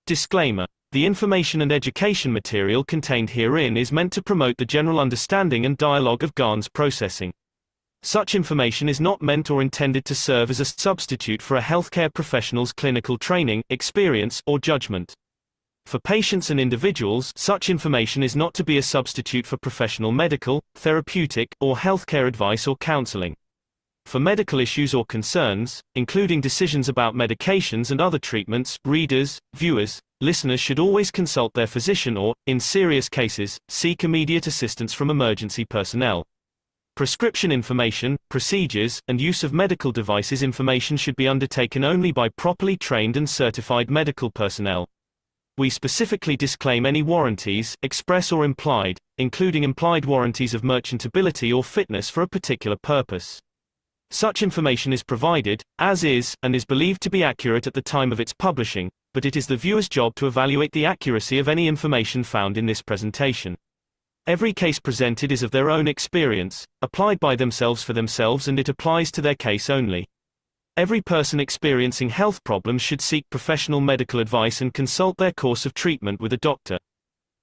Disclaimer: the information and education material contained herein is meant to promote the general understanding and dialogue of GANs processing. Such information is not meant or intended to serve as a substitute for a healthcare professional's clinical training, experience, or judgment. For patients and individuals, such information is not to be a substitute for professional medical, therapeutic, or healthcare advice or counseling. For medical issues or concerns, including decisions about medications and other treatments, readers, viewers, listeners should always consult their physician or, in serious cases, seek immediate assistance from emergency personnel. Prescription information, procedures, and use of medical devices information should be undertaken only by properly trained and certified medical personnel. We specifically disclaim any warranties, express or implied, including implied warranties of merchantability or fitness for a particular purpose. Such information is provided, as is, and is believed to be accurate at the time of its publishing, but it is the viewer's job to evaluate the accuracy of any information found in this presentation. Every case presented is of their own experience, applied by themselves for themselves, and it applies to their case only. Every person experiencing health problems should seek professional medical advice and consult their course of treatment with a doctor.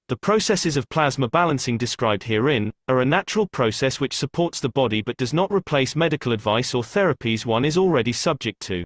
The processes of plasma balancing described herein are a natural process which supports the body but does not replace medical advice or therapies one is already subject to.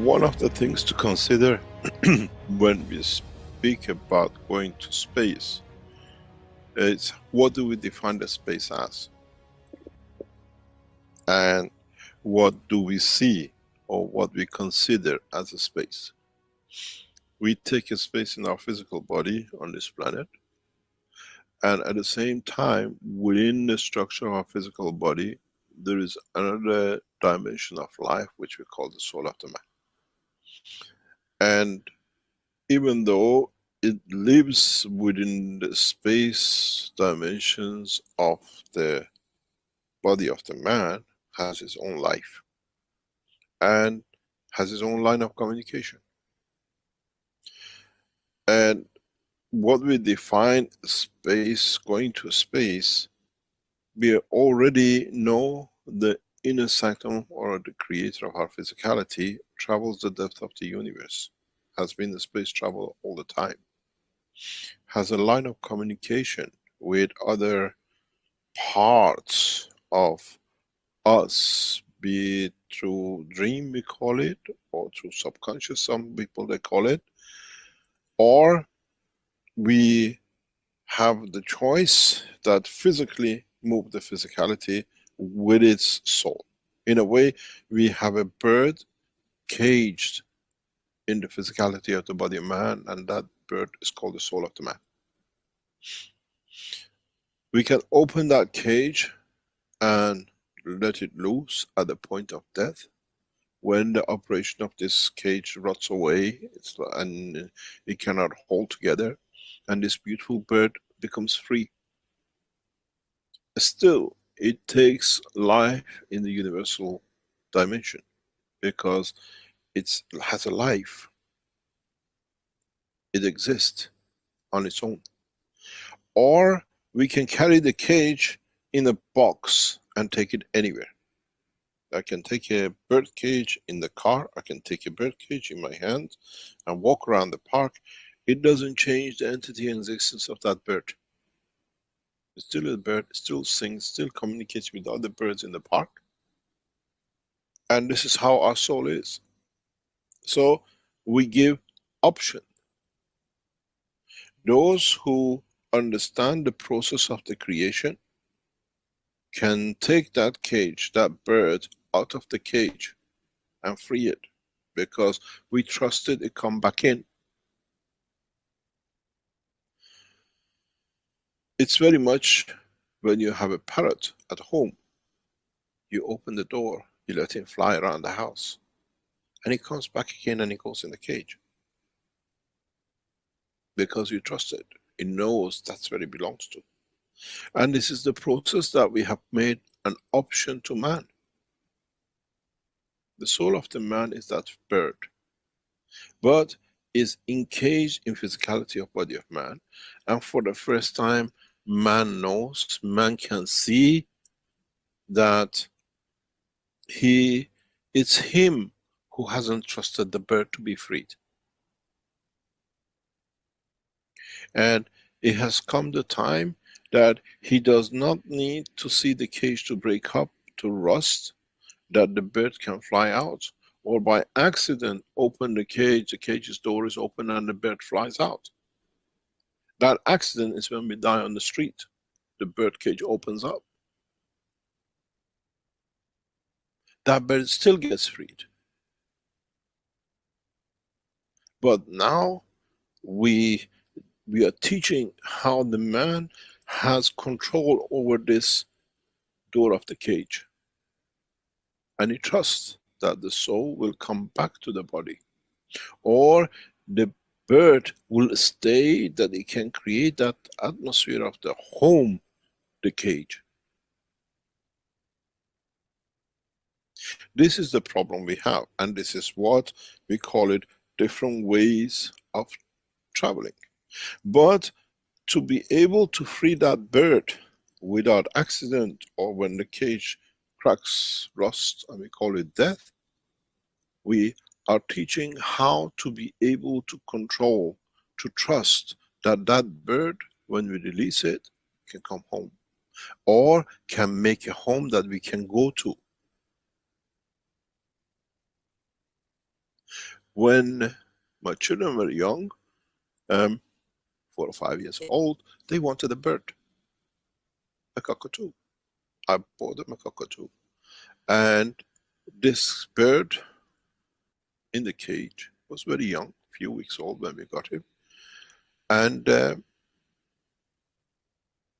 One of the things to consider when we speak about going to space is what do we define the space as? And what do we see or what we consider as a space? We take a space in our physical body on this planet, and at the same time, within the structure of our physical body, there is another dimension of life which we call the soul of the man. And even though it lives within the space dimensions of the body of the man, has its own life and has its own line of communication. And what we define space, going to space, we already know the inner sanctum or the creator of our physicality travels the depth of the universe, has been the space travel all the time, has a line of communication with other parts of us, be it through dream we call it, or through subconscious, some people they call it, or we have the choice that physically move the physicality with its soul. In a way, we have a bird caged in the physicality of the body of man, and that bird is called the soul of the man. We can open that cage and let it loose at the point of death. When the operation of this cage rots away, and it cannot hold together, and this beautiful bird becomes free. Still, it takes life in the universal dimension because it has a life. It exists on its own. Or we can carry the cage in a box and take it anywhere. I can take a bird cage in the car, I can take a bird cage in my hand and walk around the park. It doesn't change the entity and existence of that bird. It's still a bird, still sings, still communicates with other birds in the park. And this is how our soul is. So we give option. Those who understand the process of the creation can take that cage, that bird, out of the cage and free it, because we trusted it come back in. It's very much when you have a parrot at home, you open the door, you let him fly around the house, and he comes back again and he goes in the cage. Because you trust it. It knows that's where it belongs to. And this is the process that we have made an option to man. The soul of the man is that bird, but is encaged in physicality of body of man. And for the first time, man knows, man can see that it's him who hasn't trusted the bird to be freed. And it has come the time that he does not need to see the cage to break up, to rust, that the bird can fly out, or by accident open the cage's door is open and the bird flies out. That accident is when we die on the street. The bird cage opens up. That bird still gets freed. But now we are teaching how the man has control over this door of the cage. And he trusts that the soul will come back to the body. Or the bird will stay, that it can create that atmosphere of the home, the cage. This is the problem we have, and this is what we call it different ways of traveling. But to be able to free that bird without accident, or when the cage cracks, rust, and we call it death, we are teaching how to be able to control, to trust that that bird, when we release it, can come home, or can make a home that we can go to. When my children were young, 4 or 5 years old, they wanted a bird, a cockatoo. I bought them a cockatoo. And this bird in the cage was very young, few weeks old when we got him. And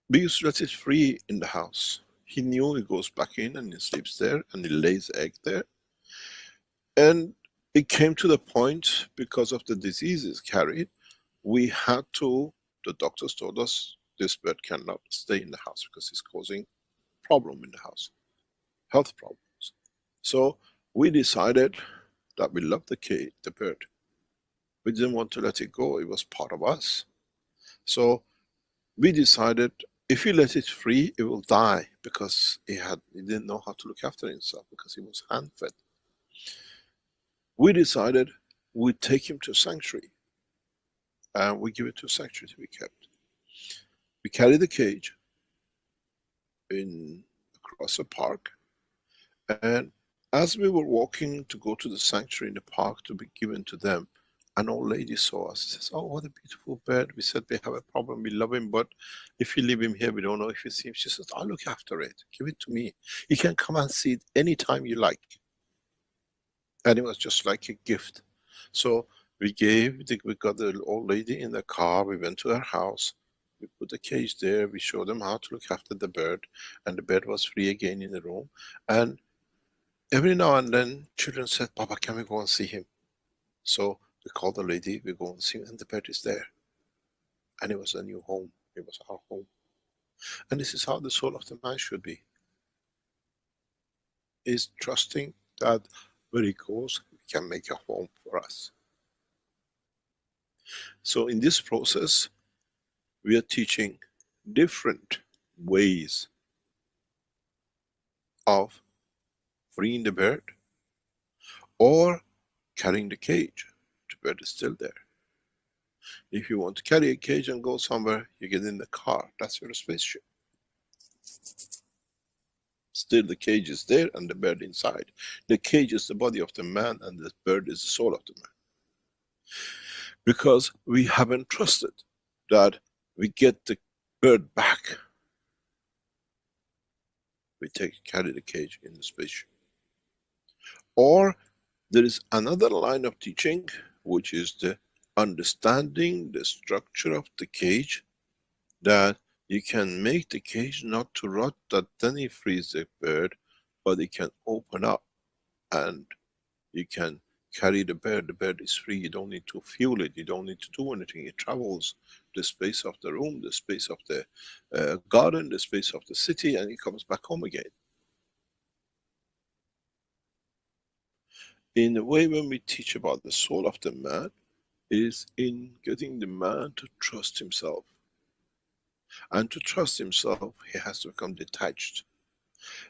we used to let it free in the house. He knew he goes back in and he sleeps there and he lays egg there. And it came to the point, because of the diseases carried, we had to, the doctors told us, this bird cannot stay in the house because it's causing problem in the house, health problems. So we decided that we loved the bird. We didn't want to let it go, it was part of us. So we decided, if we let it free, it will die, because he didn't know how to look after himself, because he was hand-fed. We decided we'd take him to a sanctuary, and we give it to a sanctuary to be kept. We carry the cage across a park, and as we were walking to go to the sanctuary in the park to be given to them, an old lady saw us. She says, "Oh, what a beautiful bird." We said, "We have a problem, we love him, but if you leave him here, we don't know if you see him." She says, "I'll look after it, give it to me. You can come and see it anytime you like." And it was just like a gift. So we got the old lady in the car, we went to her house, we put the cage there, we showed them how to look after the bird, and the bird was free again in the room. And every now and then, children said, "Papa, can we go and see him?" So we called the lady, we go and see him, and the bird is there. And it was a new home, it was our home. And this is how the soul of the man should be. is trusting that where he goes, he can make a home for us. So in this process, we are teaching different ways of freeing the bird or carrying the cage. The bird is still there. If you want to carry a cage and go somewhere, you get in the car. That's your spaceship. Still the cage is there and the bird inside. The cage is the body of the man and the bird is the soul of the man. Because we haven't trusted that we get the bird back. We carry the cage in the spaceship. Or there is another line of teaching, which is the understanding the structure of the cage, that you can make the cage not to rot, that then it frees the bird, but it can open up and you can carry the bird is free, you don't need to fuel it, you don't need to do anything, it travels the space of the room, the space of the garden, the space of the city, and it comes back home again. In a way, when we teach about the soul of the man, is in getting the man to trust himself. And to trust himself, he has to become detached.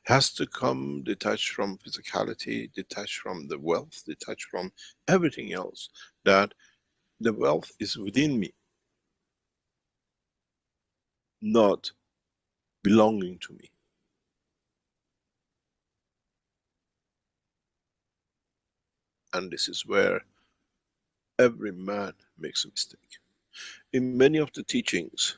He has to come detached from physicality, detached from the wealth, detached from everything else. That the wealth is within me, not belonging to me. And this is where every man makes a mistake. In many of the teachings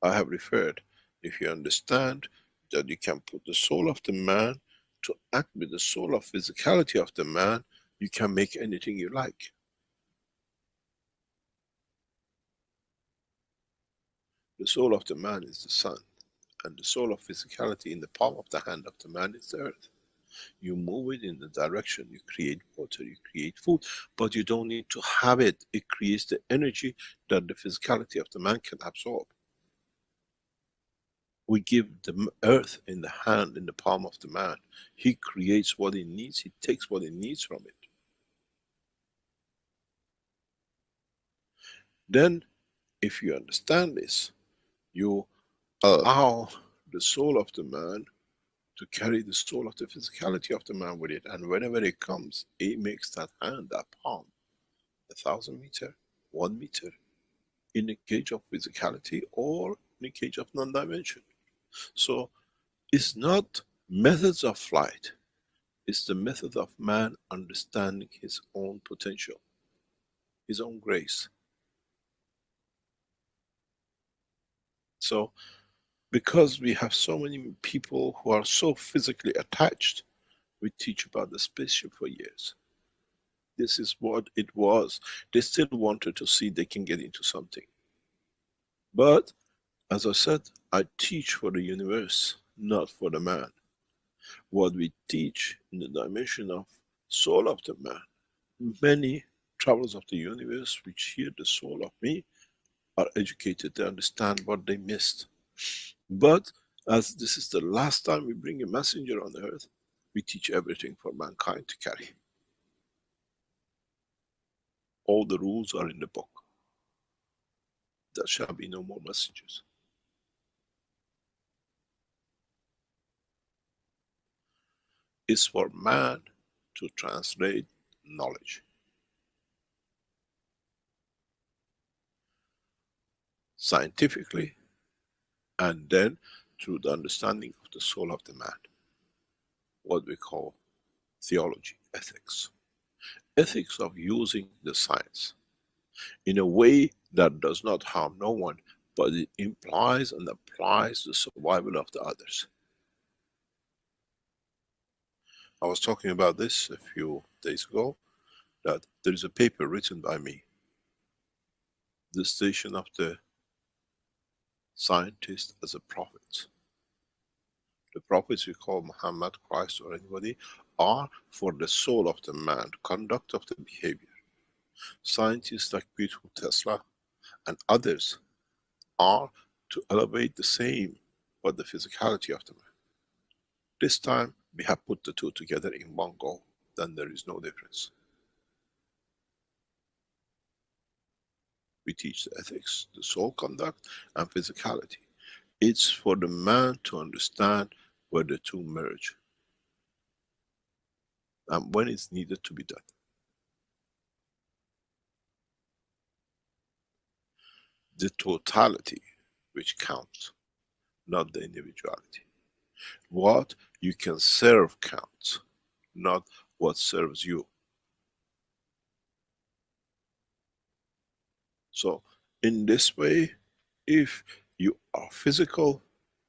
I have referred, if you understand that you can put the soul of the man to act with the soul of physicality of the man, you can make anything you like. The soul of the man is the sun, and the soul of physicality in the palm of the hand of the man is the earth. You move it in the direction, you create water, you create food, but you don't need to have it. It creates the energy that the physicality of the man can absorb. We give the earth in the hand, in the palm of the man. He creates what he needs, he takes what he needs from it. Then, if you understand this, you allow the soul of the man to carry the soul of the physicality of the man with it, and whenever it comes, it makes that hand, that palm, 1,000 meter, 1 meter, in a cage of physicality or in a cage of non-dimension. So, it's not methods of flight, it's the method of man understanding his own potential, his own grace. So, because we have so many people who are so physically attached, we teach about the spaceship for years. This is what it was. They still wanted to see they can get into something. But, as I said, I teach for the universe, not for the man. What we teach in the dimension of soul of the man, many travelers of the universe which hear the soul of me are educated, they understand what they missed. But as this is the last time we bring a messenger on earth, we teach everything for mankind to carry. All the rules are in the book. There shall be no more messages. It's for man to translate knowledge. Scientifically, and then through the understanding of the soul of the man. What we call theology, ethics. Ethics of using the science in a way that does not harm no one, but it implies and applies the survival of the others. I was talking about this a few days ago, that there is a paper written by me, the station of the scientist as a prophet. The prophets we call Muhammad, Christ or anybody, are for the soul of the man, conduct of the behavior. Scientists like beautiful Tesla and others are to elevate the same, but the physicality of the man. This time we have put the two together in one go, then there is no difference. We teach the ethics, the soul conduct, and physicality. It's for the man to understand where the two merge and when it's needed to be done. The totality which counts, not the individuality. What you can serve counts, not what serves you. So in this way, if you are physical,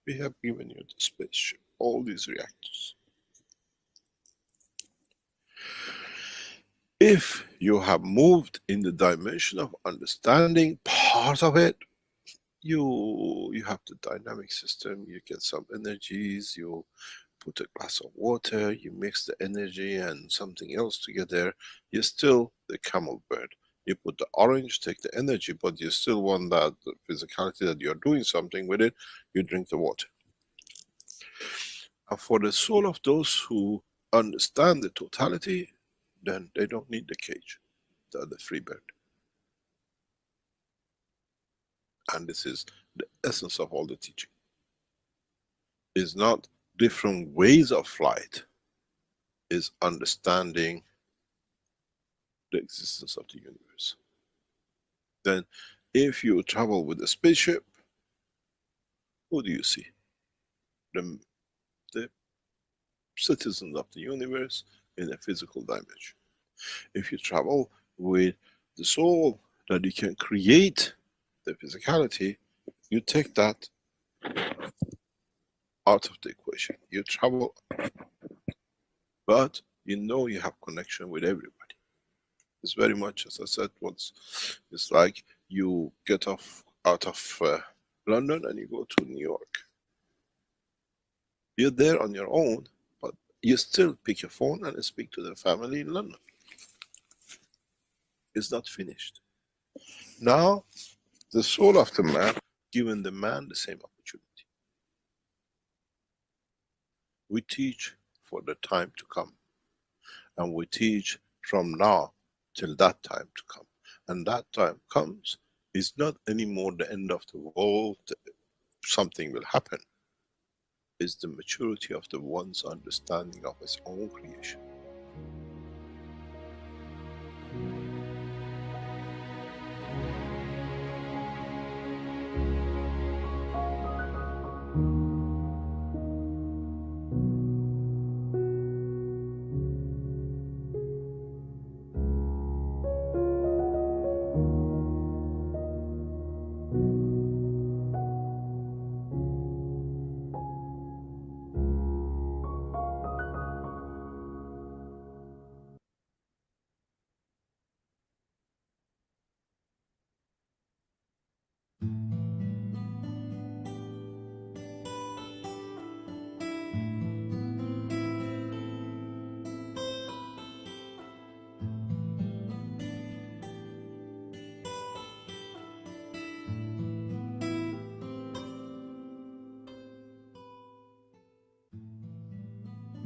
we have given you the spaceship, all these reactors. If you have moved in the dimension of understanding part of it, you have the dynamic system, you get some energies, you put a glass of water, you mix the energy and something else together, you're still the camel bird. You put the orange, take the energy, but you still want that the physicality that you're doing something with it, you drink the water. And for the soul of those who understand the totality, then they don't need the cage, they're the free bird. And this is the essence of all the teaching. It's not different ways of flight, is understanding the existence of the universe. Then if you travel with a spaceship, who do you see? The citizens of the universe in a physical dimension. If you travel with the soul that you can create the physicality, you take that out of the equation. You travel, but you know you have connection with everybody. It's very much, as I said once, it's like you get out of London and you go to New York. You're there on your own, but you still pick your phone and speak to the family in London. It's not finished. Now, the soul of the man, giving the man the same opportunity. We teach for the time to come, and we teach from now till that time to come. And that time comes, is not anymore the end of the world, something will happen. It's the maturity of the one's understanding of his own creation.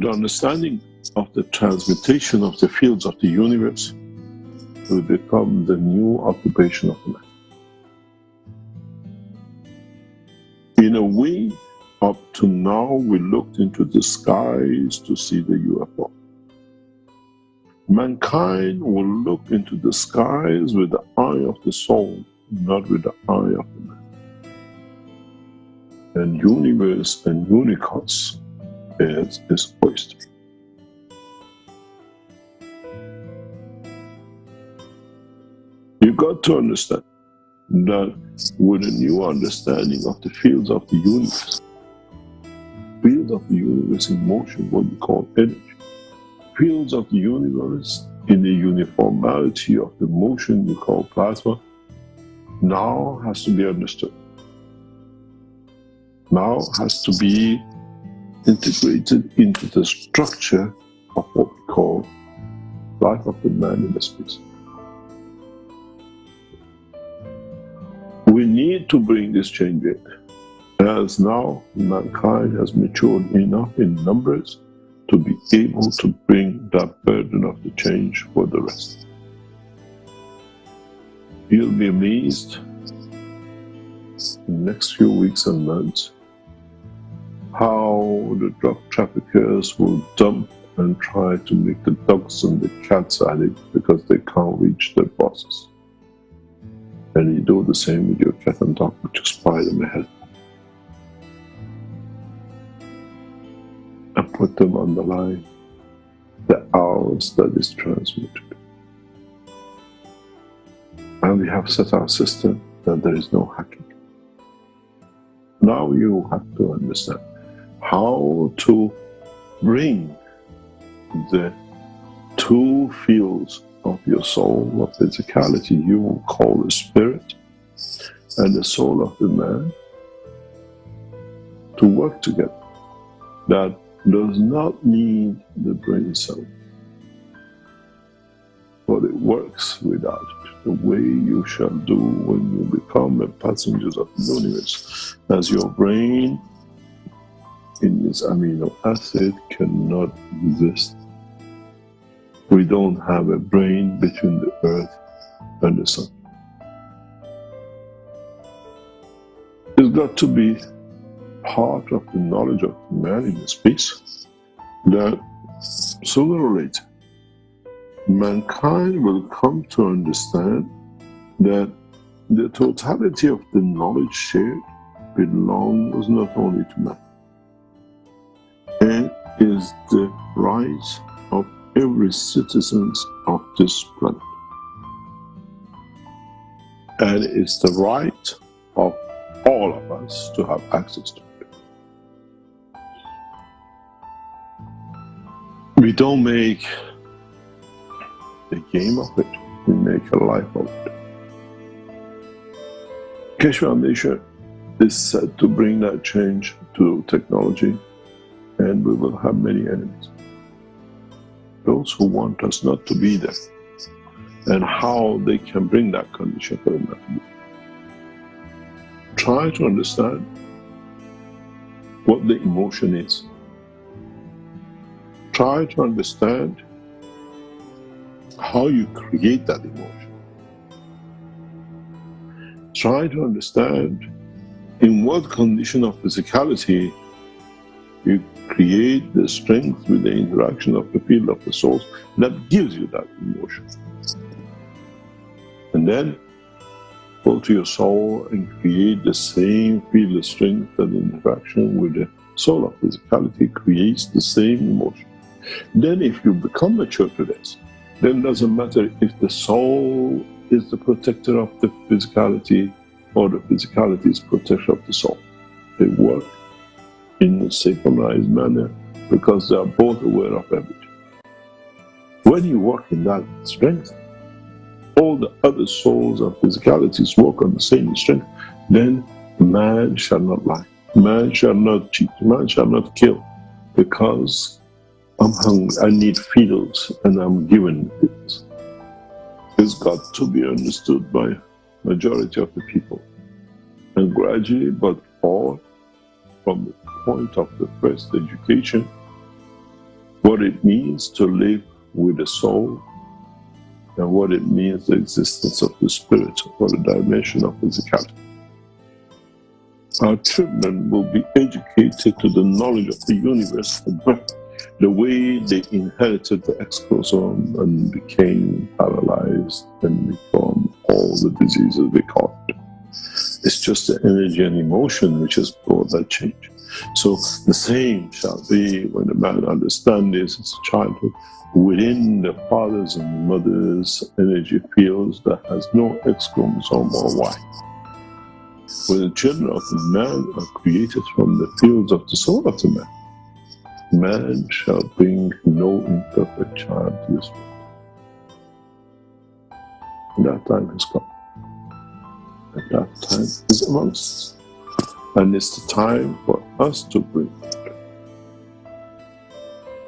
The understanding of the transmutation of the fields of the universe will become the new occupation of man. In a way, up to now we looked into the skies to see the UFO. Mankind will look into the skies with the eye of the soul, not with the eye of the man. And universe and unicos is oyster. You got to understand that with a new understanding of the fields of the universe in motion, what we call energy, fields of the universe in the uniformity of the motion we call plasma, now has to be understood. Now has to be integrated into the structure of what we call life of the man in the space. We need to bring this change in, as now mankind has matured enough in numbers to be able to bring that burden of the change for the rest. You'll be amazed in the next few weeks and months how the drug traffickers will dump and try to make the dogs and the cats addict because they can't reach their bosses. And you do the same with your cat and dog, which just buy them ahead and put them on the line the hours that is transmuted. And we have set our system that there is no hacking. Now you have to understand how to bring the two fields of your soul, of physicality, you will call the spirit, and the soul of the man, to work together. That does not need the brain cell, but it works without it. The way you shall do when you become a passenger of the universe, as your brain in this amino acid cannot exist. We don't have a brain between the earth and the sun. It's got to be part of the knowledge of man in space that sooner or later mankind will come to understand that the totality of the knowledge shared belongs not only to man, and is the right of every citizen of this planet. And it's the right of all of us to have access to it. We don't make a game of it, we make a life of it. Keshe Foundation is set to bring that change to technology, and we will have many enemies. Those who want us not to be there, and how they can bring that condition for them not to be. Try to understand what the emotion is. Try to understand how you create that emotion. Try to understand in what condition of physicality you create the strength with the interaction of the field of the soul that gives you that emotion. And then go to your soul and create the same field of strength that the interaction with the soul of physicality creates the same emotion. Then if you become mature to this, then it doesn't matter if the soul is the protector of the physicality or the physicality is protector of the soul. They work in a synchronized manner because they are both aware of everything. When you work in that strength, all the other souls and physicalities work on the same strength, then man shall not lie, man shall not cheat, man shall not kill, because I'm hungry, I need fields, and I'm given fields. It's got to be understood by majority of the people. And gradually, but all from the point of the first education, what it means to live with the soul, and what it means the existence of the spirit, or the dimension of physicality. Our children will be educated to the knowledge of the universe from birth, the way they inherited the X chromosome and became paralyzed and become all the diseases they caught. It's just the energy and emotion which has brought that change. So the same shall be when the man understands this as a childhood, within the father's and mother's energy fields that has no X chromosome or Y. When the children of the man are created from the fields of the soul of the man, man shall bring no imperfect child to this world. And that time has come. And that time is amongst us. And it's the time for us to bring it.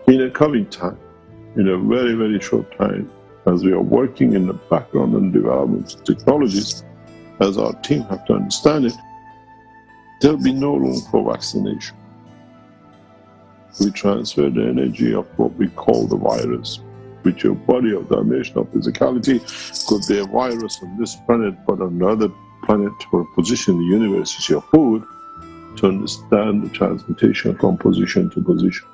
In a coming time, in a very, very short time, as we are working in the background and development of technologies, as our team have to understand it, there'll be no room for vaccination. we transfer the energy of what we call the virus, which your body of dimension of physicality could be a virus on this planet, but on another planet or position in the universe is your food, to understand the transmutation from position to position.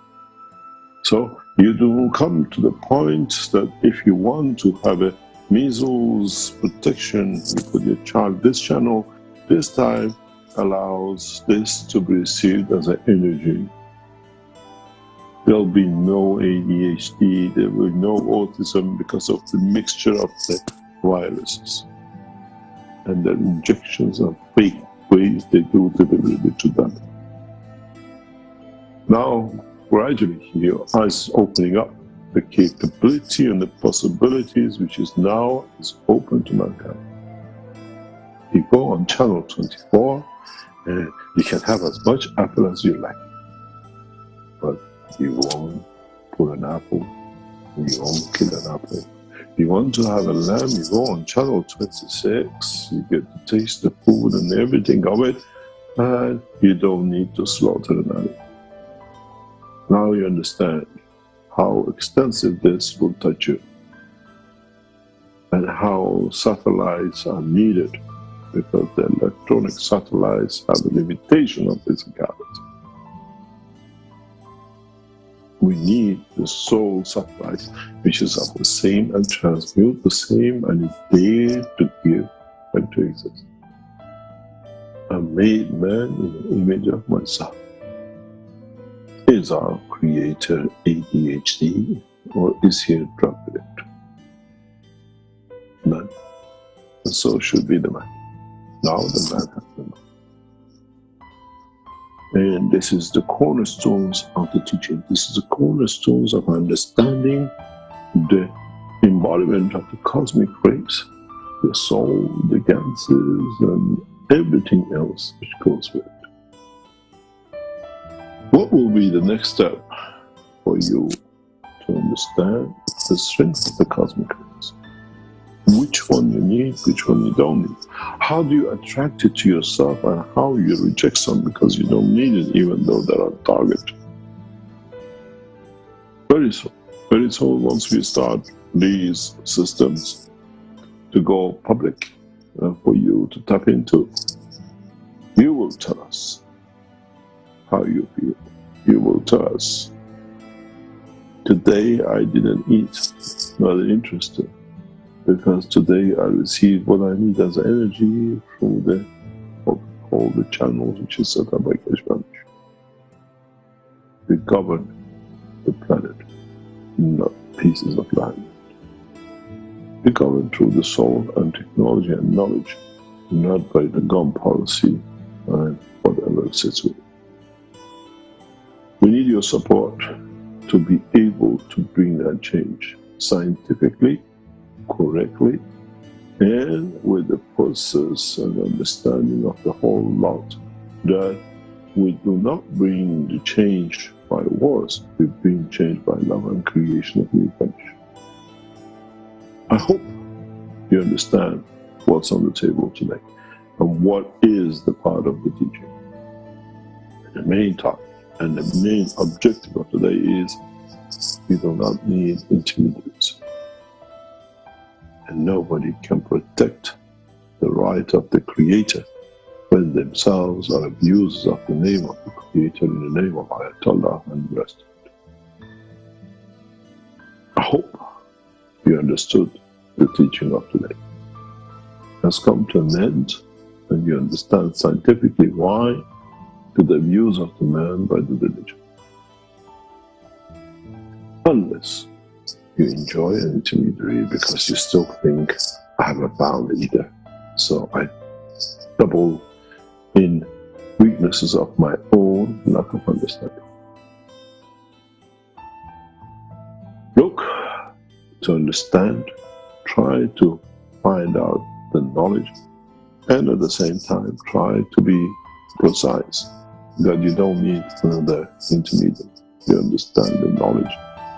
So you do come to the point that if you want to have a measles protection, you put your child this channel, this time allows this to be received as an energy. There'll be no ADHD, there will be no autism because of the mixture of the viruses and the injections of fake ways they do delivery to them. Now, gradually, your eyes opening up, the capability and the possibilities which is now is open to mankind. You go on channel 24 and you can have as much apple as you like, but you won't pull an apple, you won't kill an apple. You want to have a lamb, you go on channel 26, you get to taste the food and everything of it, and you don't need to slaughter an animal. Now you understand how extensive this will touch you and how satellites are needed, because the electronic satellites have a limitation of physicality. We need the soul satellite, which is of the same and transmute the same and is there to give and to exist. I made man in the image of myself. Is our creator ADHD, or is he a drug addict? None. And so should be the man. Now the man has the mind. And this is the cornerstones of the teaching. This is the cornerstones of understanding the embodiment of the cosmic rays, the soul, the ganses, and everything else which goes with it. What will be the next step for you to understand the strength of the cosmic rays? Which one you need, which one you don't need. How do you attract it to yourself, and how you reject some because you don't need it even though they're on target. Very soon once we start these systems to go public for you to tap into, you will tell us how you feel. You will tell us, today I didn't eat, not interested. Because today I receive what I need as energy through all the channels which is set up by Keshe Foundation. We govern the planet, not pieces of land. We govern through the soul and technology and knowledge, not by the gun policy and whatever sits with it. We need your support to be able to bring that change scientifically, correctly, and with the process and understanding of the whole lot, that we do not bring the change by wars, we bring change by love and creation of new country. I hope you understand what's on the table today and what is the part of the teaching. The main topic and the main objective of today is you do not need intermediaries. And nobody can protect the right of the Creator when themselves are abusers of the name of the Creator in the name of Ayatollah and the rest of it. I hope you understood the teaching of today. It has come to an end, and you understand scientifically why to the abuse of the man by the religion. Unless you enjoy an intermediary because you still think I haven't found either, so I double in weaknesses of my own lack of understanding. Look to understand, try to find out the knowledge, and at the same time try to be precise, that you don't need another intermediary. You understand the knowledge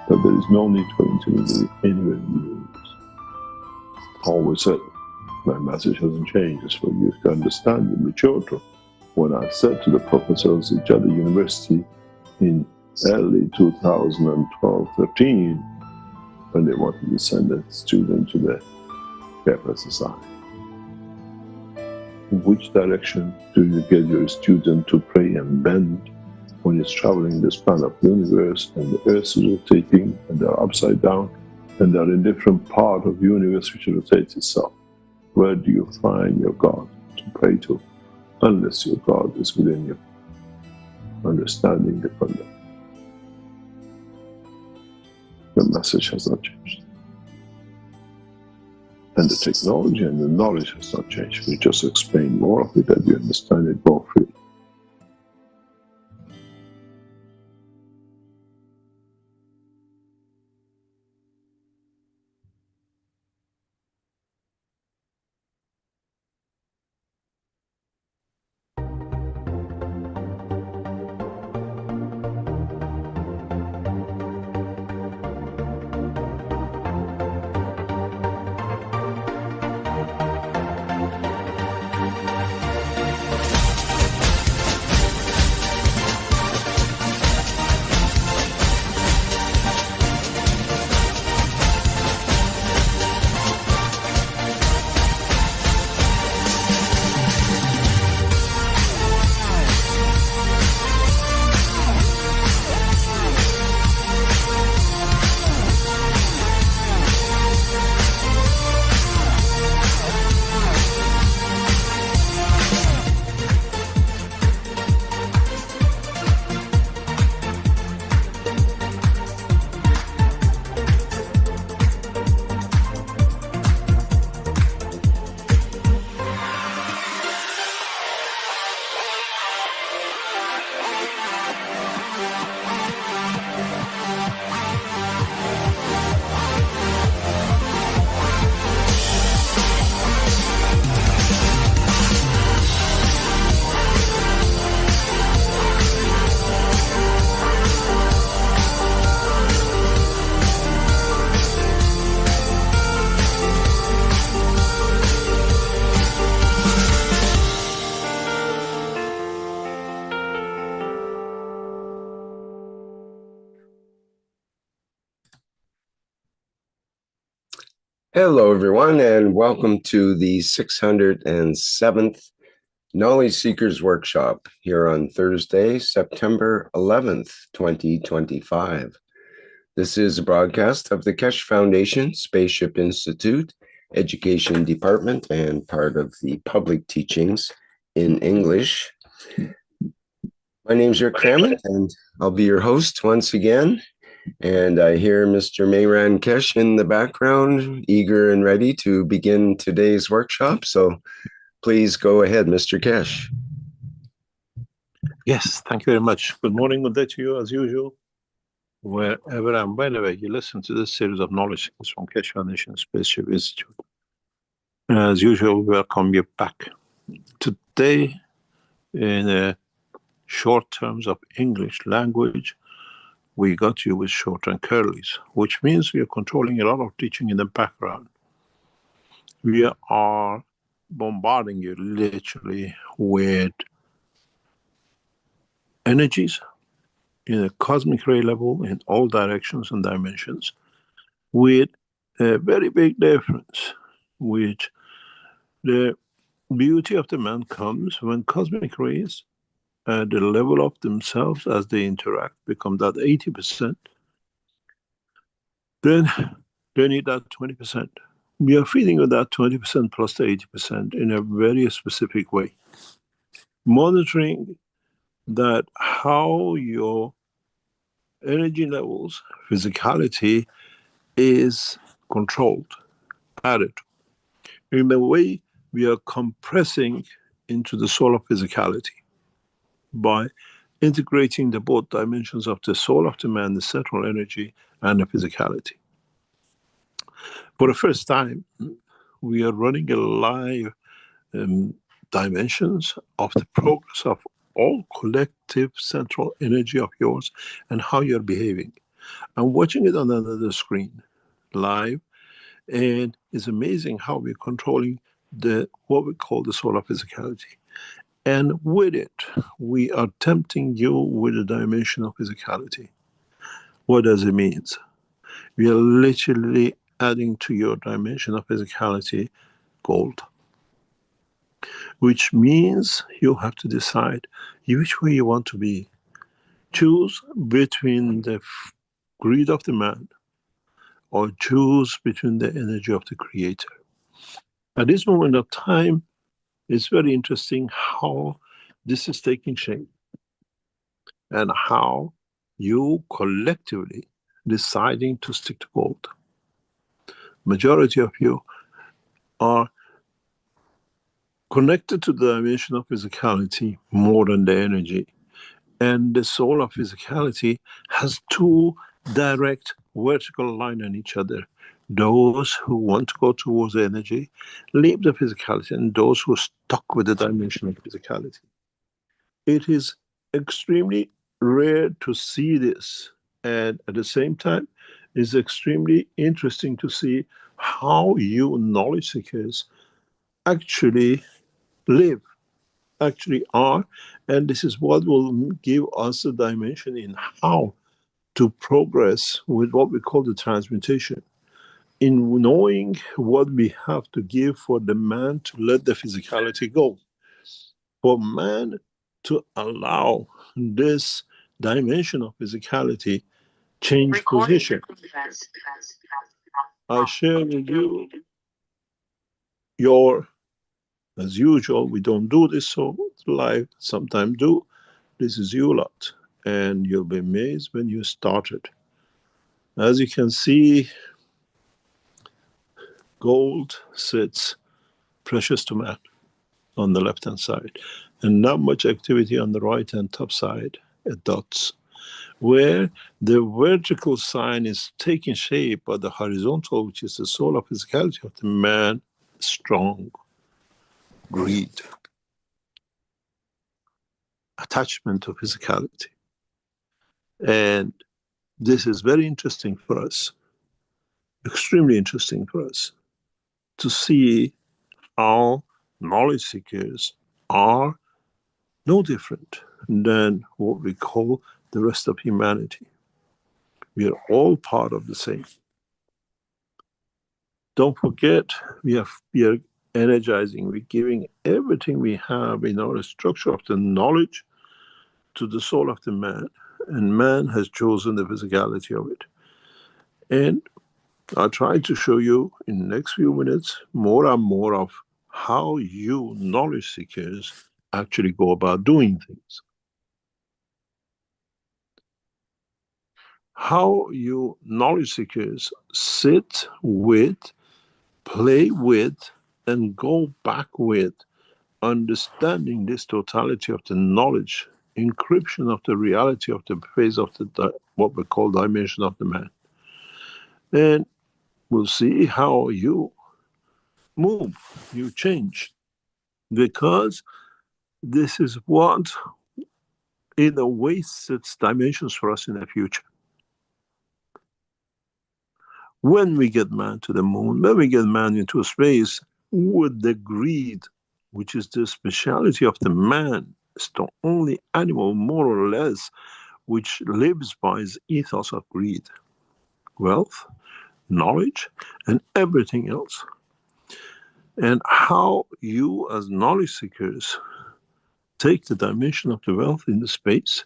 that there is no need for intermediary anywhere in the universe. Always said, my message hasn't changed. It's for you to understand and mature to. When I said to the professors at Jada University in early 2012-13, when they wanted to send a student to the KF SSI. Which direction do you get your student to pray and bend when he's traveling the span of the universe and the earth is rotating and they're upside down and they're in different part of the universe which rotates itself? Where do you find your God to pray to, unless your God is within you? Understanding the conduct. The message has not changed. And the technology and the knowledge has not changed. We just explain more of it that you understand it more freely. Hello, everyone, and welcome to the 607th Knowledge Seekers Workshop here on Thursday, September 11th, 2025. This is a broadcast of the Keshe Foundation, Spaceship Institute, Education Department, and part of the public teachings in English. My name is Rick Crammett, and I'll be your host once again. And I hear Mr. Mehran Keshe in the background, eager and ready to begin today's workshop. So please go ahead, Mr. Keshe. Yes, thank you very much. Good morning, good day to you, as usual. Wherever and whenever you listen to this series of knowledge from Keshe Foundation Spaceship Institute. As usual, we welcome you back. Today, in short terms of English language, we got you with short and curlies, which means we are controlling a lot of teaching in the background. We are bombarding you literally with energies in a cosmic ray level in all directions and dimensions, with a very big difference, which the beauty of the man comes when cosmic rays at the level of themselves as they interact become that 80%, then they need that 20%. We are feeding with that 20% plus the 80% in a very specific way, monitoring that how your energy levels, physicality is controlled, added. In the way we are compressing into the soul of physicality by integrating the both dimensions of the soul of the man, the central energy, and the physicality. For the first time, we are running a live dimensions of the progress of all collective central energy of yours and how you're behaving. I'm watching it on another screen live, and it's amazing how we're controlling what we call the solar physicality. And with it, we are tempting you with a dimension of physicality. What does it mean? We are literally adding to your dimension of physicality gold, which means you have to decide which way you want to be. Choose between the greed of the man or choose between the energy of the creator. At this moment of time, it's very interesting how this is taking shape and how you collectively deciding to stick to gold. Majority of you are connected to the dimension of physicality more than the energy. And the soul of physicality has two direct vertical lines on each other. Those who want to go towards energy leave the physicality, and those who are stuck with the dimension of physicality. It is extremely rare to see this, and at the same time, it's extremely interesting to see how you knowledge seekers actually live, actually are, and this is what will give us a dimension in how to progress with what we call the transmutation, in knowing what we have to give for the man to let the physicality go, for man to allow this dimension of physicality change position. I share with you your, as usual, we don't do this so live, sometimes do. This is you lot, and you'll be amazed when you started. As you can see, gold sits precious to man on the left-hand side, and not much activity on the right-hand top side at dots, where the vertical sign is taking shape by the horizontal, which is the soul of physicality of the man, strong, greed, attachment to physicality. And this is very interesting for us, extremely interesting for us, to see how knowledge seekers are no different than what we call the rest of humanity. We are all part of the same. Don't forget, we are energizing, we're giving everything we have in our structure of the knowledge to the soul of the man, and man has chosen the physicality of it. And I'll try to show you in the next few minutes more and more of how you knowledge seekers actually go about doing things. How you knowledge seekers sit with, play with, and go back with understanding this totality of the knowledge, encryption of the reality of the phase of the what we call dimension of the man. And we'll see how you move, you change, because this is what in a way sets dimensions for us in the future. When we get man to the moon, when we get man into space, with the greed, which is the speciality of the man, it's the only animal, more or less, which lives by his ethos of greed, wealth, knowledge, and everything else. And how you, as knowledge seekers, take the dimension of the wealth in the space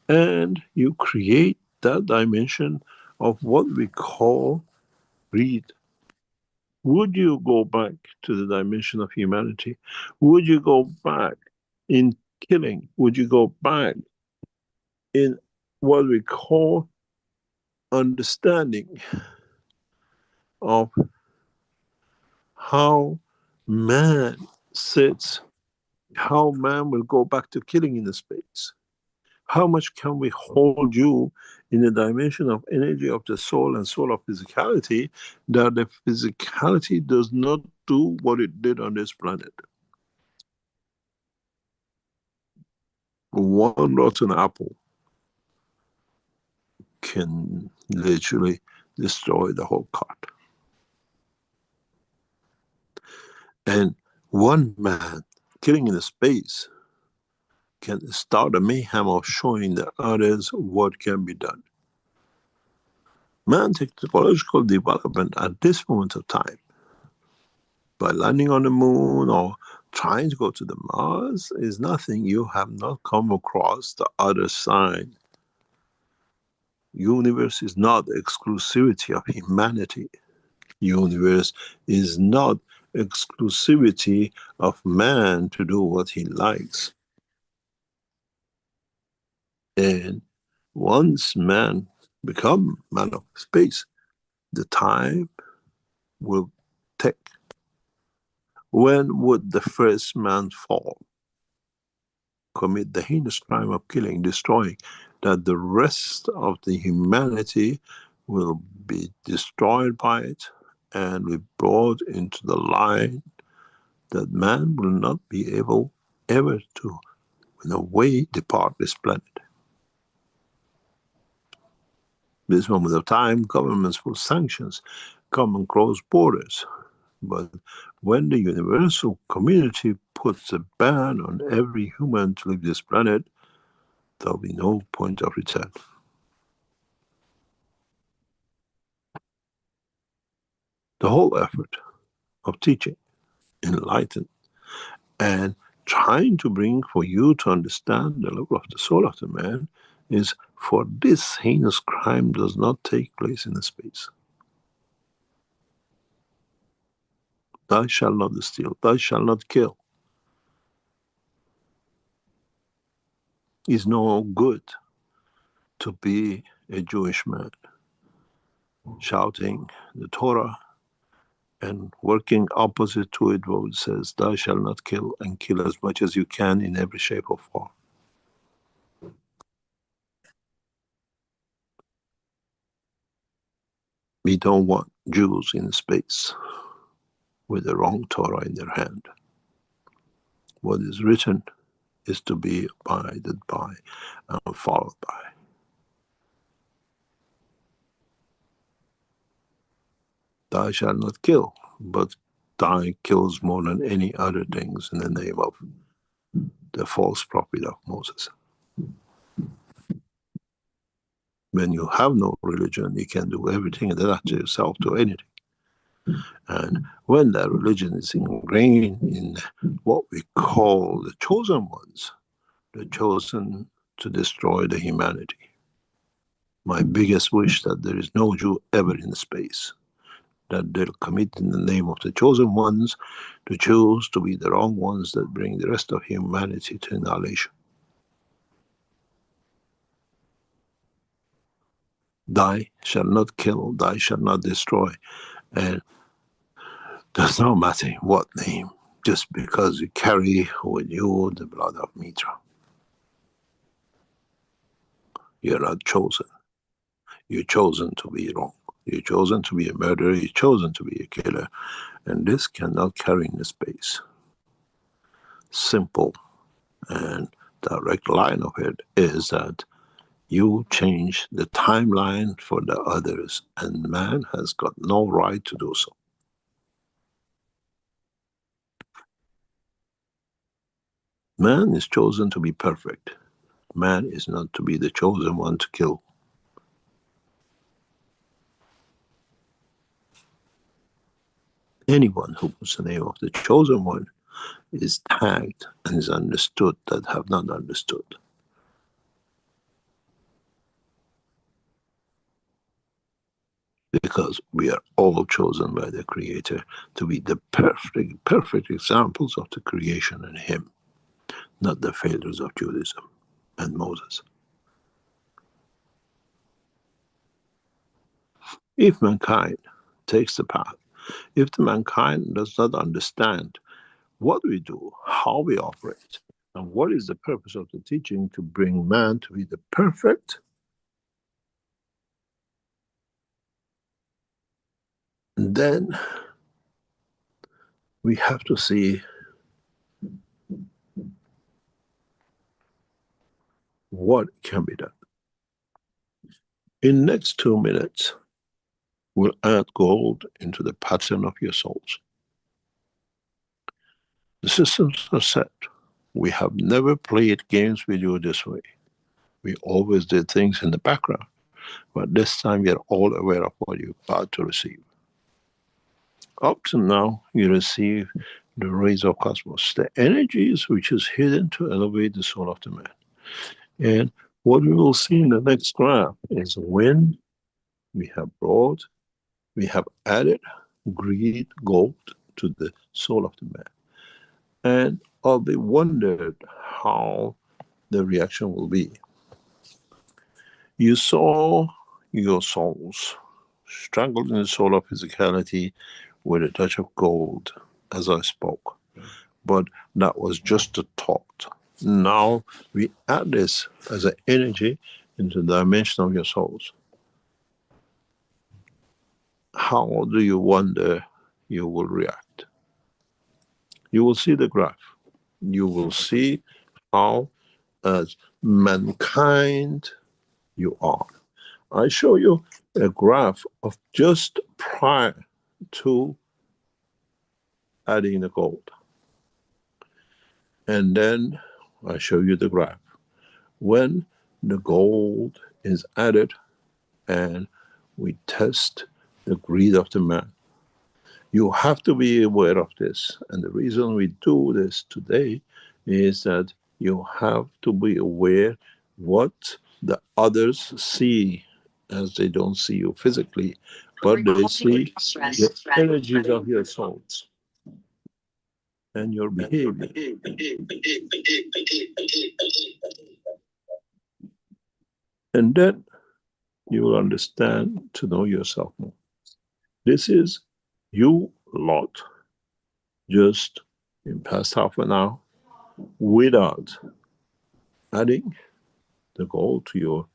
and you create that dimension of what we call greed. Would you go back to the dimension of humanity? Would you go back in killing? Would you go back in what we call understanding of how man sits, how man will go back to killing in the space? How much can we hold you in the dimension of energy of the soul and soul of physicality, that the physicality does not do what it did on this planet? One rotten apple can literally destroy the whole cart. And one man killing in the space can start a mayhem of showing the others what can be done. Man's technological development at this moment of time, by landing on the moon or trying to go to the Mars, is nothing you have not come across the other side. Universe is not the exclusivity of humanity. Universe is not exclusivity of man to do what he likes. And once man become man of space, the time will take. When would the first man fall? Commit the heinous crime of killing, destroying, that the rest of the humanity will be destroyed by it and be brought into the line that man will not be able ever to, in a way, depart this planet. This moment of time, governments will sanctions, come and close borders. But when the universal community puts a ban on every human to leave this planet, there'll be no point of return. The whole effort of teaching, enlighten, and trying to bring for you to understand the level of the soul of the man is for this heinous crime does not take place in the space. Thou shalt not steal, thou shalt not kill. It's no good to be a Jewish man shouting the Torah and working opposite to it, what it says, thou shalt not kill, and kill as much as you can in every shape or form. We don't want Jews in space with the wrong Torah in their hand. What is written is to be abided by and followed by. Thou shalt not kill, but thou kills more than any other things in the name of the false prophet of Moses. When you have no religion, you can do everything and attach yourself to anything. And when that religion is ingrained in what we call the chosen ones, the chosen to destroy the humanity. My biggest wish that there is no Jew ever in space, that they'll commit in the name of the chosen ones to choose to be the wrong ones that bring the rest of humanity to annihilation. Thou shalt not kill, thou shalt not destroy. And does not matter what name, just because you carry with you the blood of Mitra. You're not chosen. You're chosen to be wrong. You're chosen to be a murderer. You're chosen to be a killer. And this cannot carry in space. Simple and direct line of it is that you change the timeline for the others, and man has got no right to do so. Man is chosen to be perfect. Man is not to be the chosen one to kill. Anyone who puts the name of the chosen one is tagged and is understood that have not understood. Because we are all chosen by the Creator to be the perfect examples of the creation in Him, not the failures of Judaism and Moses. If mankind takes the path, if the mankind does not understand what we do, how we operate, and what is the purpose of the teaching to bring man to be the perfect, then we have to see what can be done. In the next 2 minutes, we'll add gold into the pattern of your souls. The systems are set. We have never played games with you this way. We always did things in the background, but this time we are all aware of what you're about to receive. Up to now, you receive the rays of cosmos, the energies which is hidden to elevate the soul of the man. And what we will see in the next graph is when we have brought, we have added greed, gold to the soul of the man. And I'll be wondered how the reaction will be. You saw your souls strangled in the soul of physicality with a touch of gold as I spoke. But that was just a thought. Now we add this as an energy into the dimension of your souls. How do you wonder you will react? You will see the graph. You will see how, as mankind, you are. I show you a graph of just prior to adding the gold. And then I show you the graph when the gold is added and we test the greed of the man. You have to be aware of this. And the reason we do this today is that you have to be aware what the others see, as they don't see you physically, but they see the energies of your souls and your behavior. And then you will understand to know yourself more. This is you lot just in past half an hour without adding the goal to your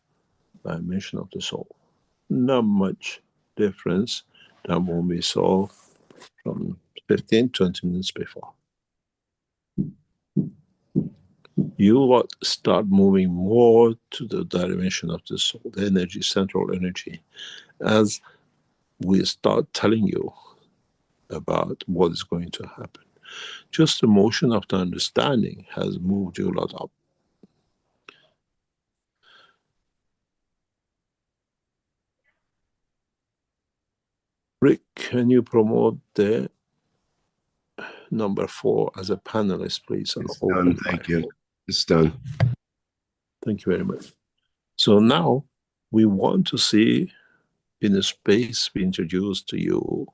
dimension of the soul. Not much difference than what we saw from 15, 20 minutes before. You lot start moving more to the dimension of the soul, the energy, central energy, as we start telling you about what is going to happen. Just the motion of the understanding has moved you a lot up. Rick, can you promote the number 4 as a panelist, please? It's done, thank you. It's done. Thank you very much. So now we want to see in the space we introduced to you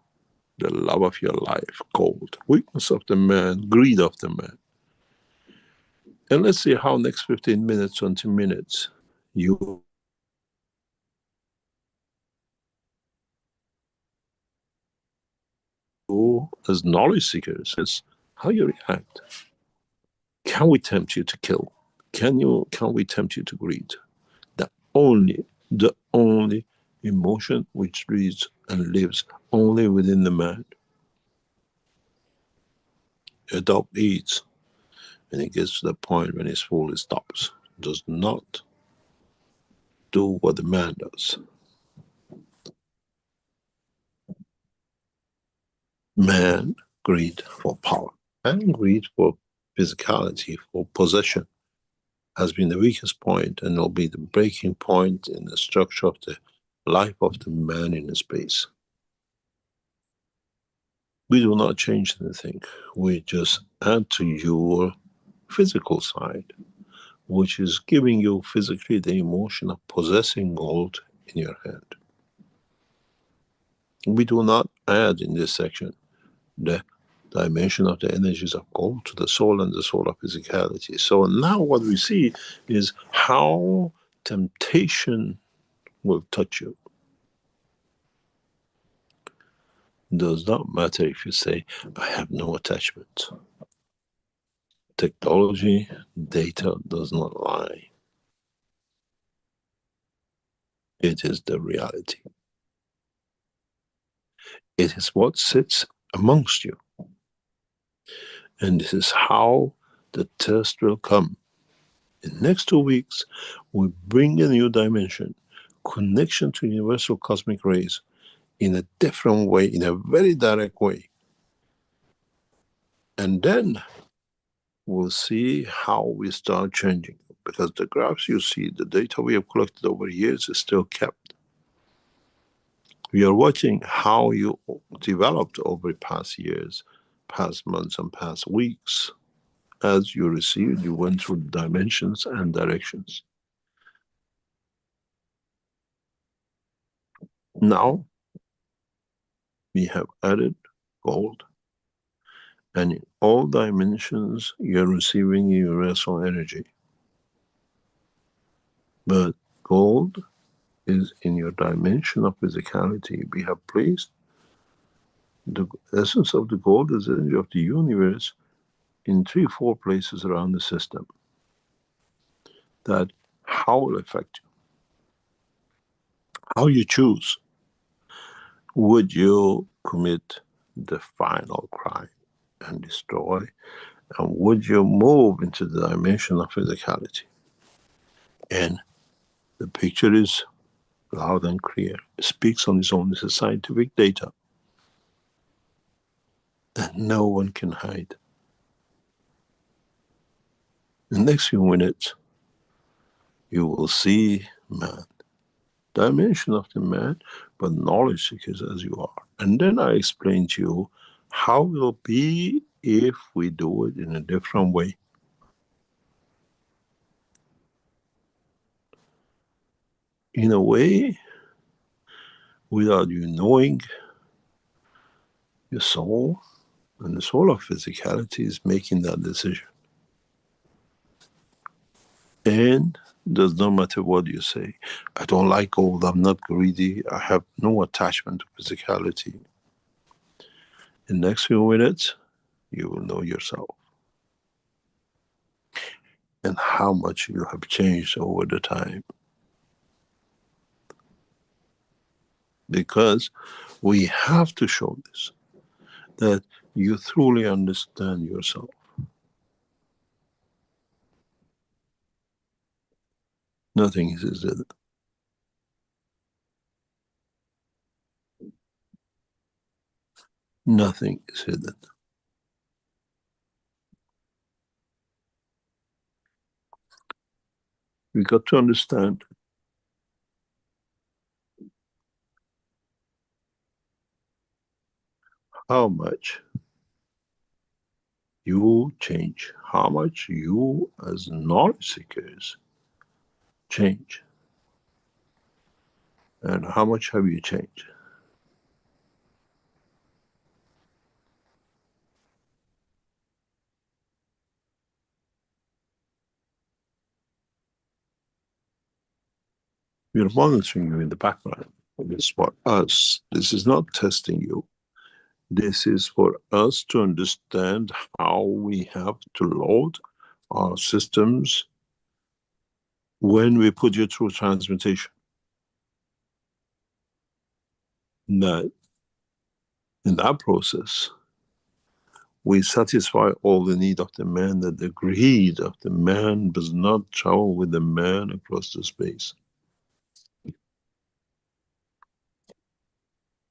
the love of your life, gold, weakness of the man, greed of the man. And let's see how next 15 minutes, 20 minutes, you as knowledge seekers, is how you react. Can we tempt you to kill? Can we tempt you to greed? The only emotion which breathes and lives only within the man. A dog eats, and it gets to the point when it's full, it stops. Does not do what the man does. Man, greed for power and greed for physicality, for possession, has been the weakest point, and will be the breaking point in the structure of the life of the man in the space. We do not change anything. We just add to your physical side, which is giving you physically the emotion of possessing gold in your hand. We do not add in this section the dimension of the energies of gold to the soul and the soul of physicality. So now what we see is how temptation will touch you. Does not matter if you say, I have no attachment. Technology, data does not lie. It is the reality. It is what sits amongst you. And this is how the test will come. In the next 2 weeks, we bring a new dimension, connection to universal cosmic rays in a different way, in a very direct way. And then we'll see how we start changing. Because the graphs you see, the data we have collected over years is still kept. We are watching how you developed over past years, past months, and past weeks. As you received, you went through dimensions and directions. Now, we have added gold, and in all dimensions, you're receiving universal energy. But gold is in your dimension of physicality. We have placed the essence of the gold as energy of the universe in 3-4 places around the system. That how will affect you? How you choose? Would you commit the final crime and destroy? And would you move into the dimension of physicality? And the picture is loud and clear. It speaks on its own. It's a scientific data. And no one can hide. In the next few minutes, you will see man, dimension of the man, but knowledge seekers as you are. And then I explain to you how it will be if we do it in a different way. In a way, without you knowing, your soul and the soul of physicality is making that decision. And it does not matter what you say. I don't like gold, I'm not greedy, I have no attachment to physicality. In the next few minutes, you will know yourself. And how much you have changed over the time. Because we have to show this, that you truly understand yourself. Nothing is hidden. Nothing is hidden. We got to understand how much you change, how much you as knowledge seekers change, and how much have you changed. We are monitoring you in the background. This is for us. This is not testing you. This is for us to understand how we have to load our systems when we put you through transmutation. That in that process, we satisfy all the need of the man, that the greed of the man does not travel with the man across the space.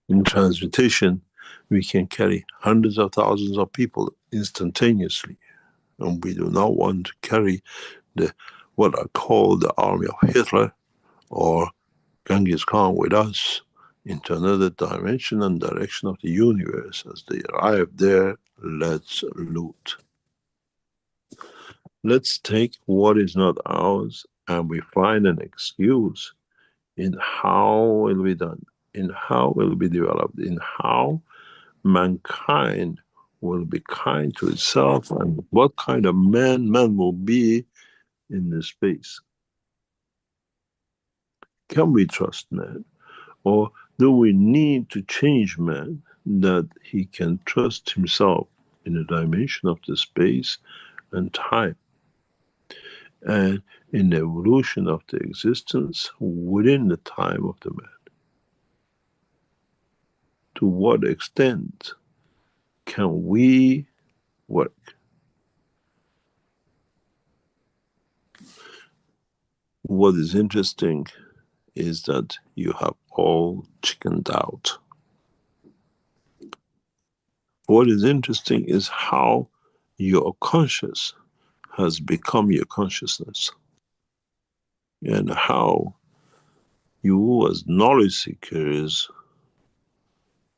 In transmutation, we can carry hundreds of thousands of people instantaneously. And we do not want to carry what are called the army of Hitler or Genghis Khan with us into another dimension and direction of the universe. As they arrive there, let's loot. Let's take what is not ours and we find an excuse in how it will be done, in how it will be developed, in how mankind will be kind to itself and what kind of man will be in this space. Can we trust man? Or do we need to change man that he can trust himself in a dimension of the space and time and in the evolution of the existence within the time of the man? To what extent can we work? What is interesting is that you have all chickened out. What is interesting is how you are conscious has become your consciousness, and how you as knowledge seekers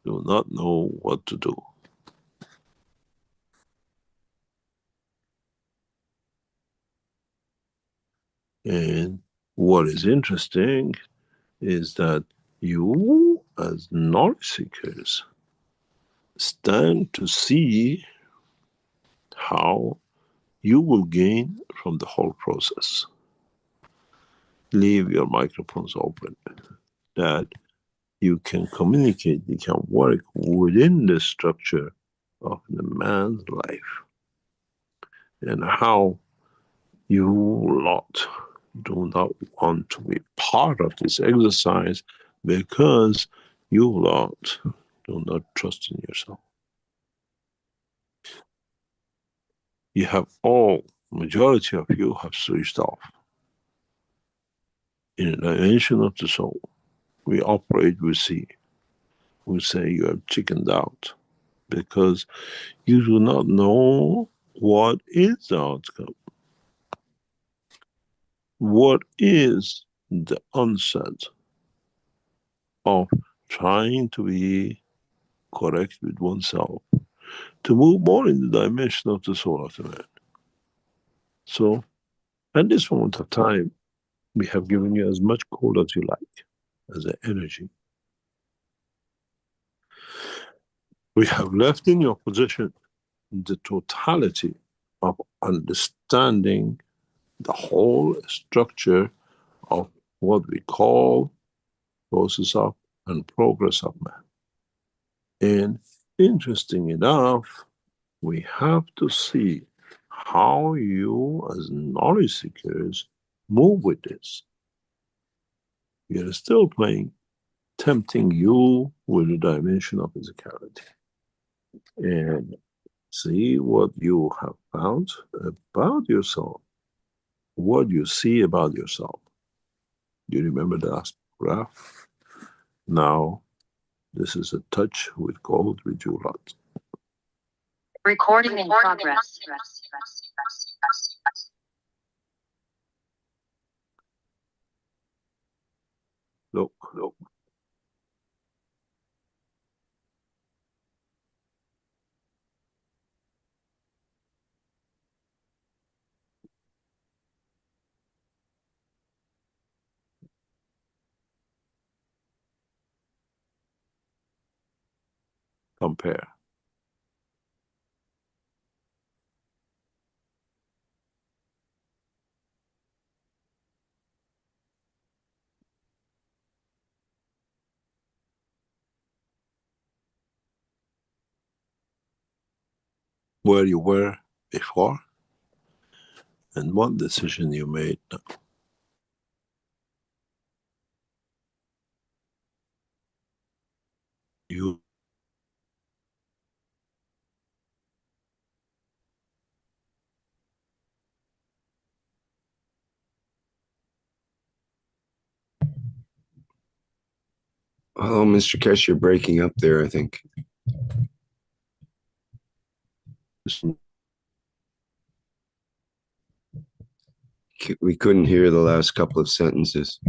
do not know what to do. And what is interesting is that you as knowledge seekers stand to see how you will gain from the whole process. Leave your microphones open, that you can communicate, you can work within the structure of the man's life, and how you lot do not want to be part of this exercise because you lot do not trust in yourself. You have all, majority of you have switched off. In a dimension of the soul, we operate, we see. We say you have chickened out because you do not know what is the outcome. What is the onset of trying to be correct with oneself, to move more in the dimension of the soul of the man? So, at this moment of time, we have given you as much code as you like, as an energy. We have left in your possession the totality of understanding the whole structure of what we call process of and progress of man. And interesting enough, we have to see how you as knowledge seekers move with this. We are still playing, tempting you with the dimension of physicality. And see what you have found about yourself, what you see about yourself. You remember the last graph? Now, this is a touch with gold with you lot. Recording in progress. Look. Compare. Where you were before and what decision you made now. You Oh, Mr. Keshe, you're breaking up there, I think. We couldn't hear the last couple of sentences.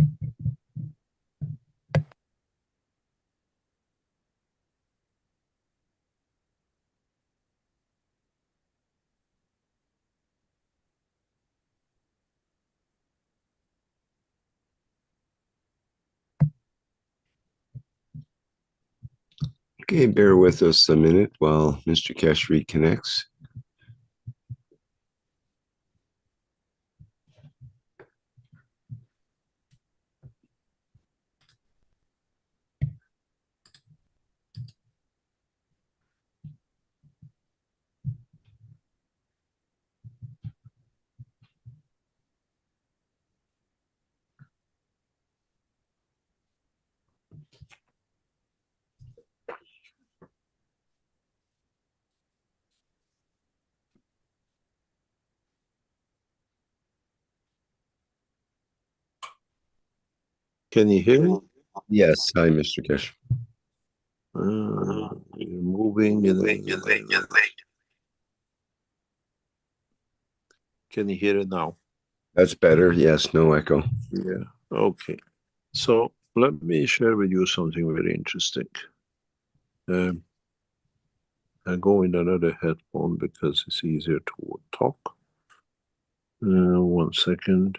Okay, bear with us a minute while Mr. Keshe reconnects. can you hear me? Yes, hi, Mr. Keshe. You're moving. Can you hear it now? That's better. Yes, no echo. Yeah. Okay. So let me share with you something very interesting. I go in another headphone because it's easier to talk. 1 second.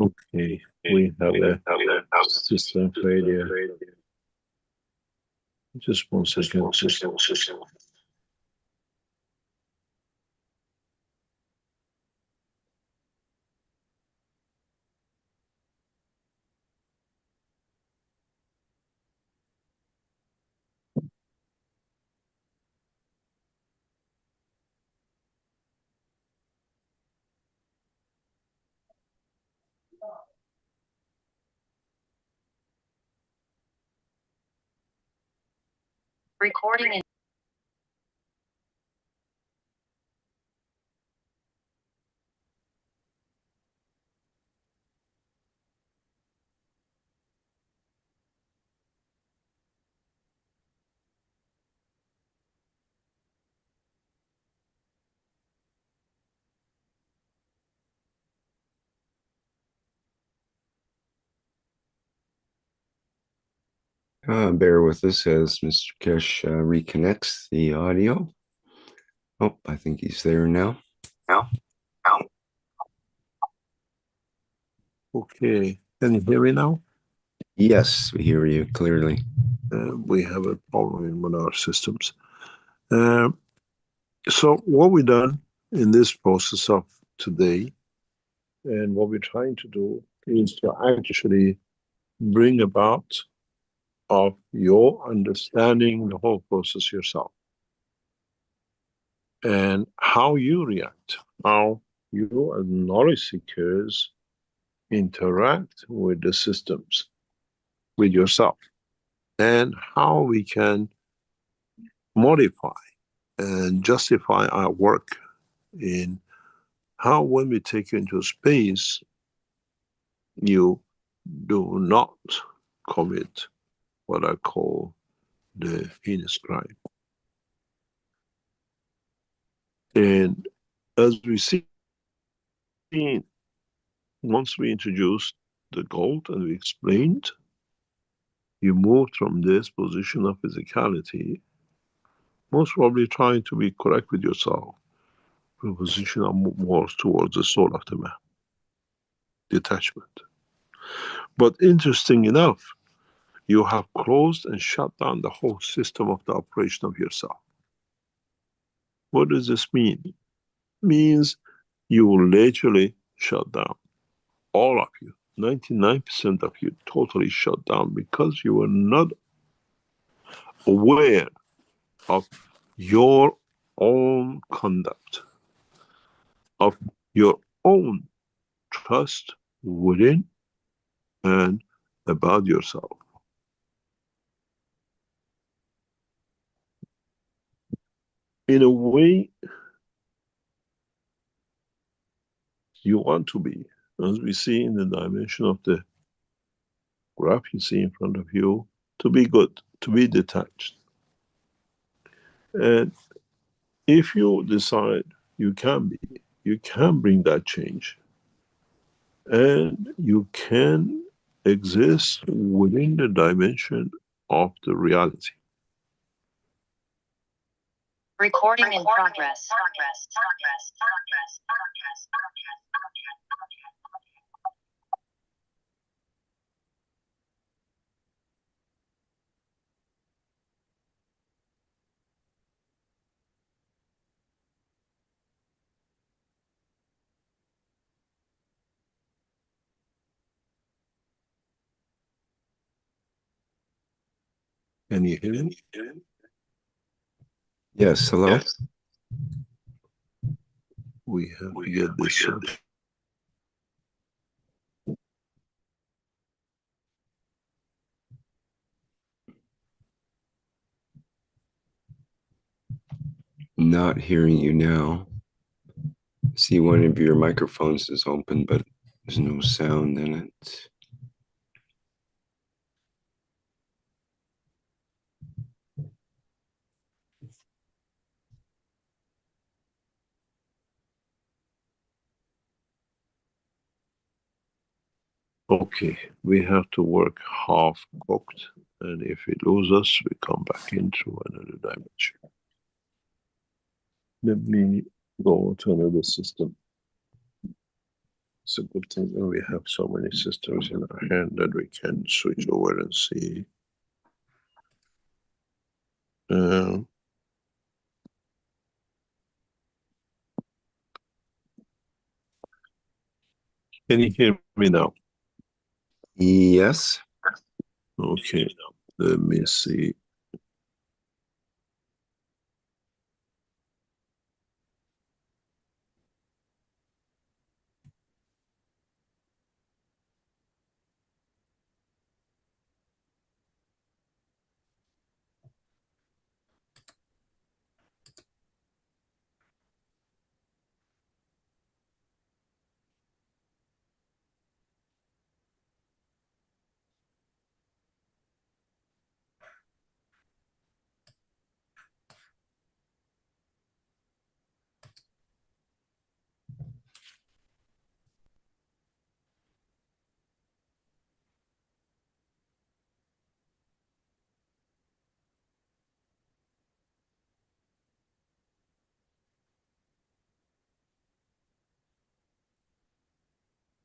Okay, we have a system failure. Just 1 second. Recording in Bear with us as Mr. Keshe reconnects the audio. Oh, I think he's there now. Okay, can you hear me now? Yes, we hear you clearly. We have a problem in one of our systems. So what we've done in this process of today, and what we're trying to do, is to actually bring about of your understanding the whole process yourself, and how you react, how you as knowledge seekers interact with the systems, with yourself, and how we can modify and justify our work in how, when we take you into space, you do not commit what I call the heinous crime. And as we see, once we introduced the gold and we explained, you moved from this position of physicality, most probably trying to be correct with yourself, to a position of more towards the soul of the man, detachment. But interesting enough, you have closed and shut down the whole system of the operation of yourself. What does this mean? It means you will literally shut down. All of you, 99% of you, totally shut down because you were not aware of your own conduct, of your own trust within and about yourself. In a way, you want to be, as we see in the dimension of the graph you see in front of you, to be good, to be detached. And if you decide you can be, you can bring that change. And you can exist within the dimension of the reality. recording in progress. Can you hear me? Yes, hello? Yes. We have to get this. not hearing you now. See, one of your microphones is open, but there's no sound in it. Okay, we have to work half cooked, and if we lose us, we come back into another dimension. Let me go to another system. It's a good thing that we have so many systems in our hand that we can switch over and see. Can you hear me now? Yes. Okay, let me see.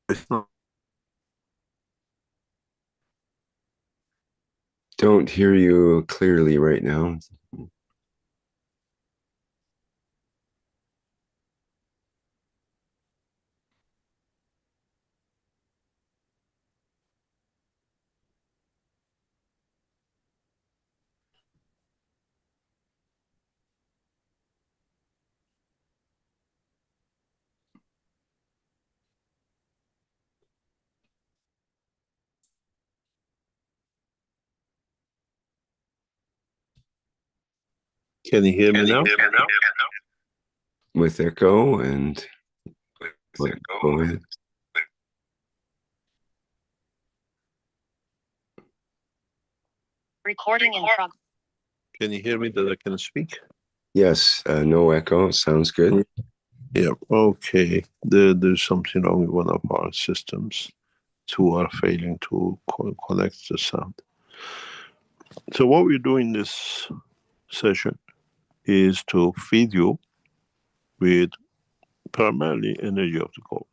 It's not. Don't hear you clearly right now. Can you hear me now? With echo and go ahead. Recording in progress. Can you hear me that I can speak? Yes, no echo. Sounds good. Yeah, okay. There's something wrong with one of our systems. Two are failing to connect the sound. So what we do in this session is to feed you with primarily energy of the gold,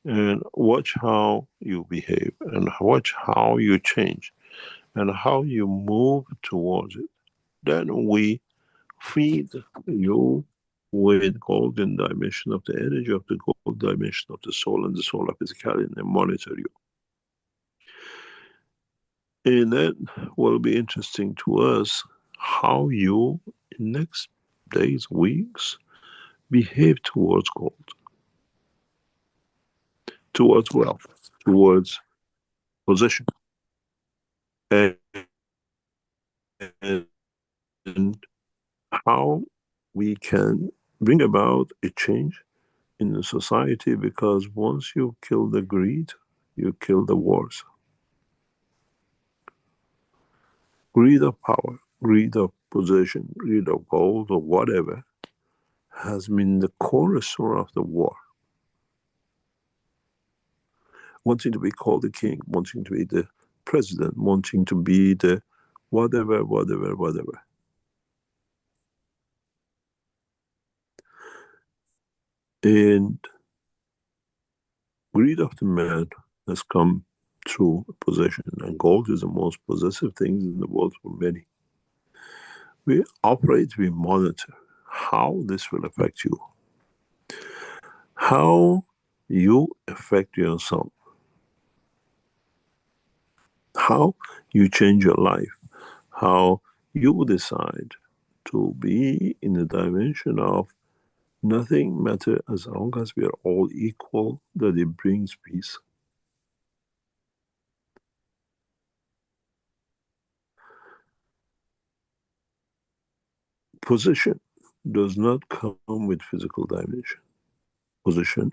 and watch how you behave, and watch how you change, and how you move towards it. Then we feed you with golden dimension of the energy of the gold dimension of the soul and the soul of physicality, and monitor you. And that will be interesting to us, how you in next days, weeks, behave towards gold, towards wealth, towards position, and, and how we can bring about a change in the society, because once you kill the greed, you kill the wars. Greed of power, greed of position, greed of gold or whatever has been the cornerstone of the war. Wanting to be called the king, wanting to be the president, wanting to be the whatever. And greed of the man has come through possession, and gold is the most possessive thing in the world for many. We operate, we monitor how this will affect you, how you affect yourself, how you change your life, how you decide to be in the dimension of nothing matter as long as we are all equal, that it brings peace. Position does not come with physical dimension, position,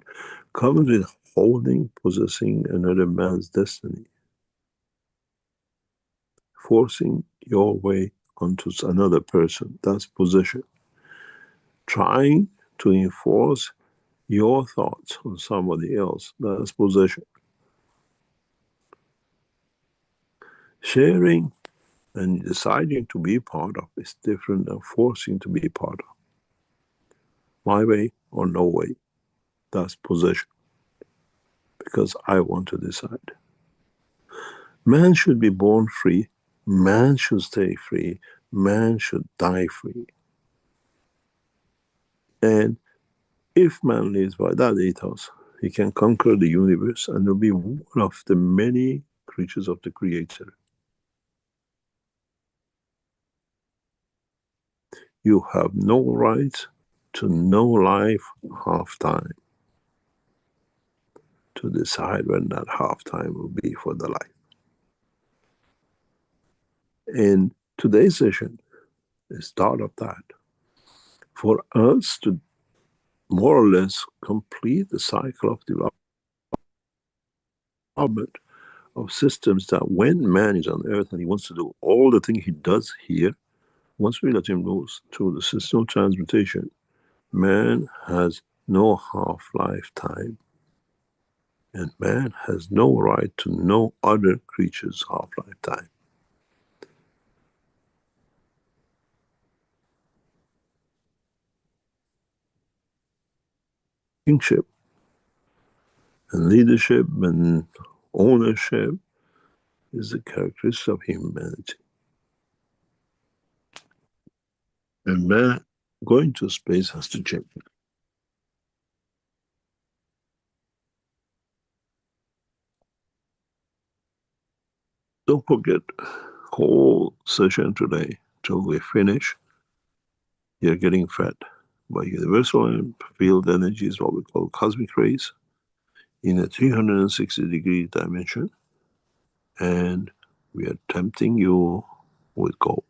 comes with holding, possessing another man's destiny, forcing your way onto another person. That's possession. Trying to enforce your thoughts on somebody else. That's possession. Sharing and deciding to be part of is different than forcing to be part of. My way or no way. That's possession. Because I want to decide. Man should be born free. Man should stay free. Man should die free. And if man lives by that ethos, he can conquer the universe and will be one of the many creatures of the Creator. You have no right to no life half time, to decide when that half time will be for the life. And today's session is start of that. For us to more or less complete the cycle of development of systems, that when man is on earth and he wants to do all the things he does here, once we let him loose through the system of transmutation, man has no half-lifetime. And man has no right to no other creature's half-lifetime. Kingship and leadership and ownership is the characteristic of humanity. And man going to space has to change. Don't forget, whole session today, till we finish, you're getting fed by universal field energies, what we call cosmic rays, in a 360-degree dimension, and we are tempting you with gold.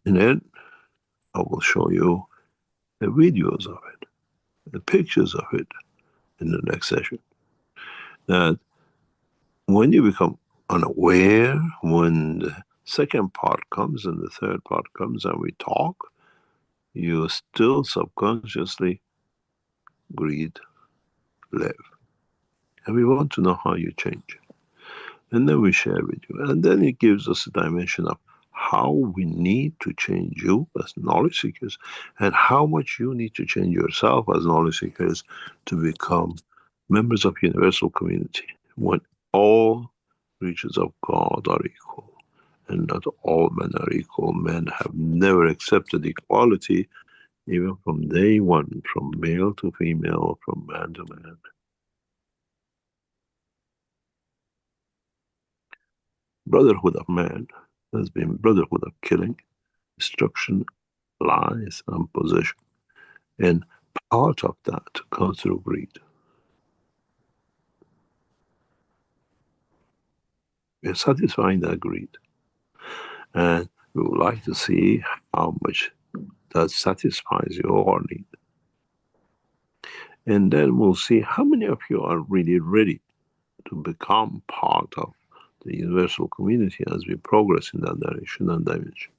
And then I will show you the videos of it, the pictures of it in the next session. That when you become unaware, when the second part comes and the third part comes and we talk, you still subconsciously greed, live. And we want to know how you change. And then we share with you. And then it gives us a dimension of how we need to change you as knowledge seekers, and how much you need to change yourself as knowledge seekers to become members of universal community, when all creatures of God are equal, and not all men are equal. Men have never accepted equality, even from day one, from male to female, from man to man. Brotherhood of man has been brotherhood of killing, destruction, lies, and possession. And part of that comes through greed. We're satisfying that greed. And we would like to see how much that satisfies your need. And then we'll see how many of you are really ready to become part of the universal community as we progress in that direction and dimension.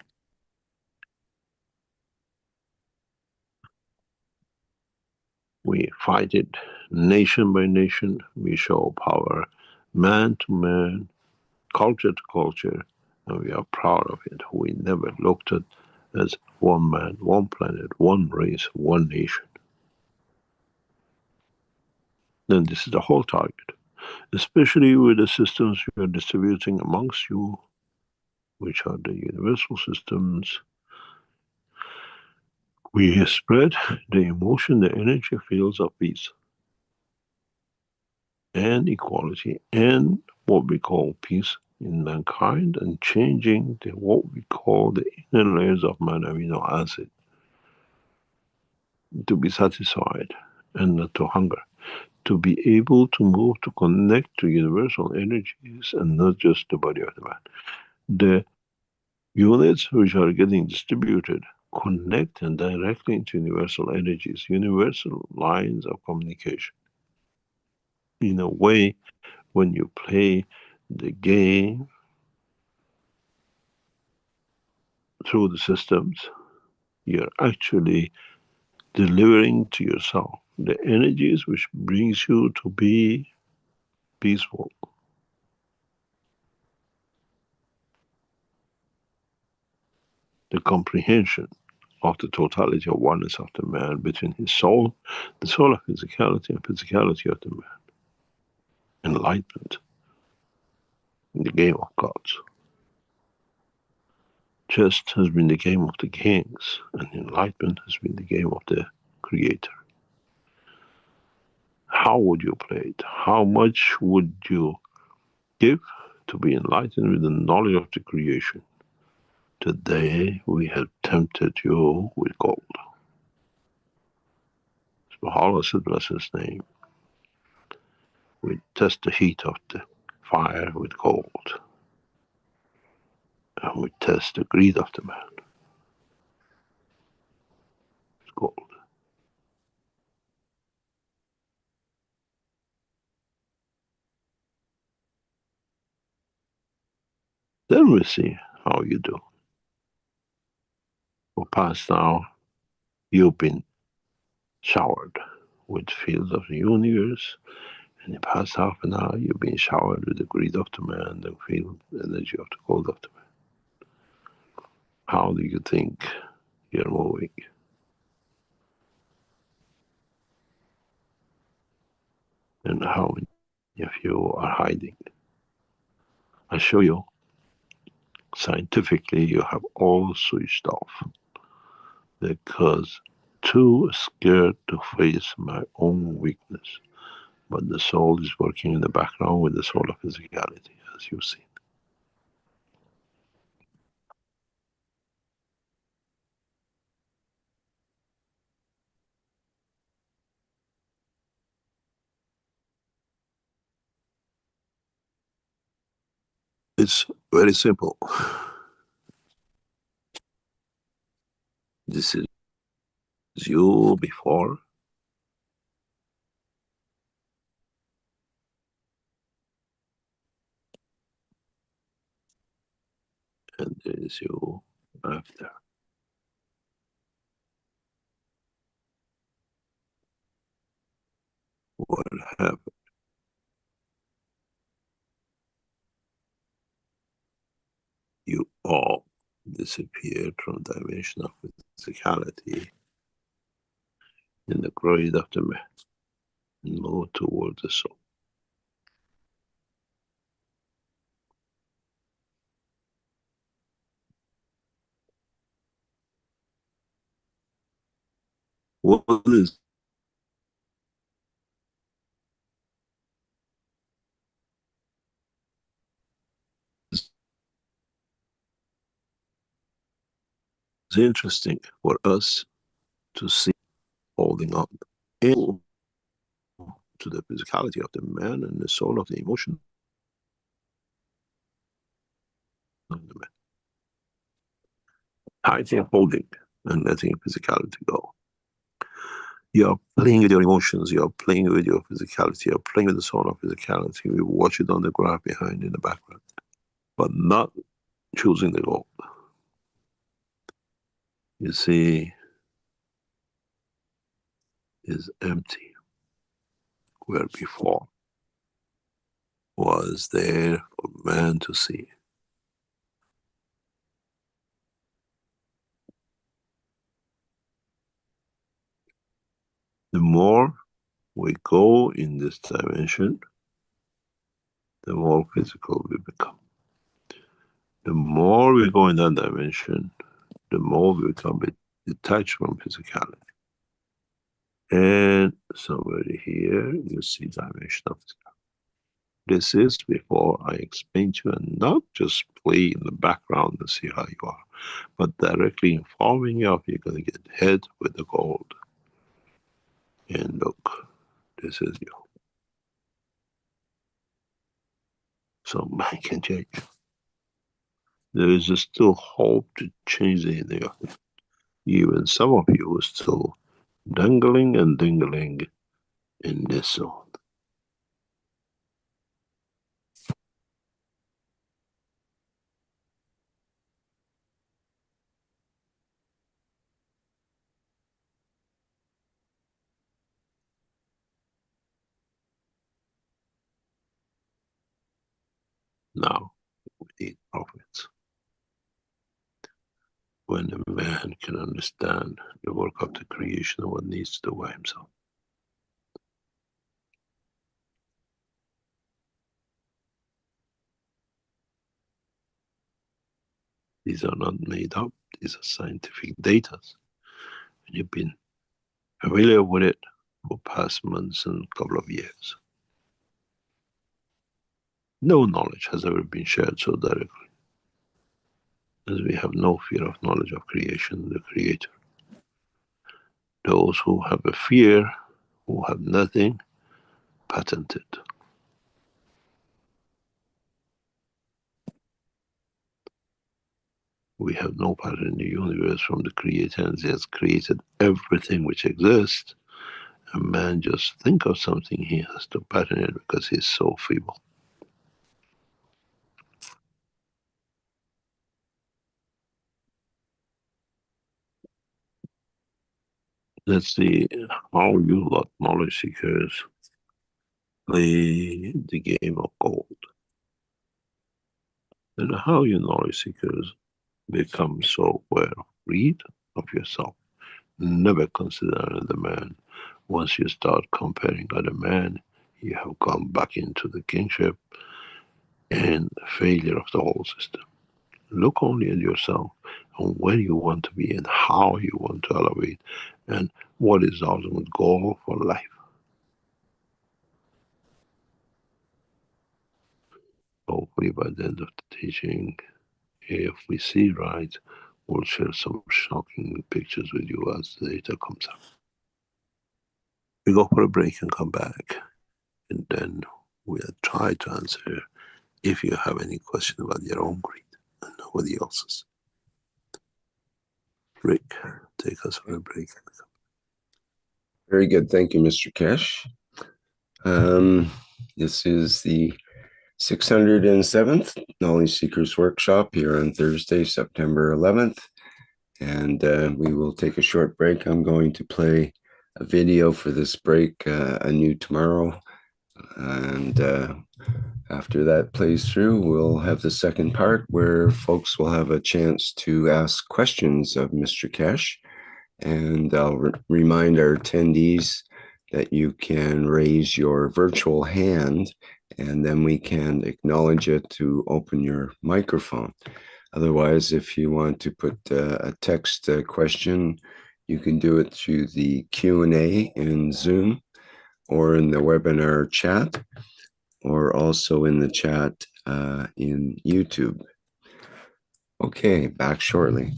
We fight it nation by nation. We show power man to man, culture to culture, and we are proud of it. We never looked at as one man, one planet, one race, one nation. Then this is the whole target, especially with the systems we are distributing amongst you, which are the universal systems. We spread the emotion, the energy fields of peace and equality, and what we call peace in mankind, and changing what we call the inner layers of man amino acid to be satisfied and not to hunger, to be able to move to connect to universal energies and not just the body of the man. The Units which are getting distributed connect and directly into universal energies, universal lines of communication. In a way, when you play the game through the systems, you're actually delivering to yourself the energies which brings you to be peaceful. The comprehension of the totality of oneness of the man between his soul, the soul of physicality, and physicality of the man. Enlightenment in the game of gods. Chess has been the game of the kings, and enlightenment has been the game of the creator. How would you play it? How much would you give to be enlightened with the knowledge of the creation? Today we have tempted you with gold. Subhanallah said, bless his name. We test the heat of the fire with gold. And we test the greed of the man with gold. Then we see how you do. For past now, you've been showered with fields of the universe. In the past half an hour, you've been showered with the greed of the man, the field energy of the gold of the man. How do you think you're moving? And how many of you are hiding? I show you, scientifically, you have all switched off because too scared to face my own weakness. But the soul is working in the background with the soul of physicality, as you see. It's very simple. This is you before, and there is you after. What happened? You all disappeared from the dimension of physicality in the greed of the man and moved towards the soul. What is interesting for us to see holding on to the physicality of the man and the soul of the emotion of the man. Hiding, holding, and letting physicality go. You're playing with your emotions, you're playing with your physicality, you're playing with the soul of physicality. We watch it on the graph behind in the background, but not choosing the goal. You see, is empty, where before was there for man to see. The more we go in this dimension, the more physical we become. The more we go in that dimension, the more we become detached from physicality. And somewhere here, you see dimension of physicality. This is before I explain to you, and not just play in the background and see how you are, but directly informing you of you're going to get hit with the gold. And look, this is you. So man can change. there is still hope to change anything. Even some of you are still dangling and dingling in this zone. Now, we need prophets. When a man can understand the work of the creation and what needs to do by himself. These are not made up, these are scientific data. And you've been familiar with it for past months and couple of years. No knowledge has ever been shared so directly, as we have no fear of knowledge of creation, the Creator. Those who have a fear, who have nothing, patent it. We have no part in the universe from the Creator, and He has created everything which exists. A man just think of something, he has to patent it because he's so feeble. Let's see how you lot knowledge seekers play the game of gold. And how you knowledge seekers become so aware of greed of yourself. Never consider another man. Once you start comparing other men, you have gone back into the kingship and failure of the whole system. Look only at yourself and where you want to be and how you want to elevate and what is the ultimate goal for life. Hopefully by the end of the teaching, if we see right, we'll share some shocking pictures with you as the data comes up. We go for a break and come back, and then we'll try to answer if you have any question about your own greed and nobody else's. Rick, take us for a break. Very good. Thank you, Mr. Keshe. This is the 607th Knowledge Seekers Workshop here on Thursday, September 11th. And we will take a short break. I'm going to play a video for this break, anew tomorrow. And after that plays through, we'll have the second part where folks will have a chance to ask questions of Mr. Keshe. And I'll remind our attendees that you can raise your virtual hand and then we can acknowledge it to open your microphone. Otherwise, if you want to put a text question, you can do it through the Q&A in Zoom or in the webinar chat, or also in the chat in YouTube. Okay, back shortly.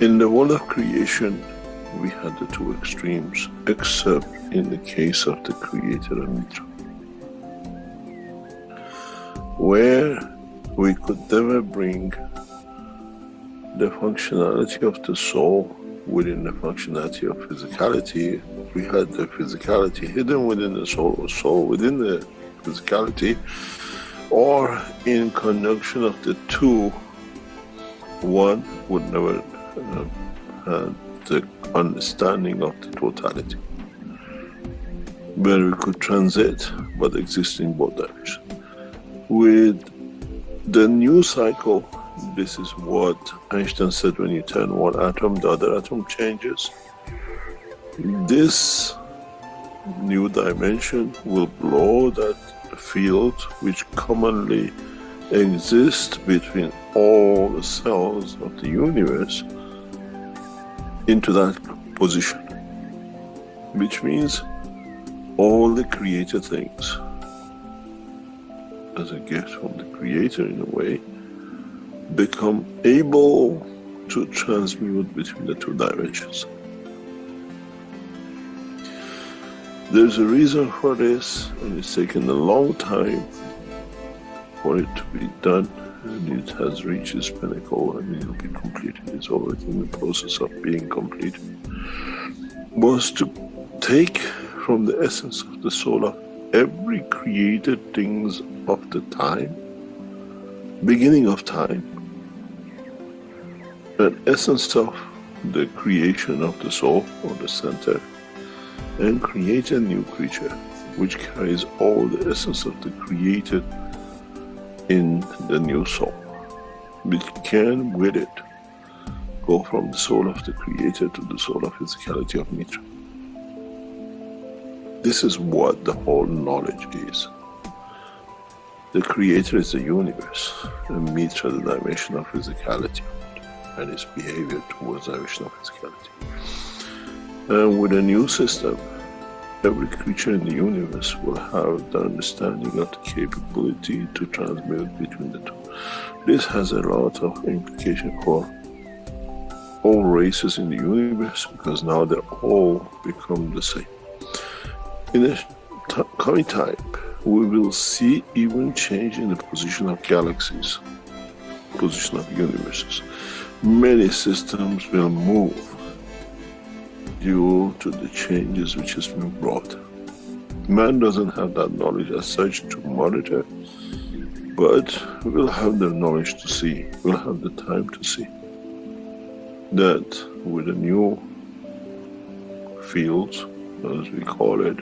In the world of creation, we had the two extremes, except in the case of the Creator and Mitra, where we could never bring the functionality of the soul within the functionality of physicality. We had the physicality hidden within the soul, or soul within the physicality, or in conjunction of the two, one would never have the understanding of the totality, where we could transit but exist in both directions. With the new cycle, this is what Einstein said: when you turn one atom, the other atom changes. This new dimension will blow that field which commonly exists between all the cells of the universe into that position, which means all the created things, as a gift from the Creator in a way, become able to transmute between the two dimensions. There's a reason for this, and it's taken a long time for it to be done, and it has reached its pinnacle, and it will be completed. It's already in the process of being completed. Was to take from the essence of the soul of every created things of the time, beginning of time, an essence of the creation of the soul or the center, and create a new creature which carries all the essence of the created in the new soul, which can with it go from the soul of the Creator to the soul of physicality of Mitra. This is what the whole knowledge is. The Creator is the universe, and Mitra the dimension of physicality and its behavior towards the dimension of physicality. And with a new system, every creature in the universe will have the understanding of the capability to transmute between the two. This has a lot of implication for all races in the universe, because now they all become the same. In the coming time, we will see even change in the position of galaxies, position of universes. Many systems will move due to the changes which has been brought. Man doesn't have that knowledge as such to monitor, but we'll have the knowledge to see, we'll have the time to see that with the new fields, as we call it,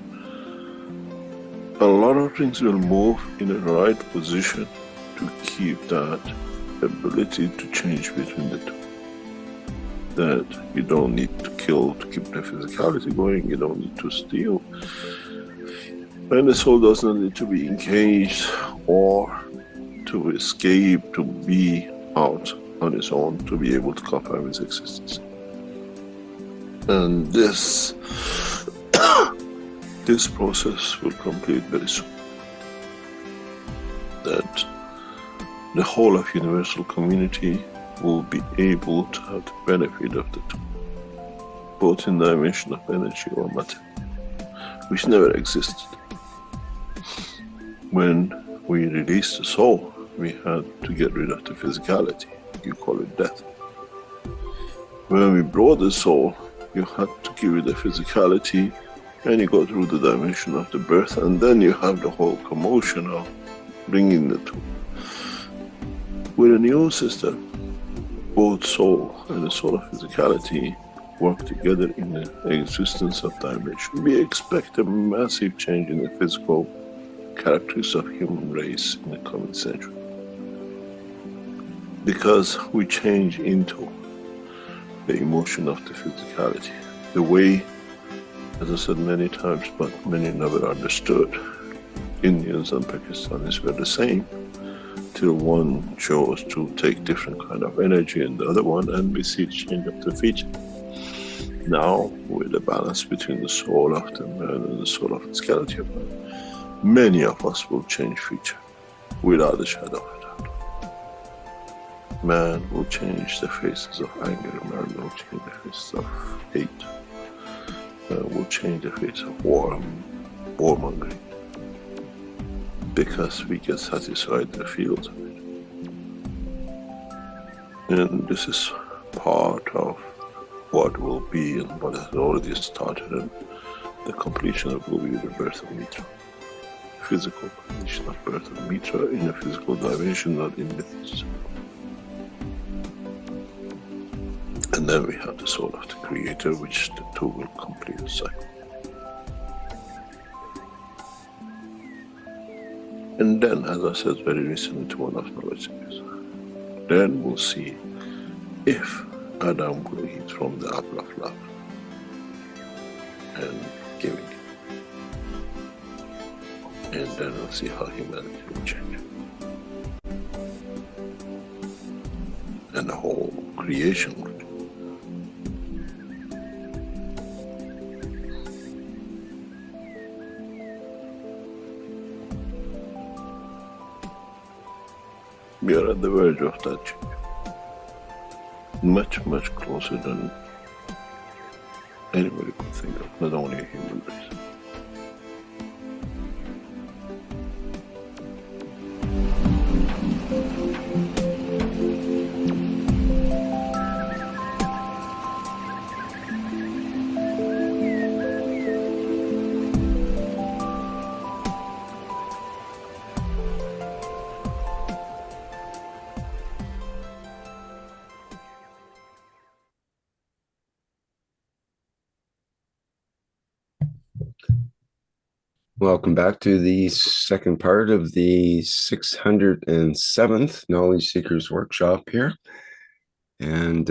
a lot of things will move in the right position to keep that ability to change between the two. That you don't need to kill to keep the physicality going, you don't need to steal, and the soul does not need to be engaged or to escape, to be out on its own, to be able to confirm its existence. And this this process will complete very soon. That the whole of universal community will be able to have the benefit of the two, both in the dimension of energy or matter, which never existed. When we released the soul, we had to get rid of the physicality. You call it death. When we brought the soul, you had to give it the physicality, and you go through the dimension of the birth, and then you have the whole commotion of bringing the two. With a new system, both soul and the soul of physicality work together in the existence of dimension. We expect a massive change in the physical characteristics of human race in the coming century, because we change into the emotion of the physicality. The way, as I said many times, but many never understood, Indians and Pakistanis were the same, till one chose to take different kind of energy in the other one, and we see change of the feature. Now, with the balance between the soul of the man and the soul of physicality of man, many of us will change feature, without a shadow of a doubt. Man will change the faces of anger, man will change the faces of hate, man will change the face of warmongering, because we get satisfied in the fields of it. And this is part of what will be and what has already started, and the completion of will be the birth of Mitra. Physical completion of birth of Mitra in a physical dimension, not in myths. And then we have the soul of the Creator, which the two will complete the cycle. And then, as I said very recently to one of my listeners, then we'll see if Adam will eat from the apple of love. and giving. And then we'll see how humanity will change. And the whole creation will do. We are at the verge of that change. Much, much closer than anybody could think of, not only a human race. Welcome back to the second part of the 607th Knowledge Seekers Workshop here. And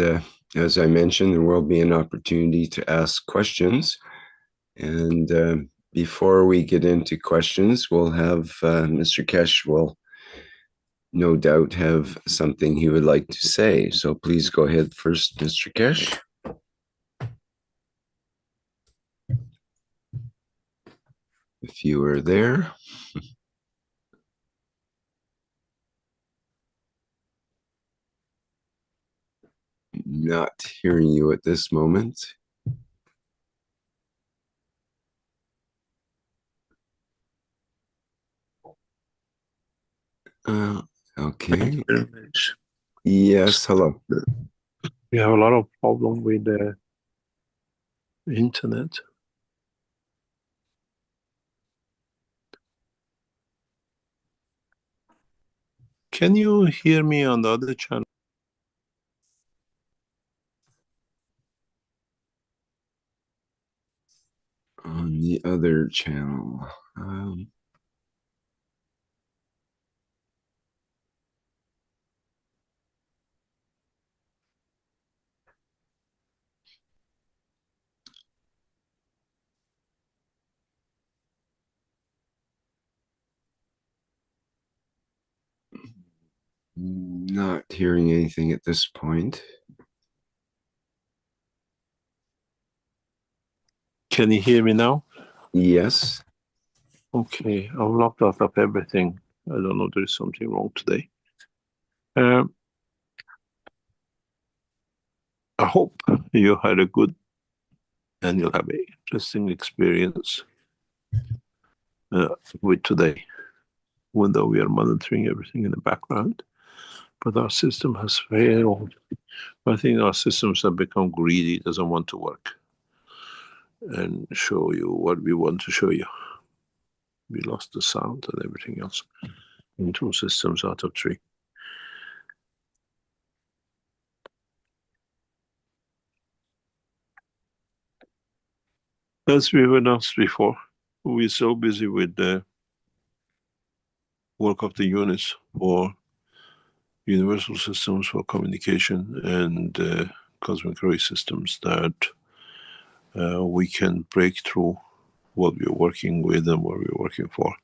as I mentioned, there will be an opportunity to ask questions. And before we get into questions, we'll have Mr. Keshe will no doubt have something he would like to say. So please go ahead first, Mr. Keshe. If you are there. Not hearing you at this moment. Okay. Thank you very much. Yes, hello. We have a lot of problem with the internet. Can you hear me on the other channel? On the other channel. Not hearing anything at this point. Can you hear me now? Yes. Okay, I've locked out of everything. I don't know, there is something wrong today. I hope you had a good and you'll have an interesting experience with today, even though we are monitoring everything in the background. But our system has failed. I think our systems have become greedy, doesn't want to work and show you what we want to show you. We lost the sound and everything else in 2 systems out of 3. As we were announced before, we're so busy with the work of the units for universal systems for communication and cosmic ray systems that we can break through what we're working with and what we're working for.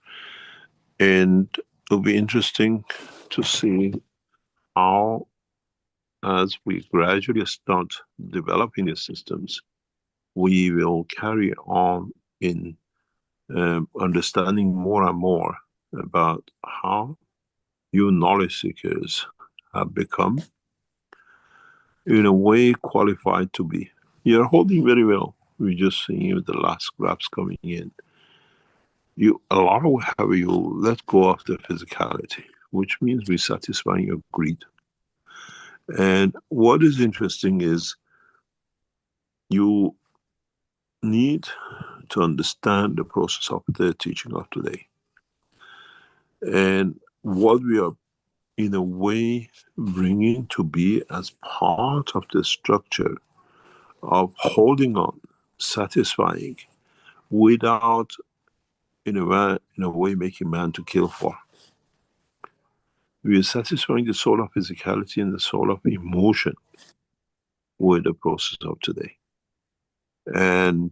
And it'll be interesting to see how, as we gradually start developing the systems, we will carry on in understanding more and more about how you knowledge seekers have become, in a way, qualified to be. You're holding very well. We're just seeing the last graphs coming in. A lot of how you let go of the physicality, which means we're satisfying your greed. And what is interesting is you need to understand the process of the teaching of today. And what we are, in a way, bringing to be as part of the structure of holding on, satisfying, without, in a way, making man to kill for. We are satisfying the soul of physicality and the soul of emotion with the process of today. And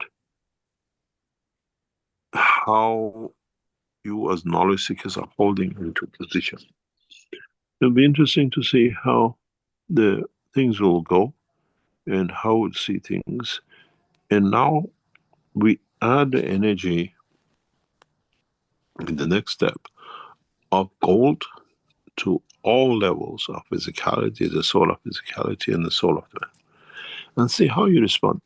how you as knowledge seekers are holding into position. It'll be interesting to see how the things will go and how we'll see things. And now we add the energy in the next step of gold to all levels of physicality, the soul of physicality and the soul of the man, and see how you respond.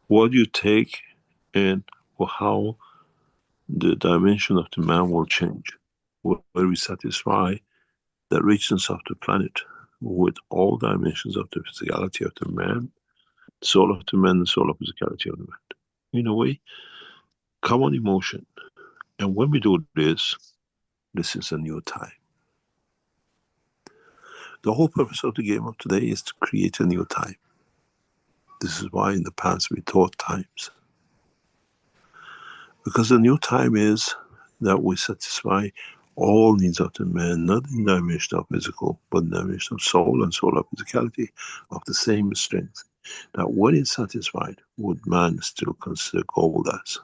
What you take and how the dimension of the man will change, where we satisfy the richness of the planet with all dimensions of the physicality of the man, soul of the man, the soul of physicality of the man. In a way, common emotion. And when we do this is a new time. The whole purpose of the game of today is to create a new time. This is why in the past we taught times. Because the new time is that we satisfy all needs of the man, not in the dimension of physical, but in the dimension of soul and soul of physicality of the same strength. That when it's satisfied, would man still consider gold as?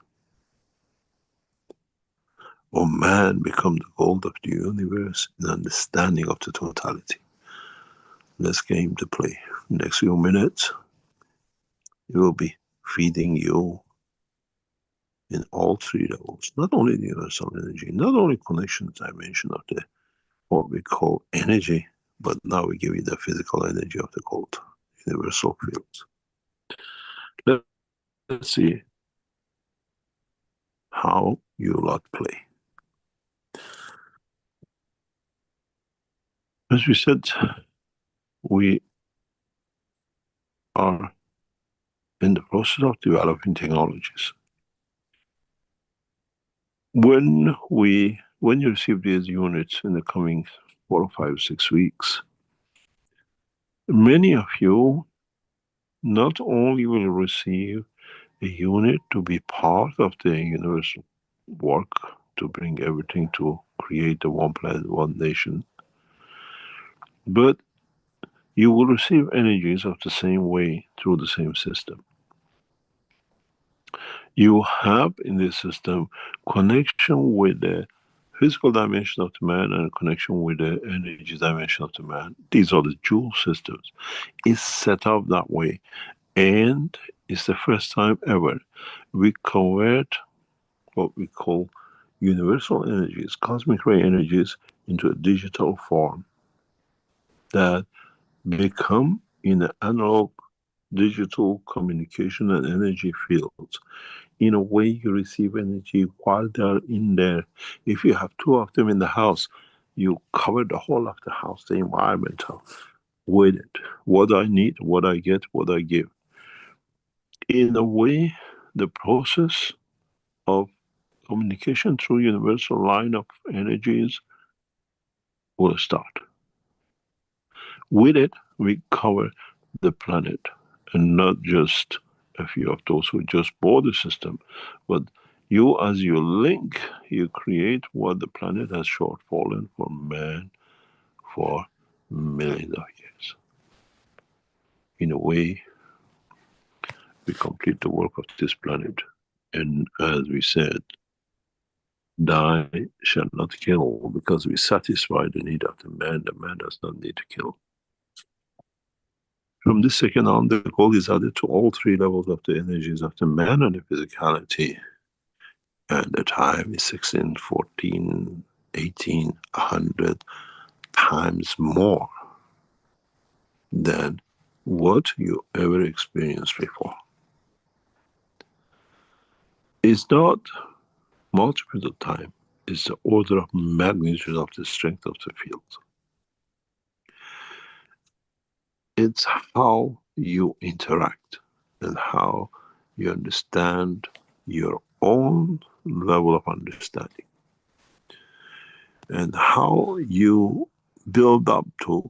Or man become the gold of the universe in understanding of the totality? This game to play. Next few minutes, it will be feeding you in all three levels, not only the universal energy, not only connection dimension of the what we call energy, but now we give you the physical energy of the gold, universal fields. Let's see how you lot play. As we said, we are in the process of developing technologies. When you receive these units in the coming 4 or 5 or 6 weeks, many of you not only will receive a unit to be part of the universal work to bring everything to create the one planet, one nation, but you will receive energies of the same way through the same system. You have in this system connection with the physical dimension of the man and connection with the energy dimension of the man. These are the dual systems. It's set up that way. And it's the first time ever we convert what we call universal energies, cosmic ray energies, into a digital form that become in the analog digital communication and energy fields. In a way, you receive energy while they're in there. If you have 2 of them in the house, you cover the whole of the house, the environment with it. What I need, what I get, what I give. In a way, the process of communication through universal line of energies will start. With it, we cover the planet, and not just a few of those who just bought the system, but you, as you link, you create what the planet has shortfallen for man for millions of years. In a way, we complete the work of this planet. And as we said, die shall not kill, because we satisfy the need of the man does not need to kill. From this second on, the goal is added to all 3 levels of the energies of the man and the physicality. And the time is 16, 14, 18, 100 times more than what you ever experienced before. It's not multiple of time, it's the order of magnitude of the strength of the field. It's how you interact and how you understand your own level of understanding, and how you build up to,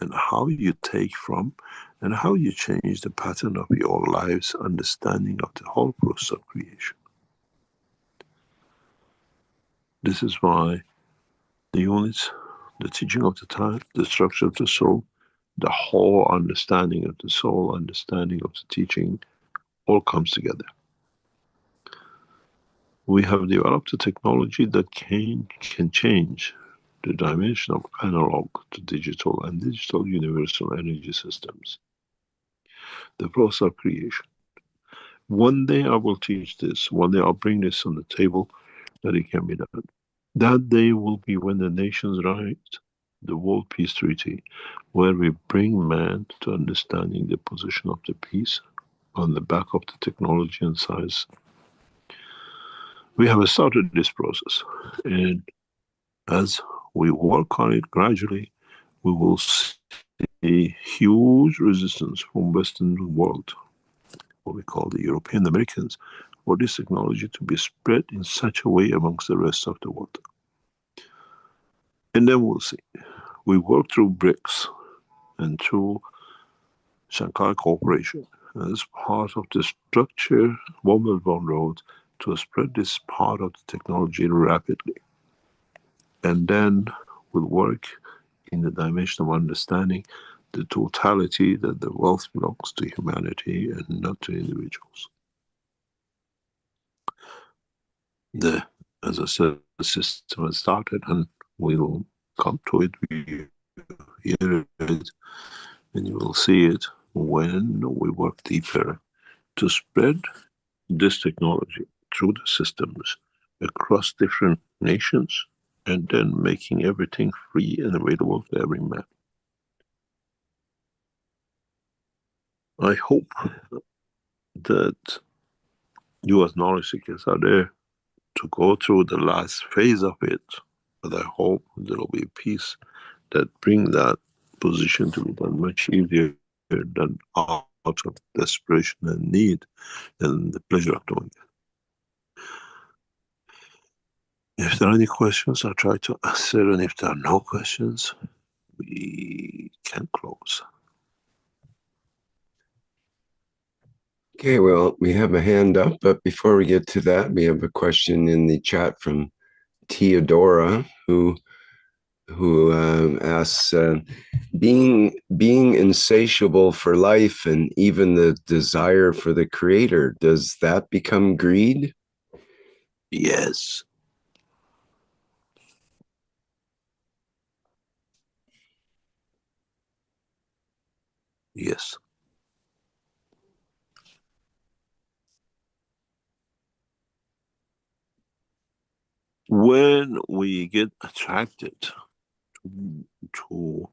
and how you take from, and how you change the pattern of your life's understanding of the whole process of creation. This is why the units, the teaching of the time, the structure of the soul, the whole understanding of the soul, understanding of the teaching, all comes together. We have developed a technology that can change the dimension of analog to digital and digital universal energy systems, the process of creation. One day I will teach this, one day I'll bring this on the table that it can be done. That day will be when the nations write the World Peace Treaty, where we bring man to understanding the position of the peace on the back of the technology and science. We have started this process, and as we work on it gradually, we will see huge resistance from Western world, what we call the European Americans, for this technology to be spread in such a way amongst the rest of the world. And then we'll see. We work through BRICS and through Shanghai Cooperation as part of the structure, One Belt One Road, to spread this part of the technology rapidly. And then we'll work in the dimension of understanding the totality that the wealth belongs to humanity and not to individuals. As I said, the system has started and we'll come to it, we hear it, and you will see it when we work deeper to spread this technology through the systems across different nations and then making everything free and available to every man. I hope that you as knowledge seekers are there to go through the last phase of it, but I hope there will be peace that bring that position to be done much easier than out of desperation and need and the pleasure of doing it. If there are any questions, I'll try to answer, and if there are no questions, we can close. Okay, well, we have a hand up, but before we get to that, we have a question in the chat from Theodora, who asks, being insatiable for life and even the desire for the creator, does that become greed? Yes. Yes. When we get attracted to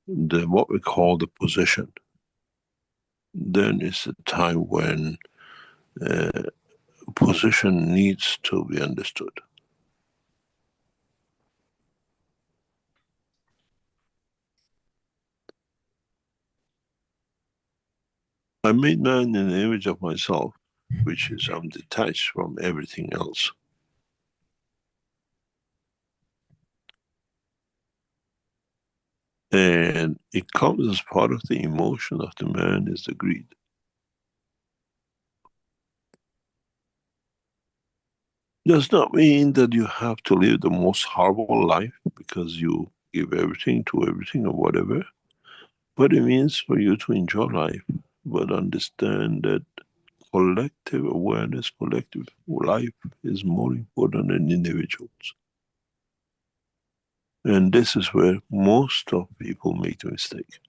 the what we call the position, then it's a time when position needs to be understood. I made man in the image of myself, which is I'm detached from everything else. And it comes as part of the emotion of the man is the greed. Does not mean that you have to live the most horrible life because you give everything to everything or whatever, but it means for you to enjoy life, but understand that collective awareness, collective life is more important than individuals. And this is where most of people make the mistake.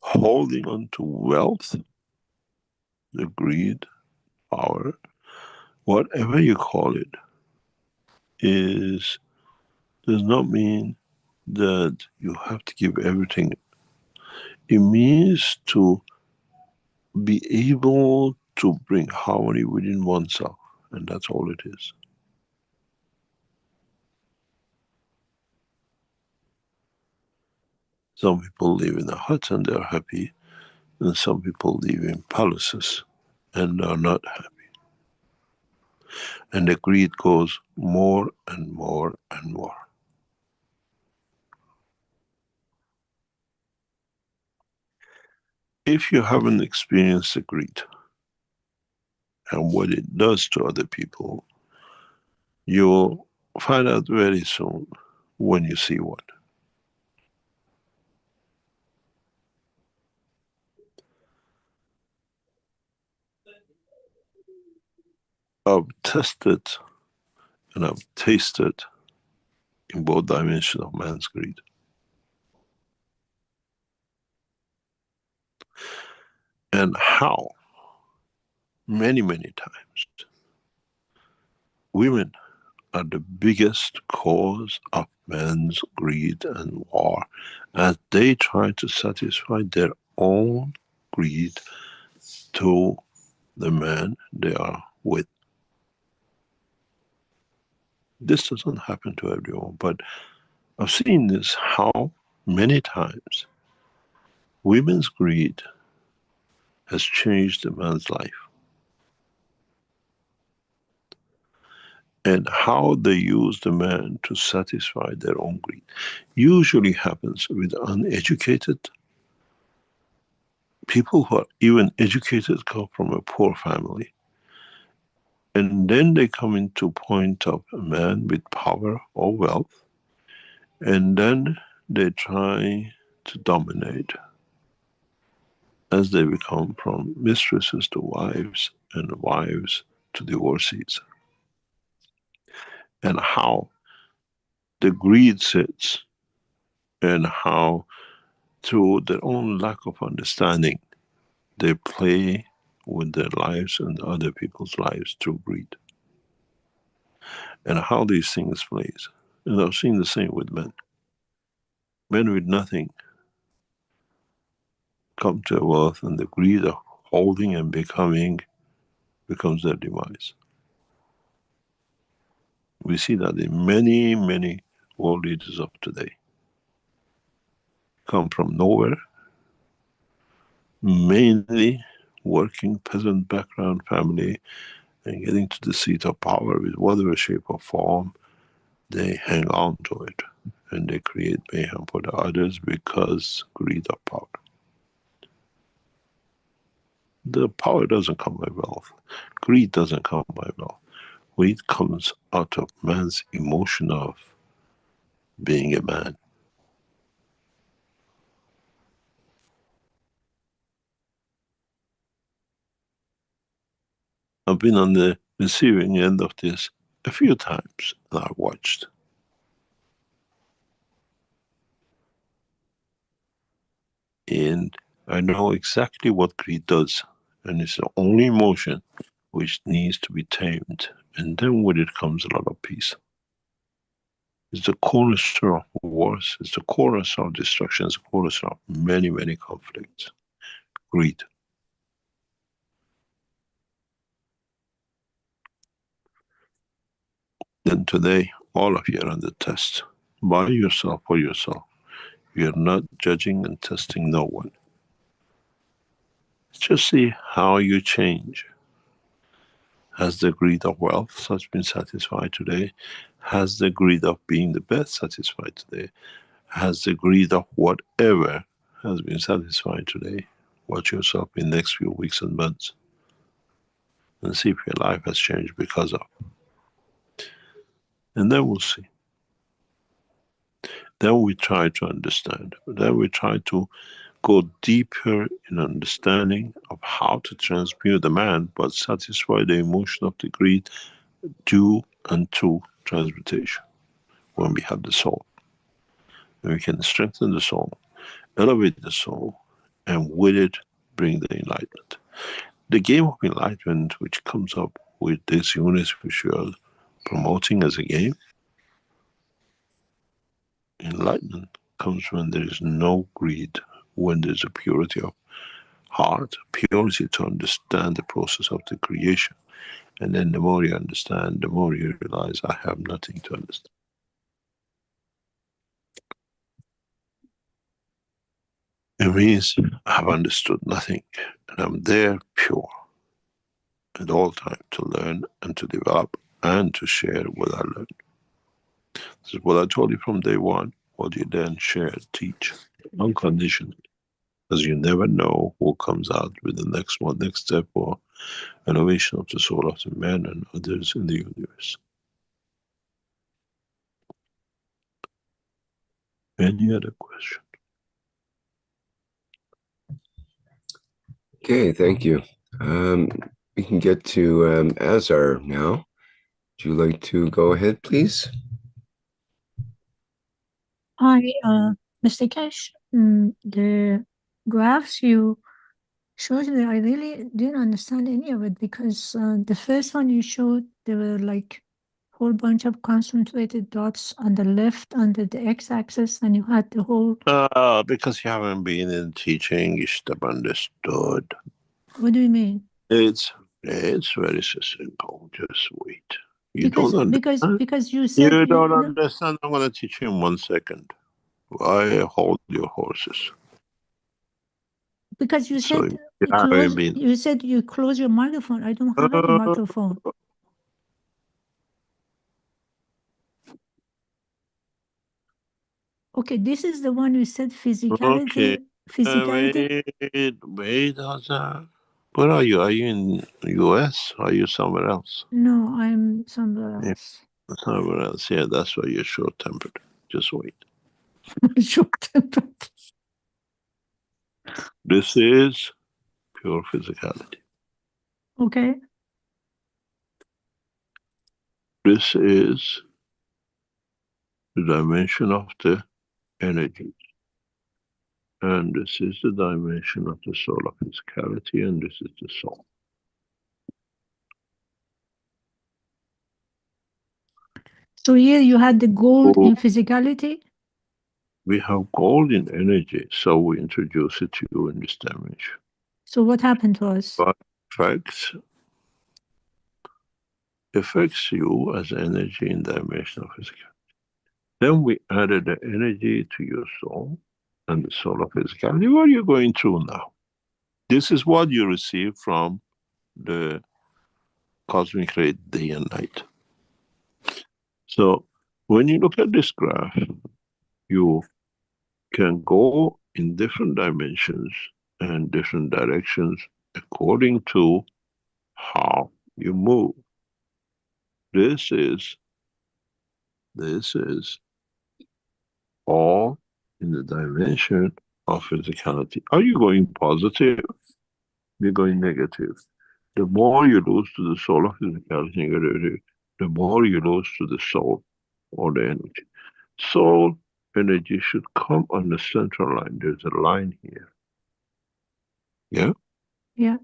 Holding on to wealth, the greed, power, whatever you call it, does not mean that you have to give everything. It means to be able to bring harmony within oneself, and that's all it is. Some people live in a hut and they're happy, and some people live in palaces and are not happy. And the greed goes more and more and more. If you haven't experienced the greed and what it does to other people, you'll find out very soon when you see one. I've tested and I've tasted in both dimensions of man's greed. And how many times women are the biggest cause of man's greed and war, as they try to satisfy their own greed to the man they are with. This doesn't happen to everyone, but I've seen this how many times women's greed has changed a man's life, and how they use the man to satisfy their own greed. Usually happens with uneducated people who are even educated, come from a poor family, and then they come into point of a man with power or wealth, and then they try to dominate as they become from mistresses to wives and wives to divorcees. And how the greed sits, and how through their own lack of understanding they play with their lives and other people's lives through greed. And how these things plays. And I've seen the same with men. Men with nothing come to wealth, and the greed of holding and becoming becomes their demise. We see that in many world leaders of today. Come from nowhere, mainly working peasant background family, and getting to the seat of power with whatever shape or form, they hang on to it, and they create mayhem for the others because greed of power. The power doesn't come by wealth. Greed doesn't come by wealth. Greed comes out of man's emotion of being a man. I've been on the receiving end of this a few times that I've watched. And I know exactly what greed does. And it's the only emotion which needs to be tamed. And then with it comes a lot of peace. It's the cornerstone of wars. It's the cornerstone of destruction. It's the cornerstone of many conflicts. Greed. Then today, all of you are on the test. By yourself, for yourself. You're not judging and testing no one. Just see how you change. Has the greed of wealth such been satisfied today? Has the greed of being the best satisfied today? Has the greed of whatever has been satisfied today? Watch yourself in the next few weeks and months, and see if your life has changed because of. And then we'll see. Then we try to understand. Then we try to go deeper in understanding of how to transmute the man, but satisfy the emotion of the greed due and through transmutation. When we have the soul, and we can strengthen the soul, elevate the soul, and with it bring the enlightenment. The game of enlightenment, which comes up with this unit which we are promoting as a game, enlightenment comes when there is no greed, when there is a purity of heart, purity to understand the process of the creation. And then the more you understand, the more you realize I have nothing to understand. It means I have understood nothing, and I'm there pure at all times to learn and to develop and to share what I learned. This is what I told you from day one, what you then share, teach, unconditionally, because you never know who comes out with the next one, next step, or elevation of the soul of the man and others in the universe. Any other question? Okay, thank you. We can get to Azar now. Would you like to go ahead, please? Hi, Mr. Keshe. The graphs you showed me, I really didn't understand any of it because the first one you showed, there were like a whole bunch of concentrated dots on the left under the x-axis, and you had the whole. Because you haven't been in teaching, you should have understood. What do you mean? It's very simple. Just wait. You Because don't understand. because you said You don't no, understand. I'm going to teach you in 1 second. I hold your horses. because you So said you haven't been. you said you close your microphone. I don't have a microphone. Okay, this is the one you said physicality. Okay. Physicality. Wait, Hazar. Where are you? Are you in US? Are you somewhere else? No, I'm somewhere Yeah. else. Somewhere else. Yeah, that's why you're short-tempered. Just wait. Short-tempered. This is pure physicality. Okay. This is the dimension of the energy. And this is the dimension of the soul of physicality, and this is the soul. So here you had the gold So in physicality. we have gold in energy, so we introduce it to you in this dimension. So what happened to us? But affects you as energy in dimension of physicality. Then we added the energy to your soul and the soul of physicality. What are you going through now? This is what you receive from the cosmic ray day and night. So when you look at this graph, you can go in different dimensions and different directions according to how you move. This is all in the dimension of physicality. Are you going positive? You're going negative. The more you lose to the soul of physicality, the more you lose to the soul or the energy. Soul energy should come on the central line. There's a line here. Yeah? Yeah.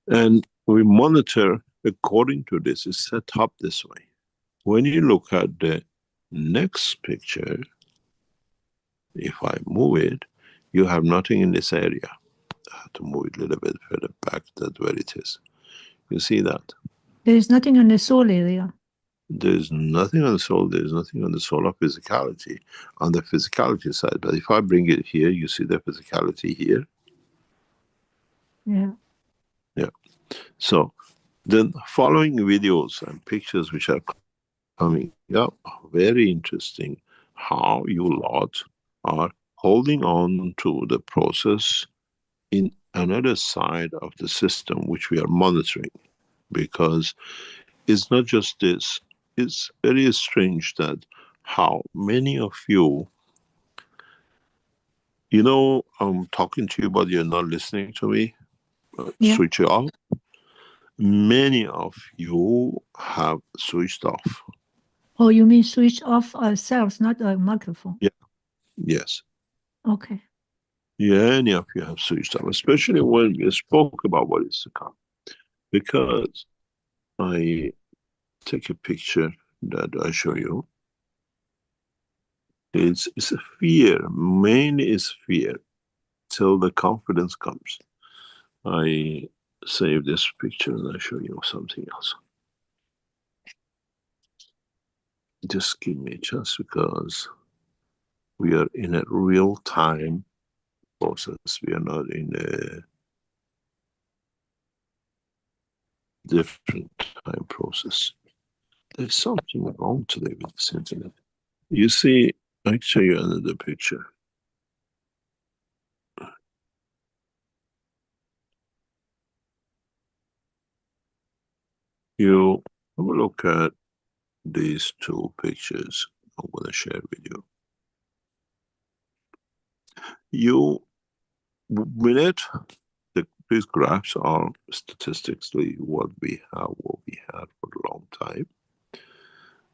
And we monitor according to this. It's set up this way. When you look at the next picture, if I move it, you have nothing in this area. I have to move it a little bit further back. That's where it is. You see that? There is nothing on the soul area. There's nothing on the soul. There's nothing on the soul of physicality, on the physicality side. But if I bring it here, you see the physicality here. Yeah. Yeah. So the following videos and pictures which are coming up are very interesting. How you lot are holding on to the process in another side of the system which we are monitoring, because it's not just this. It's very strange that how many of you, I'm talking to you but you're not listening to me. Yeah. Switch it off. Many of you have switched off. Oh, you mean switch off ourselves, not a microphone? Yeah. Yes. Okay. Yeah, any of you have switched off, especially when we spoke about what is to come. Because I take a picture that I show you. It's a fear, mainly is fear, till the confidence comes. I save this picture and I show you something else. Just give me a chance, because we are in a real time process. We are not in a different time process. There's something wrong today with this internet. You see, I show you another picture. You have a look at these two pictures I'm going to share with you. You, minute the These graphs are statistically what we had for a long time.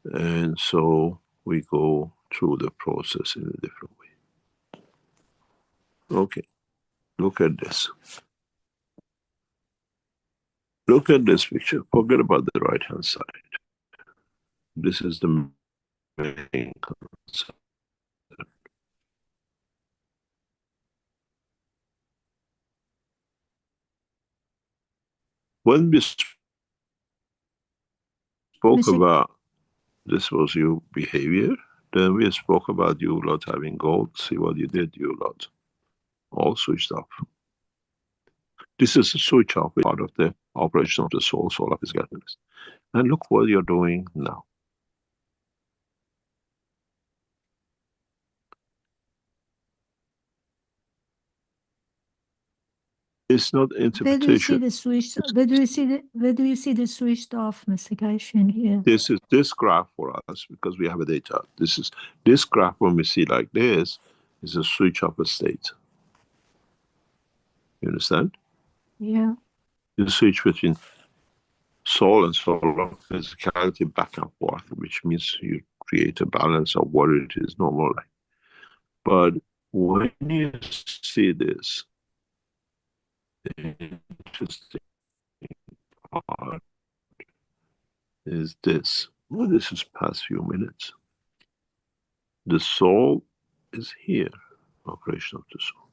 And so we go through the process in a different way. Okay, look at this. Look at this picture. Forget about the right-hand side. This is the main concept. When we spoke about this was your behavior, then we spoke about you lot having gold. See what you did, you lot. All switched off. This is a switch off, part of the operation of the soul of his guidance. And look what you're doing now. It's not interpretation. Where do you see the switch? Where do you see the switched off, Mr. Keshe, in here? This is this graph for us because we have a data. This graph when we see like this is a switch off a state. You understand? Yeah. You switch between soul and soul of physicality back and forth, which means you create a balance of what it is normally. But when you see this, the interesting part is this. Well, this is past few minutes. The soul is here, operation of the soul.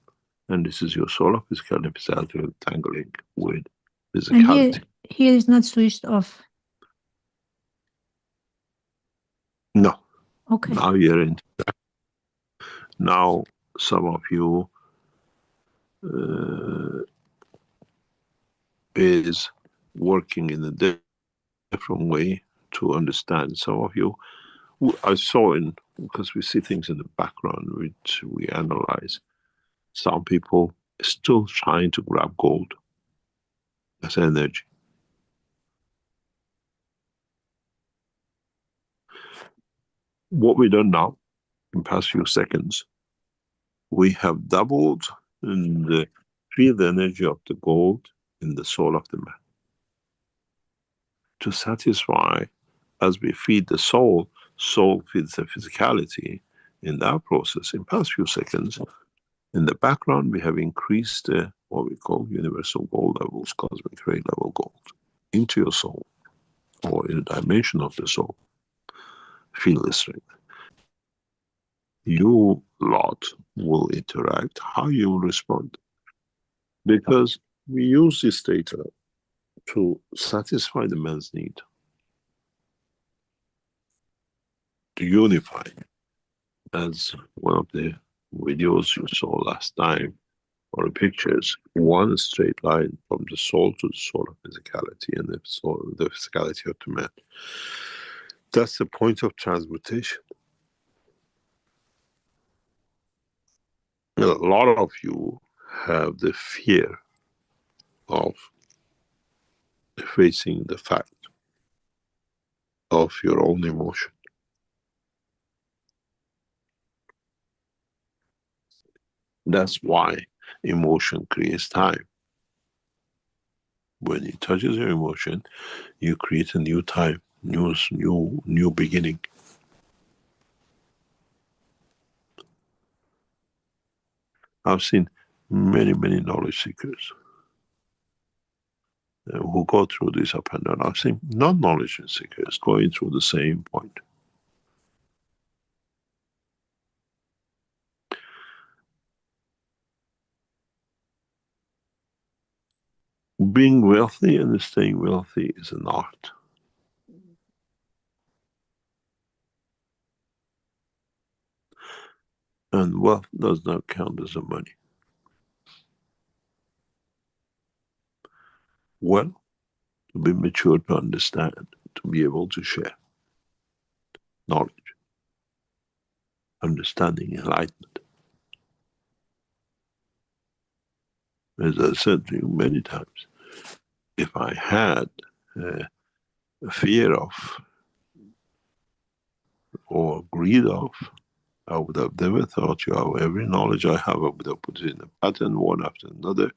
And this is your soul of physicality tangling with physicality. And here is not switched off. No. Okay. Now you're in. Now some of you is working in a different way to understand. Some of you, I saw in, because we see things in the background which we analyze, some people still trying to grab gold as energy. What we done now, in past few seconds, we have doubled in the field energy of the gold in the soul of the man. To satisfy, as we feed the soul, soul feeds the physicality. In that process, in past few seconds, in the background, we have increased what we call universal gold levels, cosmic ray level gold, into your soul, or in a dimension of the soul. Feel the strength. You lot will interact, how you will respond. Because we use this data to satisfy the man's need, to unify. As one of the videos you saw last time, or pictures, one straight line from the soul to the soul of physicality and the physicality of the man. That's the point of transmutation. And a lot of you have the fear of facing the fact of your own emotion. That's why emotion creates time. When it touches your emotion, you create a new time, new beginning. I've seen many knowledge seekers who go through this up and down. I've seen non-knowledge seekers going through the same point. Being wealthy and staying wealthy is an art. And wealth does not count as a money. Well, to be mature, to understand, to be able to share knowledge, understanding, enlightenment. As I said to you many times, if I had a fear of or greed of, I would have never thought you have every knowledge I have, I would have put it in a pattern one after another,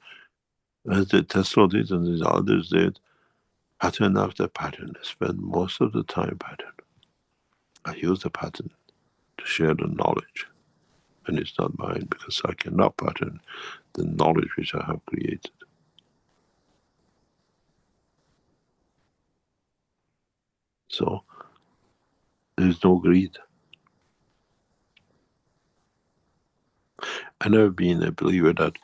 as the Tesla did and the others did, pattern after pattern. I spend most of the time pattern. I use the pattern to share the knowledge. And it's not mine because I cannot pattern the knowledge which I have created. So there is no greed. I've never been a believer that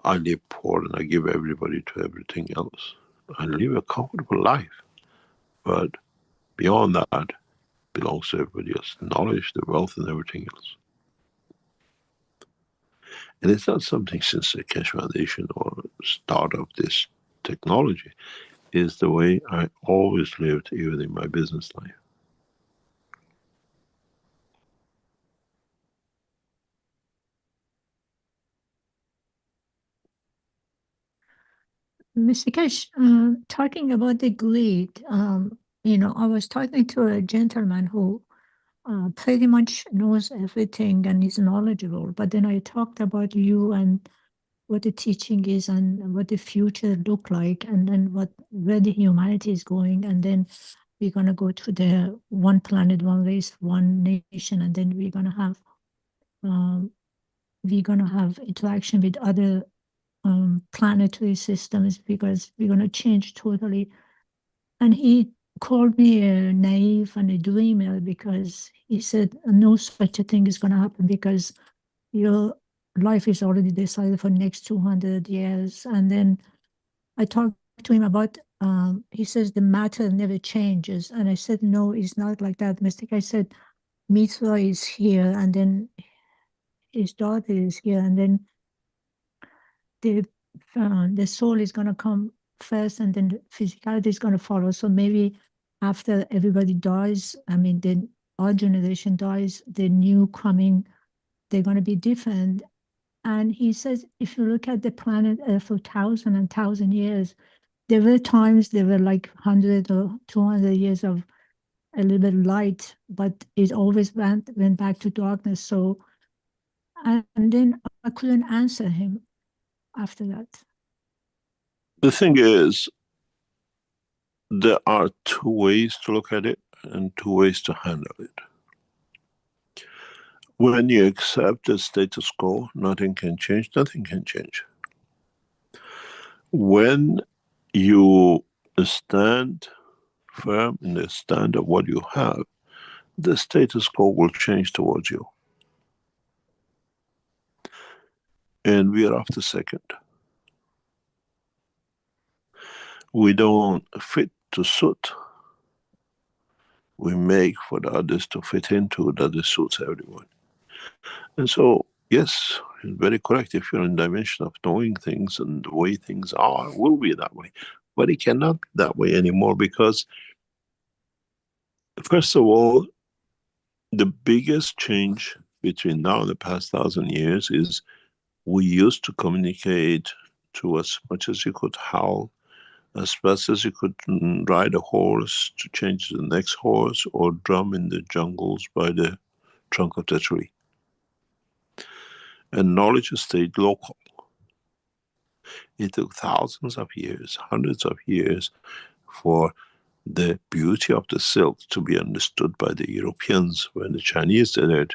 I live poor and I give everybody to everything else. I live a comfortable life, but beyond that belongs to everybody else. The knowledge, the wealth, and everything else. And it's not something since the Keshe Foundation or start of this technology. It's the way I always lived, even in my business life. Mr. Keshe, talking about the greed, I was talking to a gentleman who pretty much knows everything and is knowledgeable. But then I talked about you and what the teaching is and what the future look like, and then where the humanity is going, and then we're gonna go to the one planet, one race, one nation, and then we're gonna have interaction with other planetary systems because we're gonna change totally. And he called me a naive and a dreamer because he said no such a thing is going to happen because your life is already decided for next 200 years. And then I talked to him about, he says the matter never changes. And I said, no, it's not like that, Mystic. I said, Mitra is here, and then his daughter is here, and then the soul is going to come first, and then the physicality is going to follow. So maybe after everybody dies, I mean, then our generation dies, the new coming, they're going to be different. And he says, if you look at the planet Earth for 1,000 years, there were times there were like 100 or 200 years of a little bit light, but it always went back to darkness. So, and then I couldn't answer him after that. The thing is, there are two ways to look at it and two ways to handle it. When you accept the status quo, nothing can change, nothing can change. When you stand firm in the stand of what you have, the status quo will change towards you. And we are after second. We don't fit to suit. We make for the others to fit into that it suits everyone. And so, yes, it's very correct. If you're in the dimension of knowing things and the way things are, will be that way. But it cannot be that way anymore because, first of all, the biggest change between now and the past 1,000 years is we used to communicate to as much as you could howl, as fast as you could ride a horse to change the next horse, or drum in the jungles by the trunk of the tree. And knowledge stayed local. It took thousands of years, hundreds of years, for the beauty of the silk to be understood by the Europeans when the Chinese did it,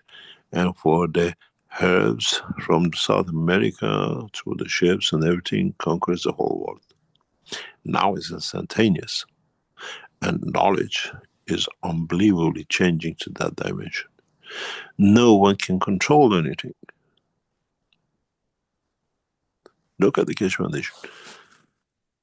and for the herbs from South America through the ships and everything conquers the whole world. Now it's instantaneous, and knowledge is unbelievably changing to that dimension. No one can control anything. Look at the Keshe Foundation.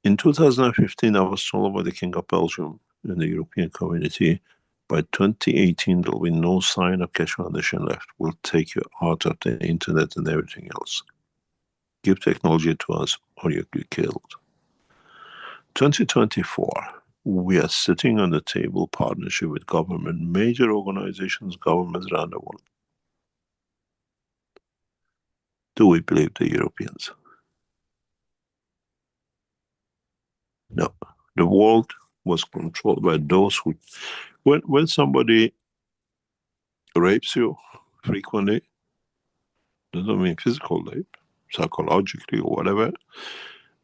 In 2015, I was told by the King of Belgium in the European community, by 2018, there will be no sign of Keshe Foundation left. We'll take you out of the internet and everything else. Give technology to us or you'll be killed. 2024, we are sitting on the table, partnership with government, major organizations, governments around the world. Do we believe the Europeans? No. The world was controlled by those who, when somebody rapes you frequently, doesn't mean physical rape, psychologically or whatever,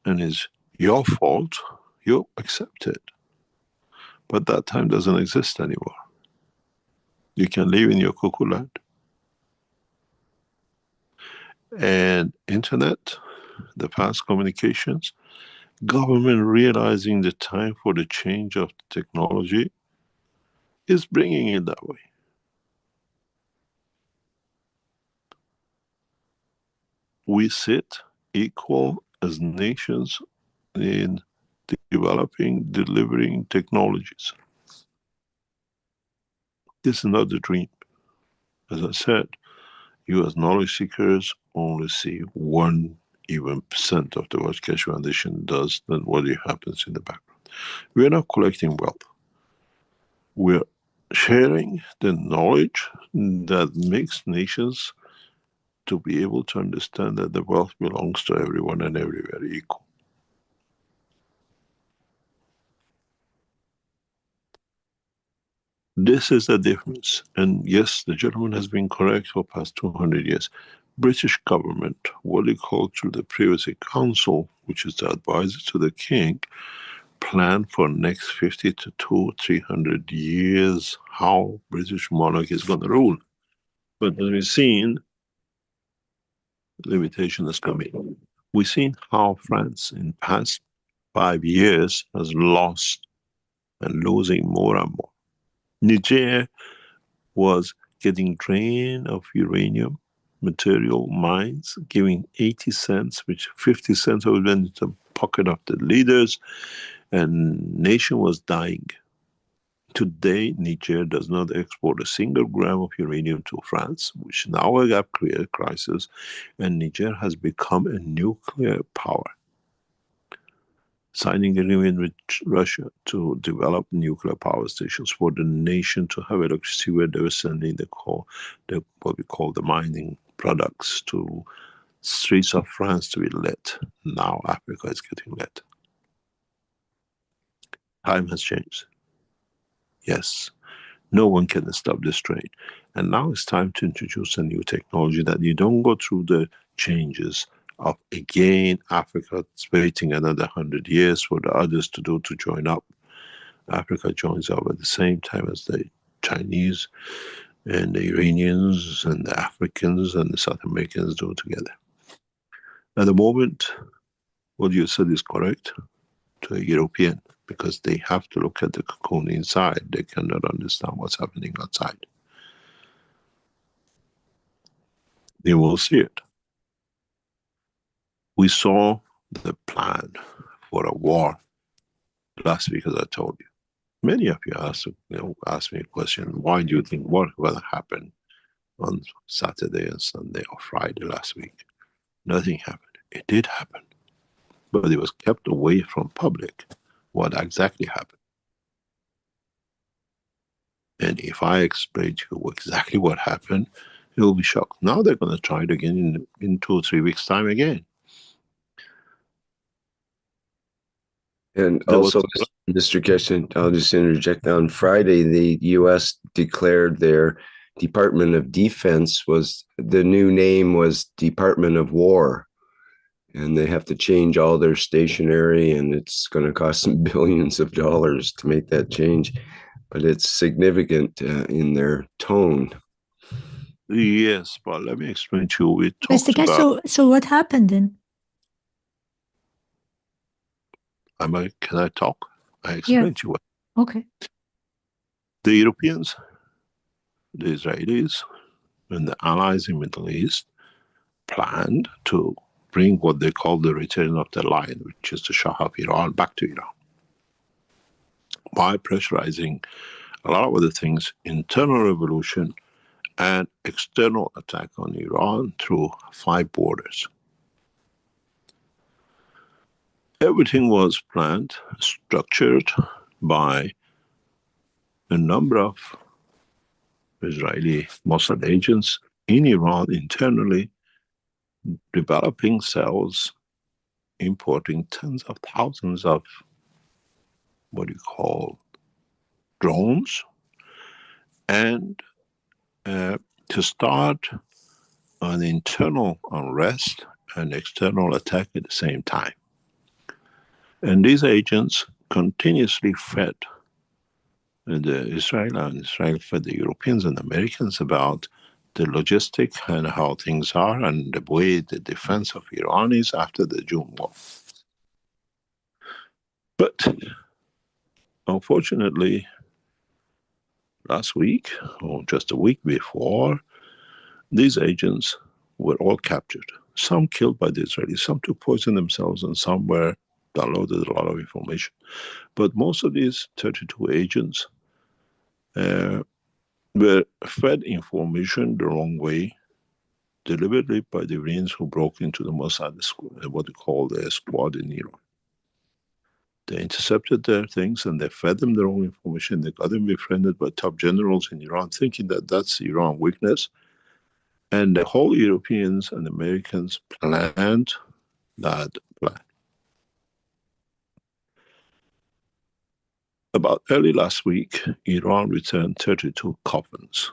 and it's your fault, you accept it. But that time doesn't exist anymore. You can live in your cuckoo land. And internet, the fast communications, government realizing the time for the change of technology is bringing it that way. We sit equal as nations in developing, delivering technologies. This is not the dream. As I said, you as knowledge seekers only see 1% of the what Keshe Foundation does than what happens in the background. We are not collecting wealth. We're sharing the knowledge that makes nations to be able to understand that the wealth belongs to everyone and everywhere equal. This is the difference. And yes, the gentleman has been correct for past 200 years. British government, what they call through the Privacy Council, which is the advisor to the king, plan for next 50 to 300 years how British monarch is going to rule. But as we've seen, limitation is coming. We've seen how France in past 5 years has lost and losing more and more. Niger was getting drained of uranium material mines, giving 80 cents, which 50 cents went into the pocket of the leaders, and nation was dying. Today, Niger does not export a single gram of uranium to France, which now have created a crisis, and Niger has become a nuclear power, signing an agreement with Russia to develop nuclear power stations for the nation to have electricity, where they were sending what we call the mining products to streets of France to be lit. Now Africa is getting lit. Time has changed. Yes, no one can stop this train. And now it's time to introduce a new technology that you don't go through the changes of, again, Africa waiting another 100 years for the others to join up. Africa joins up at the same time as the Chinese and the Iranians and the Africans and the South Americans do together. At the moment, what you said is correct to a European, because they have to look at the cocoon inside. They cannot understand what's happening outside. They will see it. We saw the plan for a war last week, as I told you. Many of you asked me a question, why do you think what will happen on Saturday and Sunday or Friday last week? Nothing happened. It did happen, but it was kept away from public what exactly happened. And if I explain to you exactly what happened, you'll be shocked. Now they're going to try it again in 2 or 3 weeks' time again. And also, Mr. Keshe, I'll just interject. On Friday, the U.S. declared their Department of Defense the new name was Department of War. And they have to change all their stationery, and it's going to cost them billions of dollars to make that change. But it's significant in their tone. Yes, but let me explain to you. We talked Mr. Keshe, so what happened then? Can I talk? I explained to you what. Okay. The Europeans, the Israelis, and the allies in the Middle East planned to bring what they call the return of the lion, which is the Shah of Iran, back to Iran. By pressurizing a lot of other things, internal revolution and external attack on Iran through 5 borders. Everything was planned, structured by a number of Israeli Mossad agents in Iran internally, developing cells, importing tens of thousands of what you call drones, and to start an internal unrest and external attack at the same time. And these agents continuously fed Israel, and Israel fed the Europeans and Americans about the logistic and how things are and the way the defense of Iran is after the June war. But unfortunately, last week, or just a week before, these agents were all captured. Some killed by the Israelis, some took poison themselves, and some were downloaded a lot of information. But most of these 32 agents were fed information the wrong way, deliberately by the Iranians who broke into the Mossad, what they call the squad in Iran. They intercepted their things and they fed them the wrong information. They got them befriended by top generals in Iran, thinking that that's Iran's weakness. And the whole Europeans and Americans planned that plan. About early last week, Iran returned 32 coffins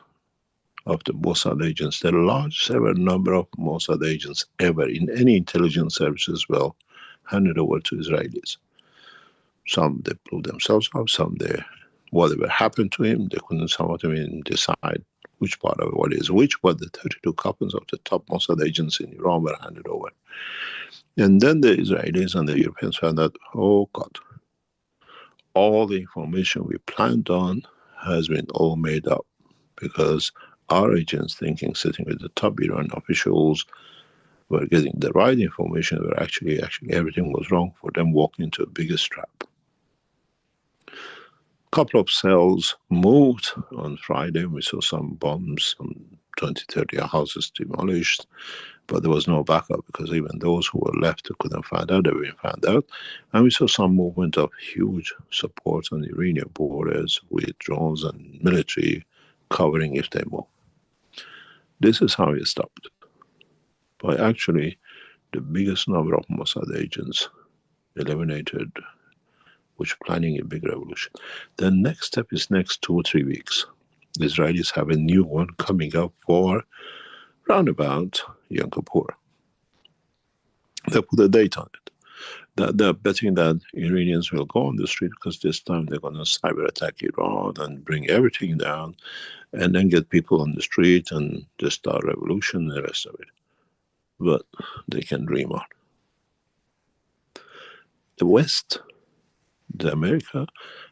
of the Mossad agents, the largest ever number of Mossad agents ever in any intelligence services, well, handed over to Israelis. Some they blew themselves up, some they, whatever happened to him, they couldn't, some of them even decide which part of it, what is which, but the 32 coffins of the top Mossad agents in Iran were handed over. And then the Israelis and the Europeans found out, oh God, all the information we planned on has been all made up, because our agents thinking, sitting with the top Iran officials, were getting the right information, where actually everything was wrong for them, walking into a biggest trap. A couple of cells moved on Friday. We saw some bombs, some 20, 30 houses demolished, but there was no backup, because even those who were left who couldn't find out, they were found out. And we saw some movement of huge support on the Iranian borders with drones and military covering if they move. This is how it stopped. By actually the biggest number of Mossad agents eliminated, which planning a big revolution. The next step is next 2 or 3 weeks. The Israelis have a new one coming up for roundabout Yom Kippur. They put a date on it. They're betting that Iranians will go on the street, because this time they're going to cyber attack Iran and bring everything down, and then get people on the street and just start a revolution and the rest of it. But they can dream on. The West, the America,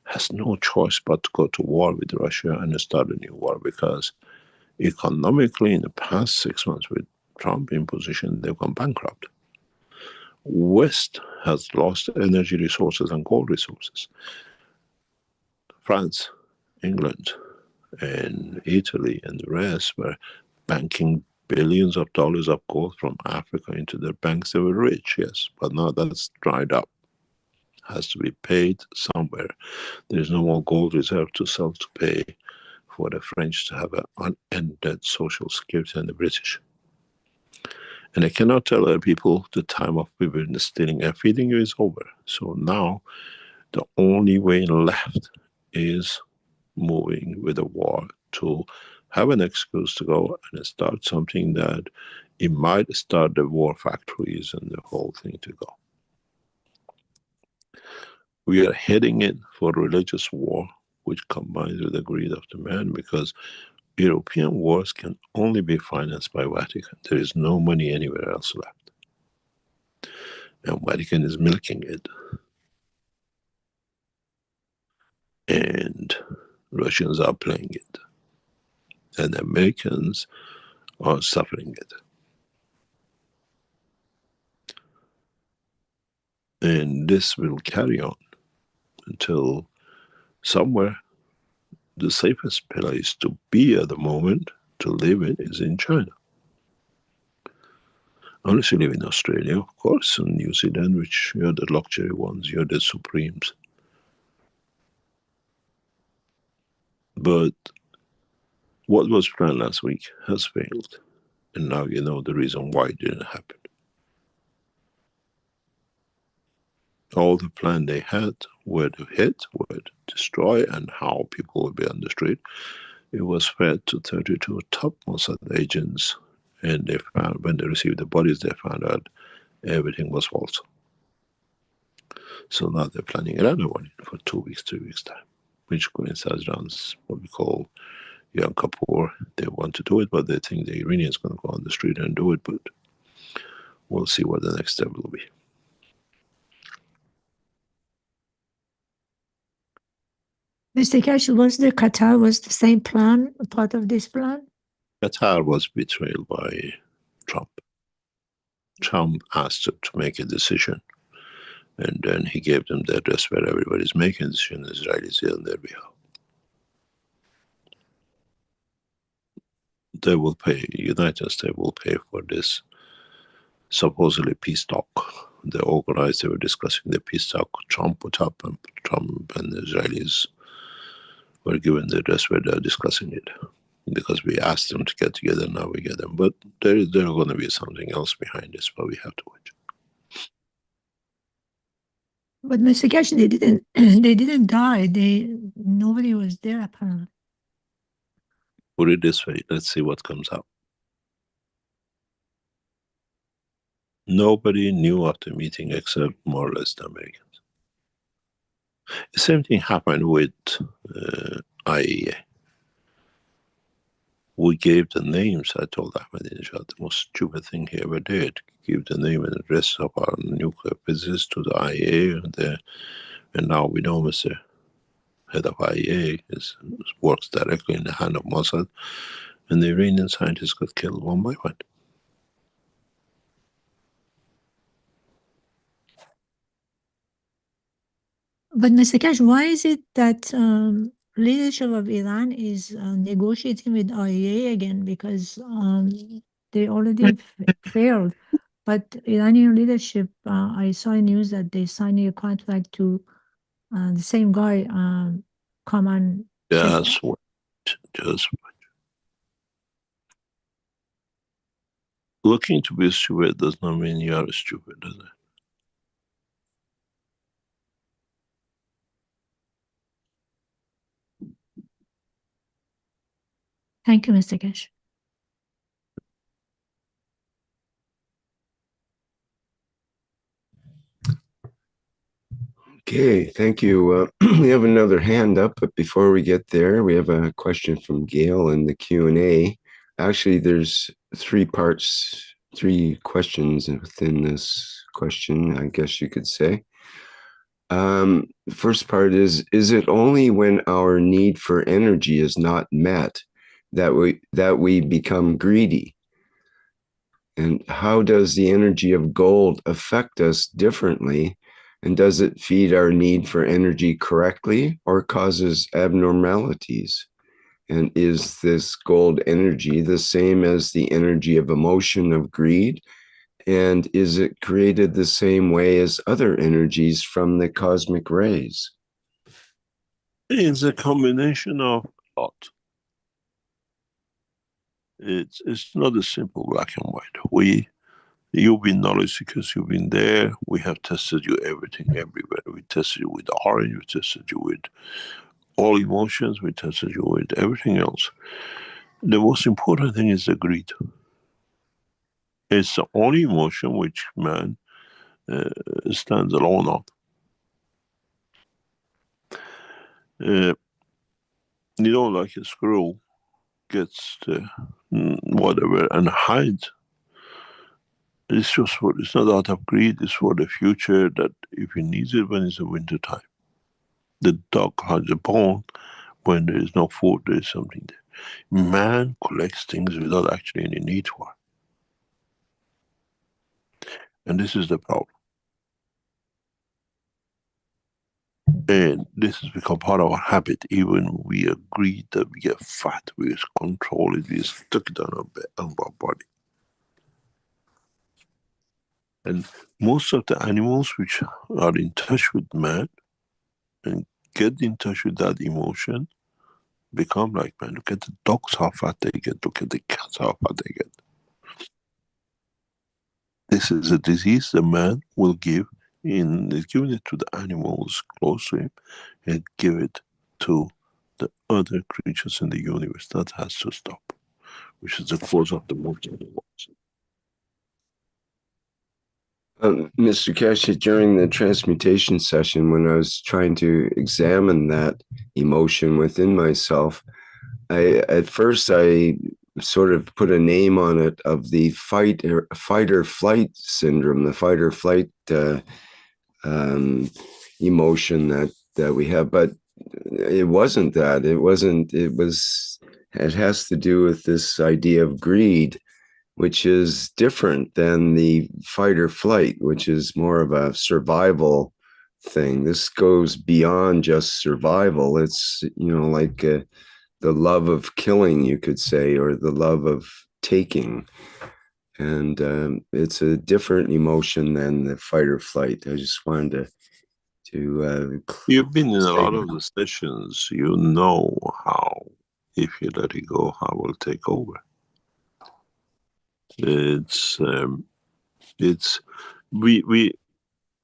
has no choice but to go to war with Russia and start a new war, because economically in the past 6 months with Trump in position, they've gone bankrupt. West has lost energy resources and gold resources. France, England, and Italy and the rest were banking billions of dollars of gold from Africa into their banks. They were rich, yes, but now that's dried up. Has to be paid somewhere. There's no more gold reserve to sell to pay for the French to have an unended social security, and the British. And I cannot tell other people the time of we've stealing and feeding you is over. So now the only way left is moving with a war to have an excuse to go and start something that it might start the war factories and the whole thing to go. We are heading in for religious war, which combines with the greed of the man, because European wars can only be financed by Vatican. There is no money anywhere else left. And Vatican is milking it. And Russians are playing it. And Americans are suffering it. And this will carry on until somewhere the safest place to be at the moment, to live in, is in China. Unless you live in Australia, of course, and New Zealand, which you're the luxury ones, you're the supremes. But what was planned last week has failed. And now you know the reason why it didn't happen. All the plan they had, where to hit, where to destroy, and how people would be on the street, it was fed to 32 top Mossad agents. And they found, when they received the bodies, they found out everything was false. So now they're planning another one for 2 weeks, 3 weeks time, which coincides around what we call Yom Kippur. They want to do it, but they think the Iranians going to go on the street and do it, but we'll see what the next step will be. Mr. Keshe, was the Qatar was the same plan, a part of this plan? Qatar was betrayed by Trump. Trump asked them to make a decision, and then he gave them the address where everybody's making a decision. The Israelis on their behalf. They will pay, United States will pay for this supposedly peace talk. They organized, they were discussing the peace talk Trump put up, and Trump and the Israelis were given the address where they're discussing it. Because we asked them to get together, now we get them. But there going to be something else behind this, but we have to watch. But Mr. Keshe, they didn't they didn't die. Nobody was there apparently. Put it this way, let's see what comes out. Nobody knew of the meeting except more or less the Americans. The same thing happened with IAEA. We gave the names. I told Ahmadinejad, the most stupid thing he ever did. Give the name and address of our nuclear physicists to the IAEA, and now we know Mr. Head of IAEA works directly in the hand of Mossad, and the Iranian scientists got killed one by one. But Mr. Keshe, why is it that leadership of Iran is negotiating with IAEA again? Because they already failed. But Iranian leadership, I saw in news that they signed a contract to the same guy come and check. Just wait. Just wait. Looking to be stupid does not mean you are stupid, does it? Thank you, Mr. Keshe. Okay, thank you. We have another hand up, but before we get there, we have a question from Gail in the Q&A. Actually, there's 3 parts, 3 questions within this question, I guess you could say. First part is it only when our need for energy is not met that we become greedy? And how does the energy of gold affect us differently? And does it feed our need for energy correctly or causes abnormalities? And is this gold energy the same as the energy of emotion of greed? And is it created the same way as other energies from the cosmic rays? It's a combination of a lot. It's not a simple black and white. You've been knowledge seekers, you've been there. We have tested you everything, everywhere. We tested you with the orange, we tested you with all emotions, we tested you with everything else. The most important thing is the greed. It's the only emotion which man stands alone on. Like a squirrel gets whatever and hides. It's not out of greed, it's for the future that if he needs it when it's the winter time. The dog has a bone, when there is no food, there is something there. Man collects things without actually any need for. And this is the problem. And this has become part of our habit. Even we agree that we get fat, we control it, we stuck it on our body. And most of the animals which are in touch with man and get in touch with that emotion become like man. Look at the dogs, how fat they get. Look at the cats, how fat they get. This is a disease the man will give is giving it to the animals close to him and give it to the other creatures in the universe. That has to stop, which is the cause of the multi-wars. Mr. Keshe, during the transmutation session, when I was trying to examine that emotion within myself, at first I sort of put a name on it of the fight or flight syndrome, the fight or flight emotion that we have, but it wasn't that. It wasn't. It has to do with this idea of greed, which is different than the fight or flight, which is more of a survival thing. This goes beyond just survival. It's, like the love of killing, you could say, or the love of taking. And it's a different emotion than the fight or flight. I just wanted to You've been in a lot of the sessions. You know how, if you let it go, how it will take over.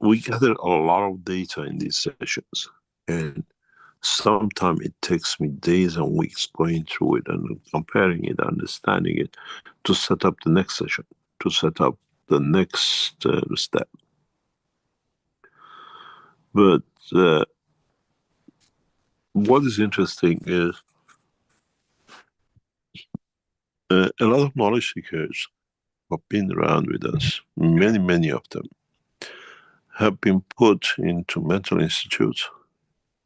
We gather a lot of data in these sessions, and sometimes it takes me days and weeks going through it and comparing it, understanding it, to set up the next session, to set up the next step. But what is interesting is a lot of knowledge seekers have been around with us. Many of them have been put into mental institutes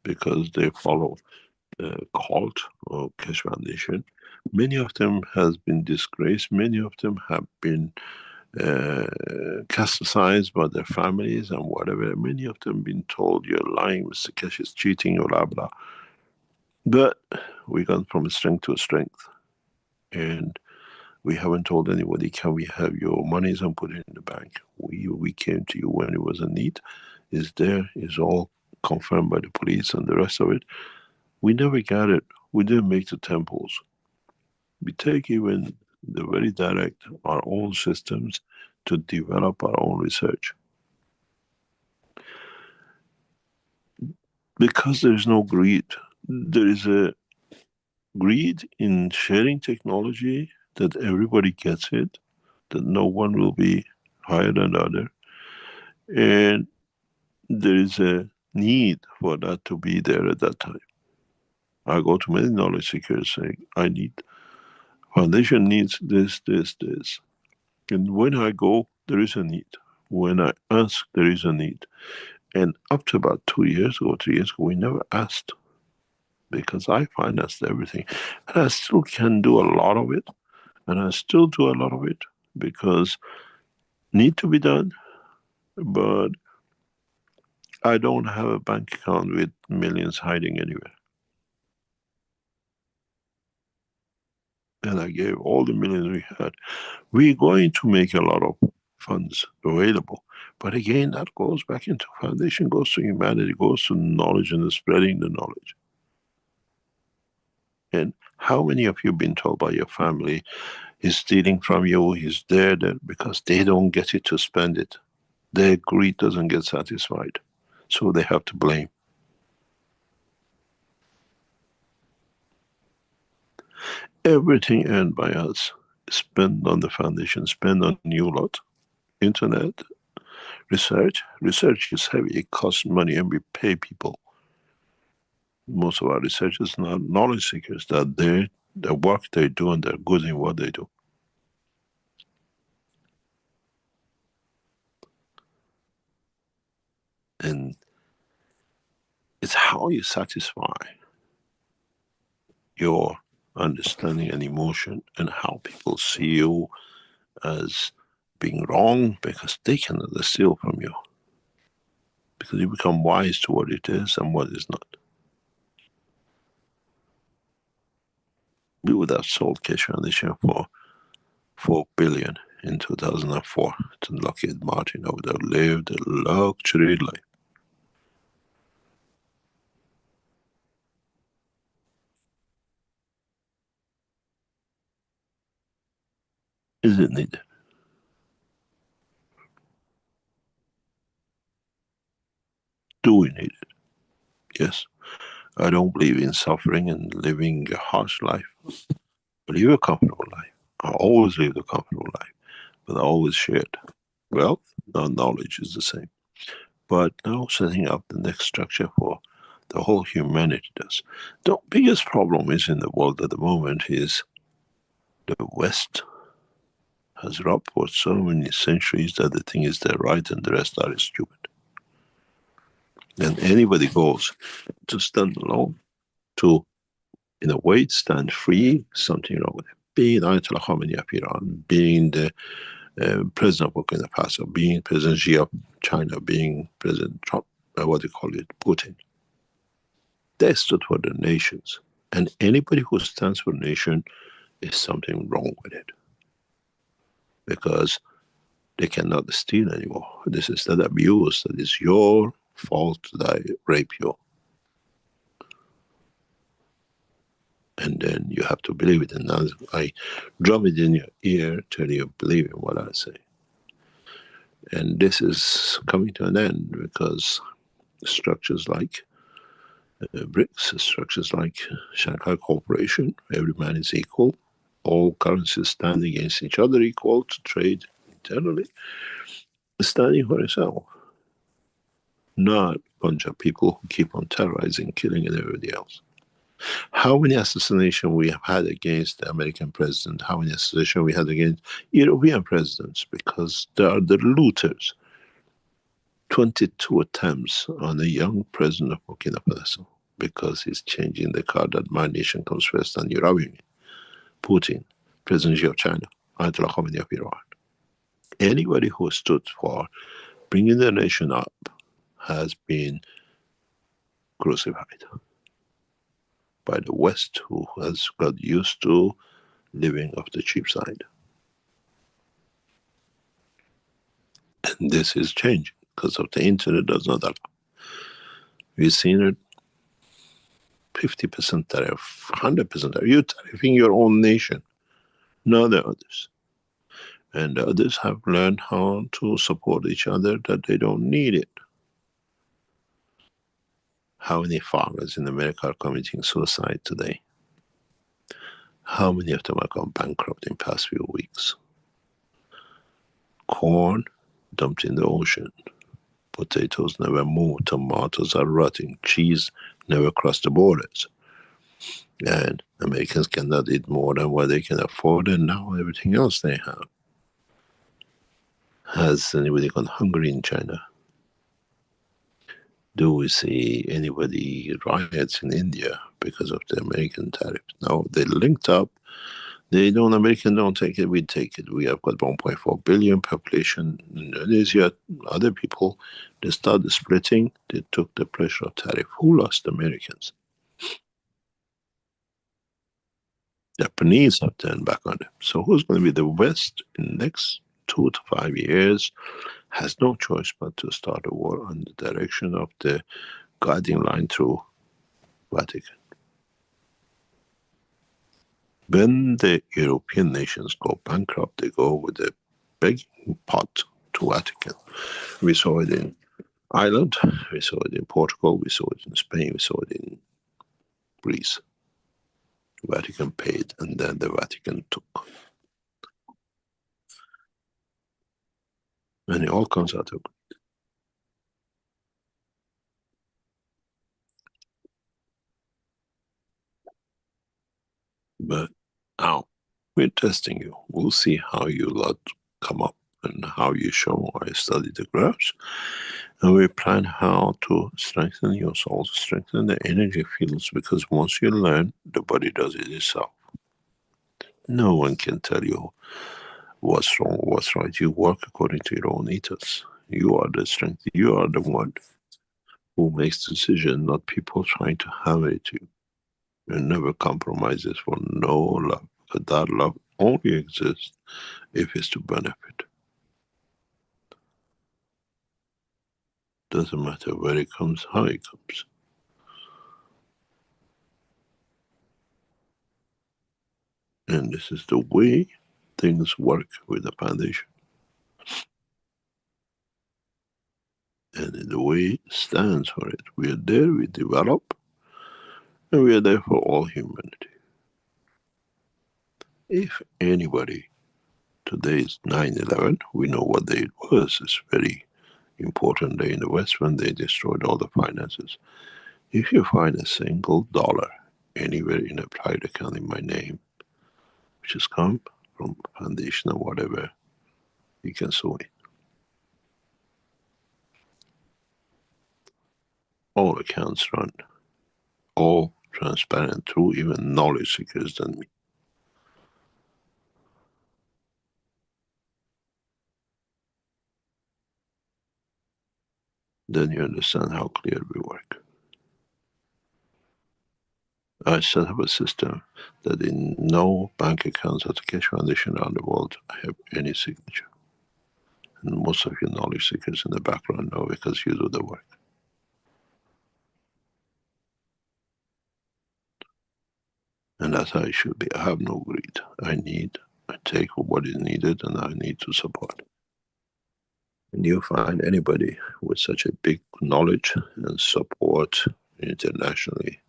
because they follow the cult or Keshe Foundation. Many of them has been disgraced. Many of them have been chastised by their families and whatever. Many of them been told, you're lying, Mr. Keshe is cheating, blah, blah. But we gone from strength to strength. And we haven't told anybody, can we have your monies and put it in the bank? We came to you when it was a need. It's there, it's all confirmed by the police and the rest of it. We never got it. We didn't make the temples. We take even the very direct, our own systems to develop our own research. Because there is no greed. There is a greed in sharing technology, that everybody gets it, that no one will be higher than the other. And there is a need for that to be there at that time. I go to many knowledge seekers saying, I need, foundation needs this. And when I go, there is a need. When I ask, there is a need. And up to about 2 years ago, 3 years ago, we never asked, because I financed everything. And I still can do a lot of it. And I still do a lot of it because need to be done, but I don't have a bank account with millions hiding anywhere. And I gave all the millions we had. We're going to make a lot of funds available. But again, that goes back into foundation, goes to humanity, goes to knowledge and spreading the knowledge. And how many of you have been told by your family, he's stealing from you, he's there, because they don't get it to spend it. Their greed doesn't get satisfied. So they have to blame. Everything earned by us, spent on the foundation, spent on new lot, internet, research. Research is heavy, it costs money, and we pay people. Most of our researchers are not knowledge seekers, that the work they do and they're good in what they do. And it's how you satisfy your understanding and emotion, and how people see you as being wrong, because they cannot steal from you. Because you become wise to what it is and what is not. We would have sold Keshe Foundation for $4 billion in 2004 to Lockheed Martin. I would have lived a luxury life. Is it needed? Do we need it? Yes. I don't believe in suffering and living a harsh life. I live a comfortable life. I always lived a comfortable life, but I always shared wealth, knowledge is the same. But now setting up the next structure for the whole humanity does. The biggest problem is in the world at the moment is the West has robbed for so many centuries that the thing is they're right and the rest are stupid. And anybody goes to stand alone, to, in a way, stand free, something wrong with it. Being Ayatollah Khamenei of Iran, being the President of Burkina Faso, being President Xi of China, being President Trump, Putin. They stood for the nations. And anybody who stands for a nation is something wrong with it. Because they cannot steal anymore. This is that abuse, that is your fault that I rape you. And then you have to believe it. And now I drum it in your ear till you believe in what I say. And this is coming to an end because structures like BRICS, structures like Shanghai Cooperation, every man is equal, all currencies stand against each other equal to trade internally, standing for itself. Not a bunch of people who keep on terrorizing, killing, and everybody else. How many assassinations we have had against the American president? How many assassinations we had against European presidents? Because they are the looters. 22 attempts on a young president of Burkina Faso because he's changing the card that my nation comes first and you're robbing me. Putin, President Xi of China, Ayatollah Khamenei of Iran. Anybody who stood for bringing the nation up has been crucified by the West, who has got used to living off the cheap side. And this is changing because of the internet does not allow. We've seen it 50% tariff, 100% tariff. You're tariffing your own nation, not the others. And the others have learned how to support each other, that they don't need it. How many farmers in America are committing suicide today? How many of them have gone bankrupt in the past few weeks? Corn dumped in the ocean. Potatoes never move. Tomatoes are rotting. Cheese never crossed the borders. And Americans cannot eat more than what they can afford, and now everything else they have. Has anybody gone hungry in China? Do we see anybody riots in India because of the American tariff? No, they linked up. They don't, American don't take it, we take it. We have got 1.4 billion population. Indonesia, other people, they started splitting. They took the pressure of tariff. Who lost? Americans. Japanese have turned back on them. So who's going to be the West in the next 2 to 5 years? Has no choice but to start a war on the direction of the guiding line through Vatican. When the European nations go bankrupt, they go with a begging pot to Vatican. We saw it in Ireland, we saw it in Portugal, we saw it in Spain, we saw it in Greece. Vatican paid, and then the Vatican took. And it all comes out of. But now, we're testing you. We'll see how you lot come up and how you show. I study the graphs. And we plan how to strengthen your soul, strengthen the energy fields, because once you learn, the body does it itself. No one can tell you what's wrong, what's right. You work according to your own ethos. You are the strength. You are the one who makes decision, not people trying to hammer it to you. And never compromises for no love, because that love only exists if it's to benefit. Doesn't matter where it comes, how it comes. And this is the way things work with the foundation. And the way stands for it. We are there, we develop, and we are there for all humanity. If anybody Today is 9/11. We know what day it was. It's very important day in the West when they destroyed all the finances. If you find a single dollar anywhere in a private account in my name, which has come from foundation or whatever, you can sue me. All accounts run, all transparent, through even knowledge seekers than me. Then you understand how clear we work. I set up a system that in no bank accounts at the Keshe Foundation around the world have any signature. And most of your knowledge seekers in the background know because you do the work. And that's how it should be. I have no greed. I take what is needed and I need to support. And you find anybody with such a big knowledge and support internationally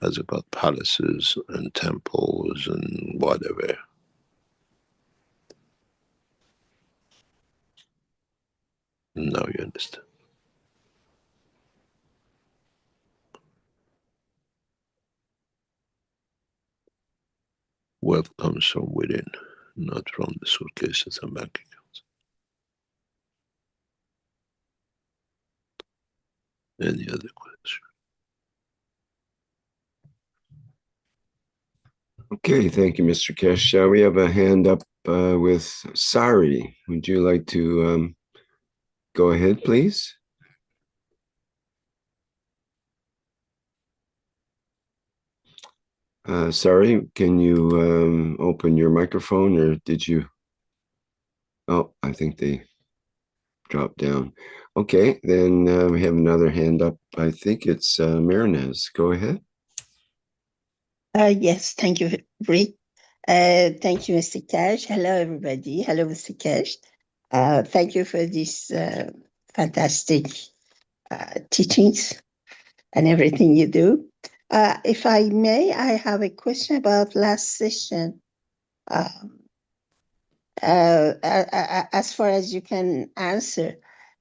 has got palaces and temples and whatever. Now you understand. Wealth comes from within, not from the suitcases and bank accounts. Any other question? Okay, thank you, Mr. Keshe. We have a hand up with Sari. Would you like to go ahead, please? Sari, can you open your microphone, or did you? Oh, I think they dropped down. Okay, then we have another hand up. I think it's Mehran. Go ahead. Yes, thank you, Rick. Thank you, Mr. Keshe. Hello, everybody. Hello, Mr. Keshe. Thank you for these fantastic teachings and everything you do. If I may, I have a question about last session. As far as you can answer,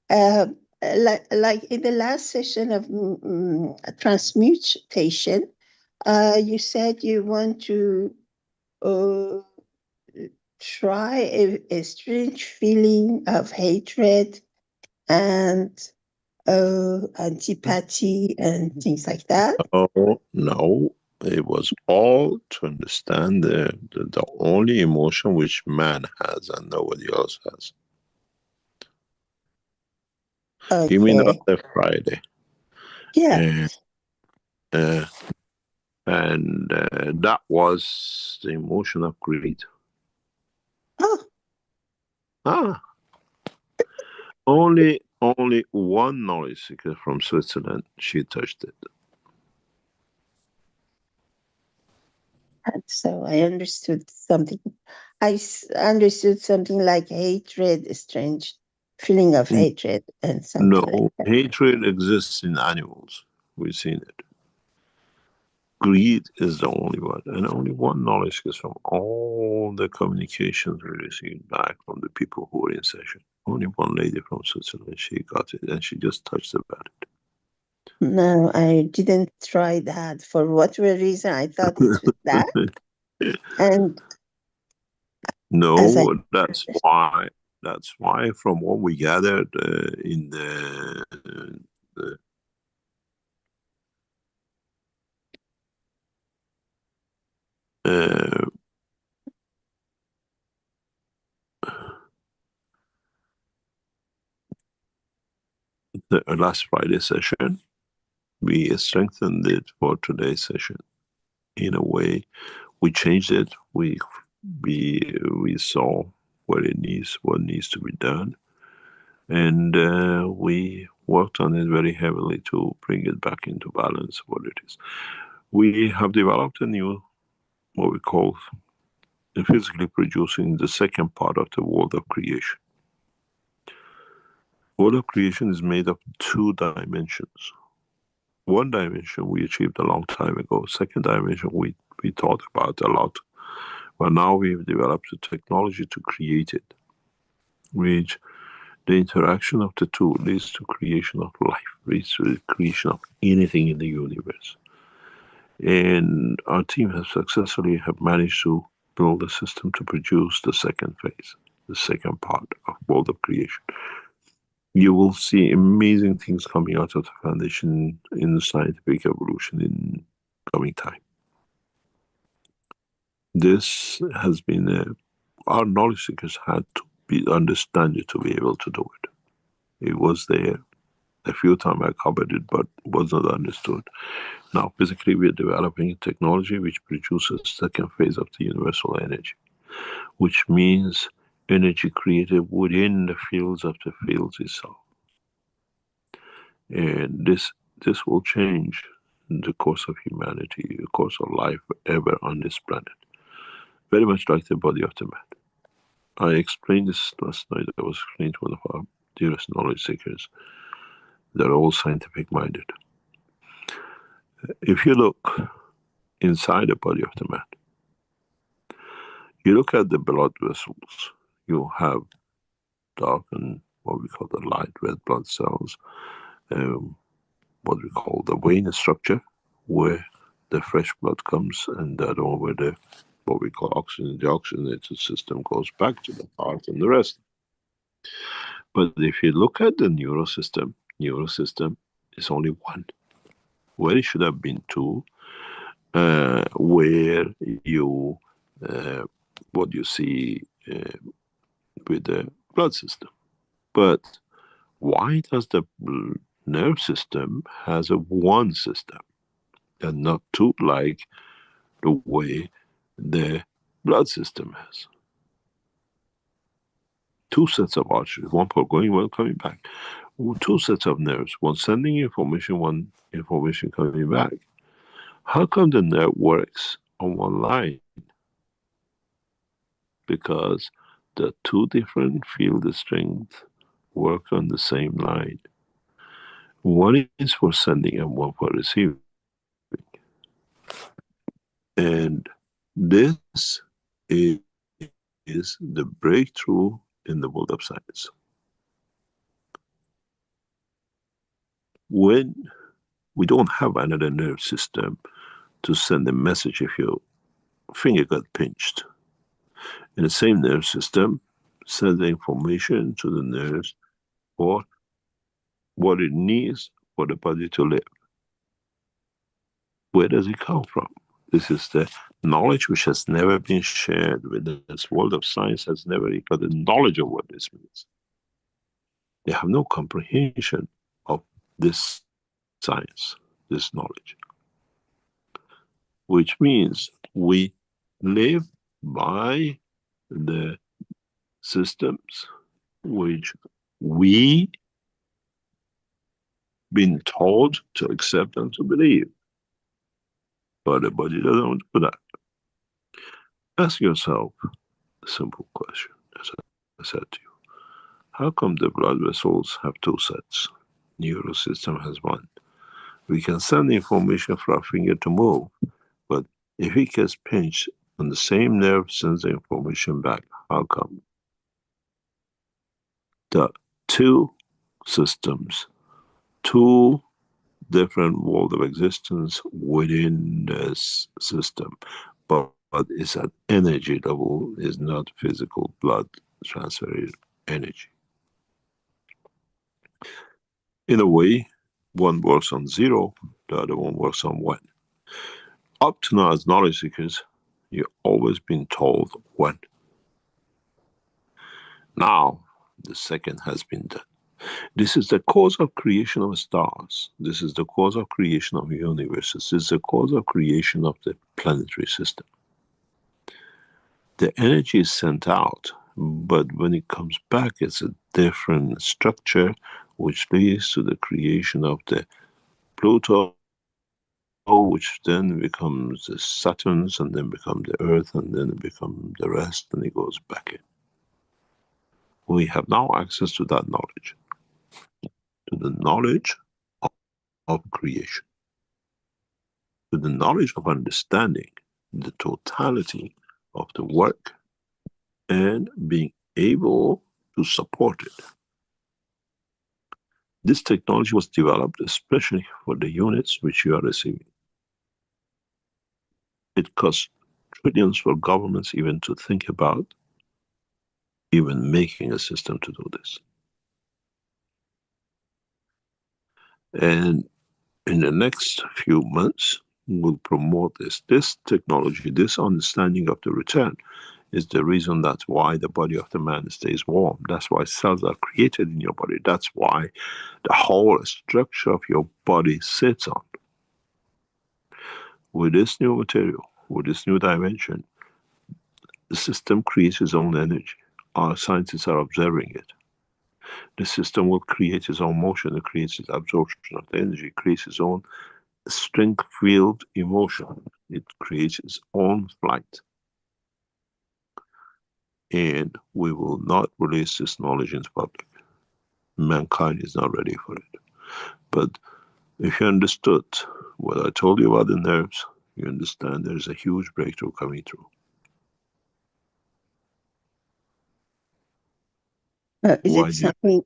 like in the last session of transmutation, you said you want to try a strange feeling of hatred and antipathy and things like that. Oh, no. It was all to understand the only emotion which man has and nobody else has. Okay. You mean after Friday? Yeah. And that was the emotion of greed. Oh. Only one knowledge seeker from Switzerland, she touched it. And so I understood something. I understood something like hatred, a strange feeling of hatred and something like that. Hatred exists in animals. We've seen it. Greed is the only one, and only one knowledge is from all the communications we received back from the people who were in session. Only one lady from Switzerland, she got it, and she just touched about it. No, I didn't try that. For whatever reason, I thought it was that. And no, that's why from what we gathered in the last Friday session, we strengthened it for today's session. In a way, we changed it. We saw what needs to be done, and we worked on it very heavily to bring it back into balance. What it is, we have developed a new, what we call, physically producing the second part of the world of creation. World of creation is made of 2 dimensions. One dimension we achieved a long time ago. Second dimension we thought about a lot But now we've developed the technology to create it, which the interaction of the two leads to creation of life, leads to the creation of anything in the universe. And our team has successfully managed to build a system to produce the second phase, the second part of world of creation. You will see amazing things coming out of the foundation in the scientific evolution in coming time. This has been our knowledge seekers had to understand it to be able to do it. It was there. A few times I covered it, but was not understood. Now, physically, we are developing a technology which produces second phase of the universal energy, which means energy created within the fields of the fields itself. And this will change the course of humanity, the course of life ever on this planet. Very much like the body of the man. I explained this last night. I was explaining to one of our dearest knowledge seekers. They're all scientific minded. If you look inside the body of the man, you look at the blood vessels, you have dark and what we call the light red blood cells, what we call the vein structure, where the fresh blood comes, and that one where the what we call oxygen, the oxygenated system goes back to the heart and the rest. But if you look at the neural system is only one, where it should have been two, where you what you see with the blood system. But why does the nerve system has a one system and not two, like the way the blood system has? Two sets of arteries, one for going, one coming back. Two sets of nerves, one sending information, one information coming back. How come the nerve works on one line? Because the two different field strengths work on the same line. One is for sending and one for receiving. And this is the breakthrough in the world of science. When we don't have another nerve system to send a message if your finger got pinched, in the same nerve system, send the information to the nerves for what it needs for the body to live. Where does it come from? This is the knowledge which has never been shared with this world of science, has never got the knowledge of what this means. They have no comprehension of this science, this knowledge. Which means we live by the systems which we been told to accept and to believe. But the body doesn't want to do that. Ask yourself a simple question, as I said to you. How come the blood vessels have two sets? Neural system has one. We can send information for our finger to move, but if it gets pinched and the same nerve sends the information back, how come? The two systems, two different world of existence within this system, but it's at energy level, is not physical blood transferred energy. In a way, one works on zero, the other one works on one. Up to now, as knowledge seekers, you've always been told one. Now, the second has been done. This is the cause of creation of stars. This is the cause of creation of universes. This is the cause of creation of the planetary system. The energy is sent out, but when it comes back, it's a different structure, which leads to the creation of the Pluto, which then becomes the Saturns, and then becomes the Earth, and then it becomes the rest, and it goes back in. We have now access to that knowledge, to the knowledge of creation, to the knowledge of understanding the totality of the work and being able to support it. This technology was developed especially for the units which you are receiving. It costs trillions for governments even to think about even making a system to do this. And in the next few months, we'll promote this. This technology, this understanding of the return is the reason that's why the body of the man stays warm. That's why cells are created in your body. That's why the whole structure of your body sits on. With this new material, with this new dimension, the system creates its own energy. Our scientists are observing it. The system will create its own motion. It creates its absorption of the energy. It creates its own strength field emotion. It creates its own flight. And we will not release this knowledge into public. Mankind is not ready for it. But if you understood what I told you about the nerves, you understand there's a huge breakthrough coming through. Is Why it something?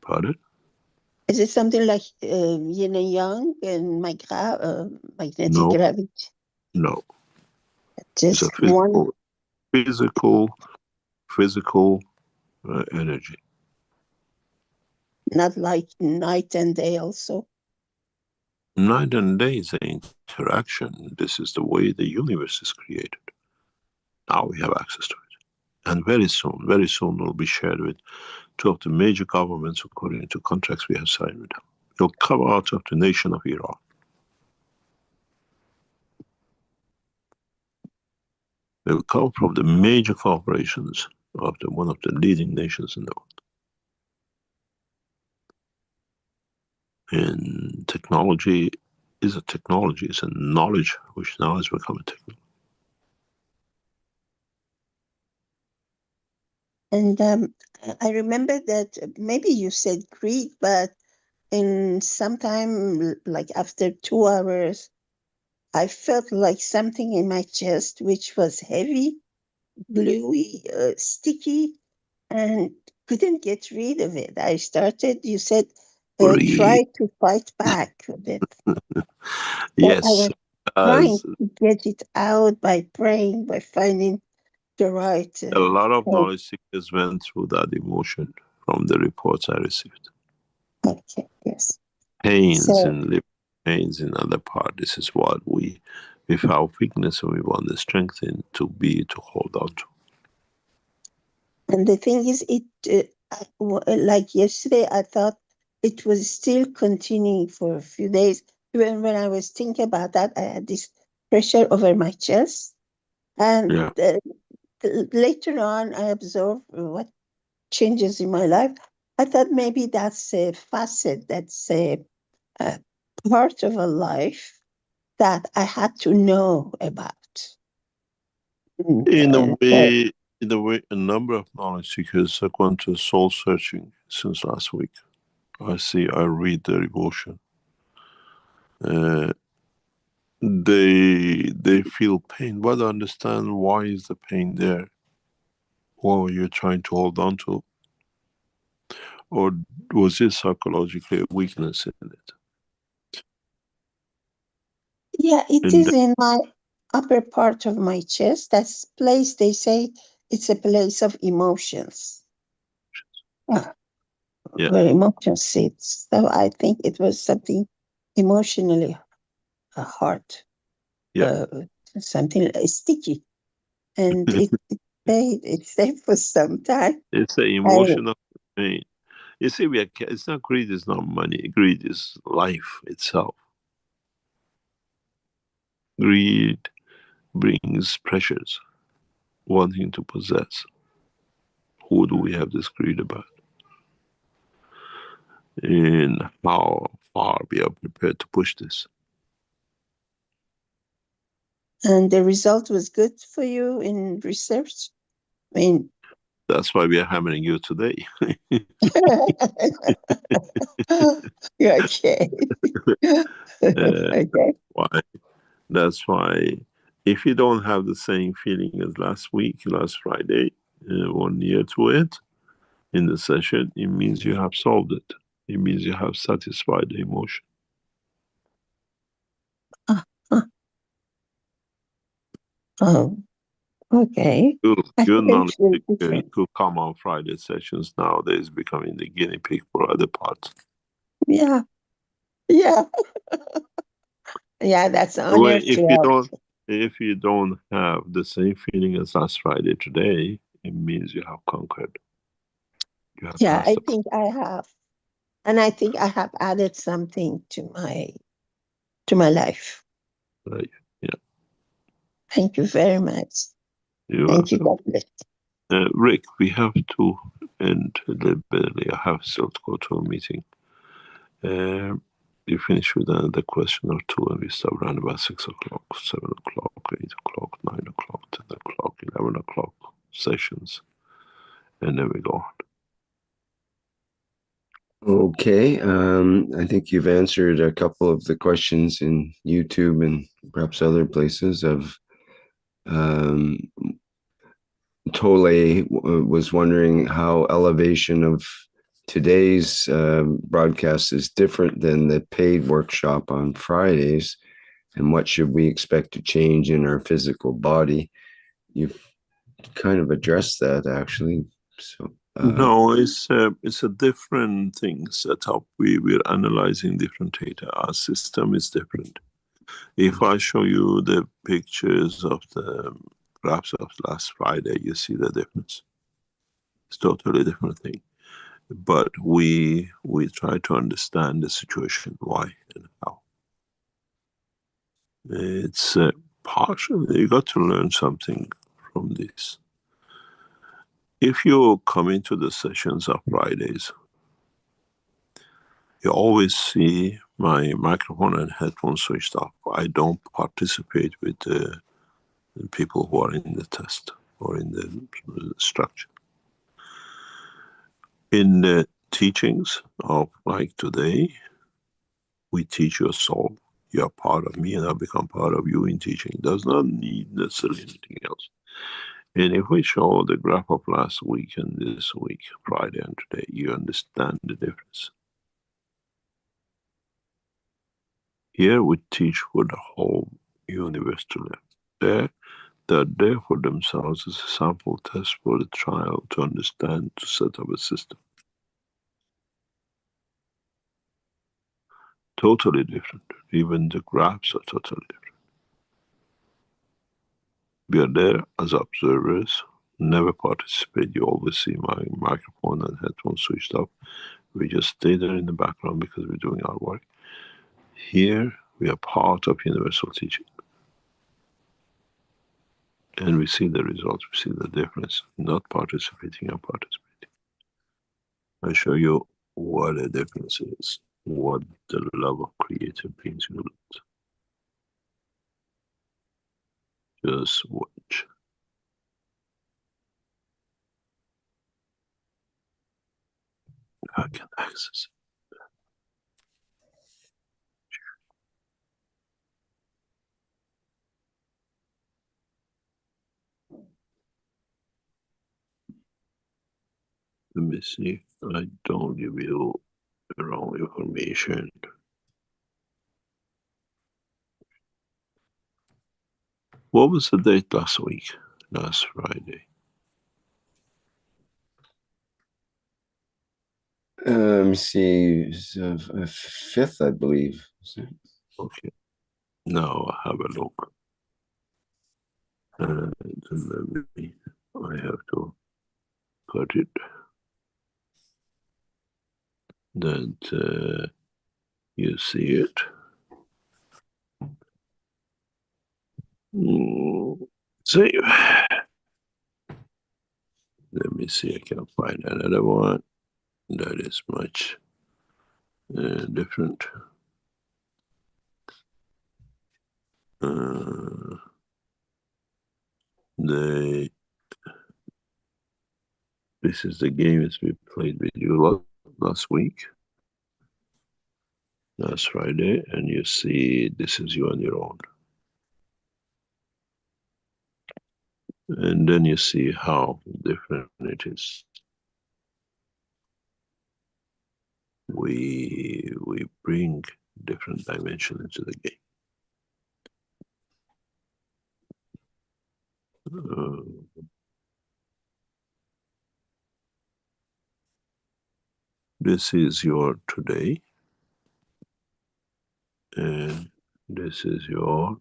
Pardon? Is it something like yin and yang and magnetic No. gravity? No. Just It's a one, physical energy. not like night and day also. Night and day is an interaction. This is the way the universe is created. Now we have access to it. And very soon will be shared with two of the major governments according to contracts we have signed with them. It will come out of the nation of Iran. They will come from the major corporations of one of the leading nations in the world. And technology is a technology, it's a knowledge which now has become a technology. And I remember that maybe you said greed, but in sometime like after 2 hours, I felt like something in my chest which was heavy, gluey, sticky, and couldn't get rid of it. I started, you said, try to fight back with it. Yes. I was trying to get it out by praying, by finding the right. A lot of knowledge seekers went through that emotion from the reports I received. Okay, yes. Pains in liver, pains in other part. This is what we, with our weakness, we want the strength in to hold on to. And the thing is, like yesterday, I thought it was still continuing for a few days. Even when I was thinking about that, I had this pressure over my chest. And later on, I observed what changes in my life. I thought maybe that's a facet, that's a part of a life that I had to know about. In a way, a number of knowledge seekers have gone to soul searching since last week. I read their emotion. They feel pain, but understand why is the pain there? What are you trying to hold on to? Or was it psychologically a weakness in it? Yeah, it is in my upper part of my chest. That's place, they say it's a place of emotions. Where emotion sits. So I think it was something emotionally hard. Something sticky. And it stayed for some time. It's the emotional pain. You see, it's not greed, it's not money. Greed is life itself. Greed brings pressures, wanting to possess. Who do we have this greed about? And how far we are prepared to push this. And the result was good for you in research? I mean, that's why we are hammering you today. Okay. Okay. That's why If you don't have the same feeling as last Friday, 1 year to it in the session, it means you have solved it. It means you have satisfied the emotion. Oh, okay. You're not to come on Friday sessions nowadays, becoming the guinea pig for other parts. Yeah. Yeah. Yeah, that's Well, honest. if you don't have the same feeling as last Friday today, it means you have conquered. You have Yeah, passed I think I have. And I think I have added something to my life. Right. Yeah. Thank you very much. Thank you, God bless. Rick, we have to end a little bit early. I have still to go to a meeting. You finish with another question or two, and we start around about 6 o'clock, 7 o'clock, 8 o'clock, 9 o'clock, 10 o'clock, 11 o'clock sessions, and then we go on. Okay, I think you've answered a couple of the questions in YouTube and perhaps other places. Of Tole was wondering how elevation of today's broadcast is different than the paid workshop on Fridays, and what should we expect to change in our physical body. You've kind of addressed that, actually. So no, it's a different thing set up. We're analyzing different data. Our system is different. If I show you the pictures of the graphs of last Friday, you see the difference. It's totally different thing. But we try to understand the situation, why and how. It's partially, you got to learn something from this. If you come into the sessions of Fridays, you always see my microphone and headphones switched off. I don't participate with the people who are in the test or in the structure. In the teachings of like today, we teach your soul. You are part of me and I become part of you in teaching. It does not need necessarily anything else. And if we show the graph of last week and this week, Friday and today, you understand the difference. Here we teach for the whole universe to live. They're there for themselves as a sample test for the trial to understand, to set up a system. Totally different. Even the graphs are totally different. We are there as observers, never participate. You always see my microphone and headphones switched off. We just stay there in the background because we're doing our work. Here, we are part of universal teaching. And we see the results, we see the difference, not participating and participating. I show you what the difference is, what the love of creative means you learn. Just watch. I can access it. Let me see. I don't give you the wrong information. What was the date last week? Last Friday. let me see, 5th, I believe. Okay. Now I have a look. And let me, I have to cut it. That you see it. Save. Let me see, I can find another one that is much different. This is the game that we played with you last week, last Friday, and you see this is you on your own. And then you see how different it is. We bring different dimension into the game. This is your today, and this is your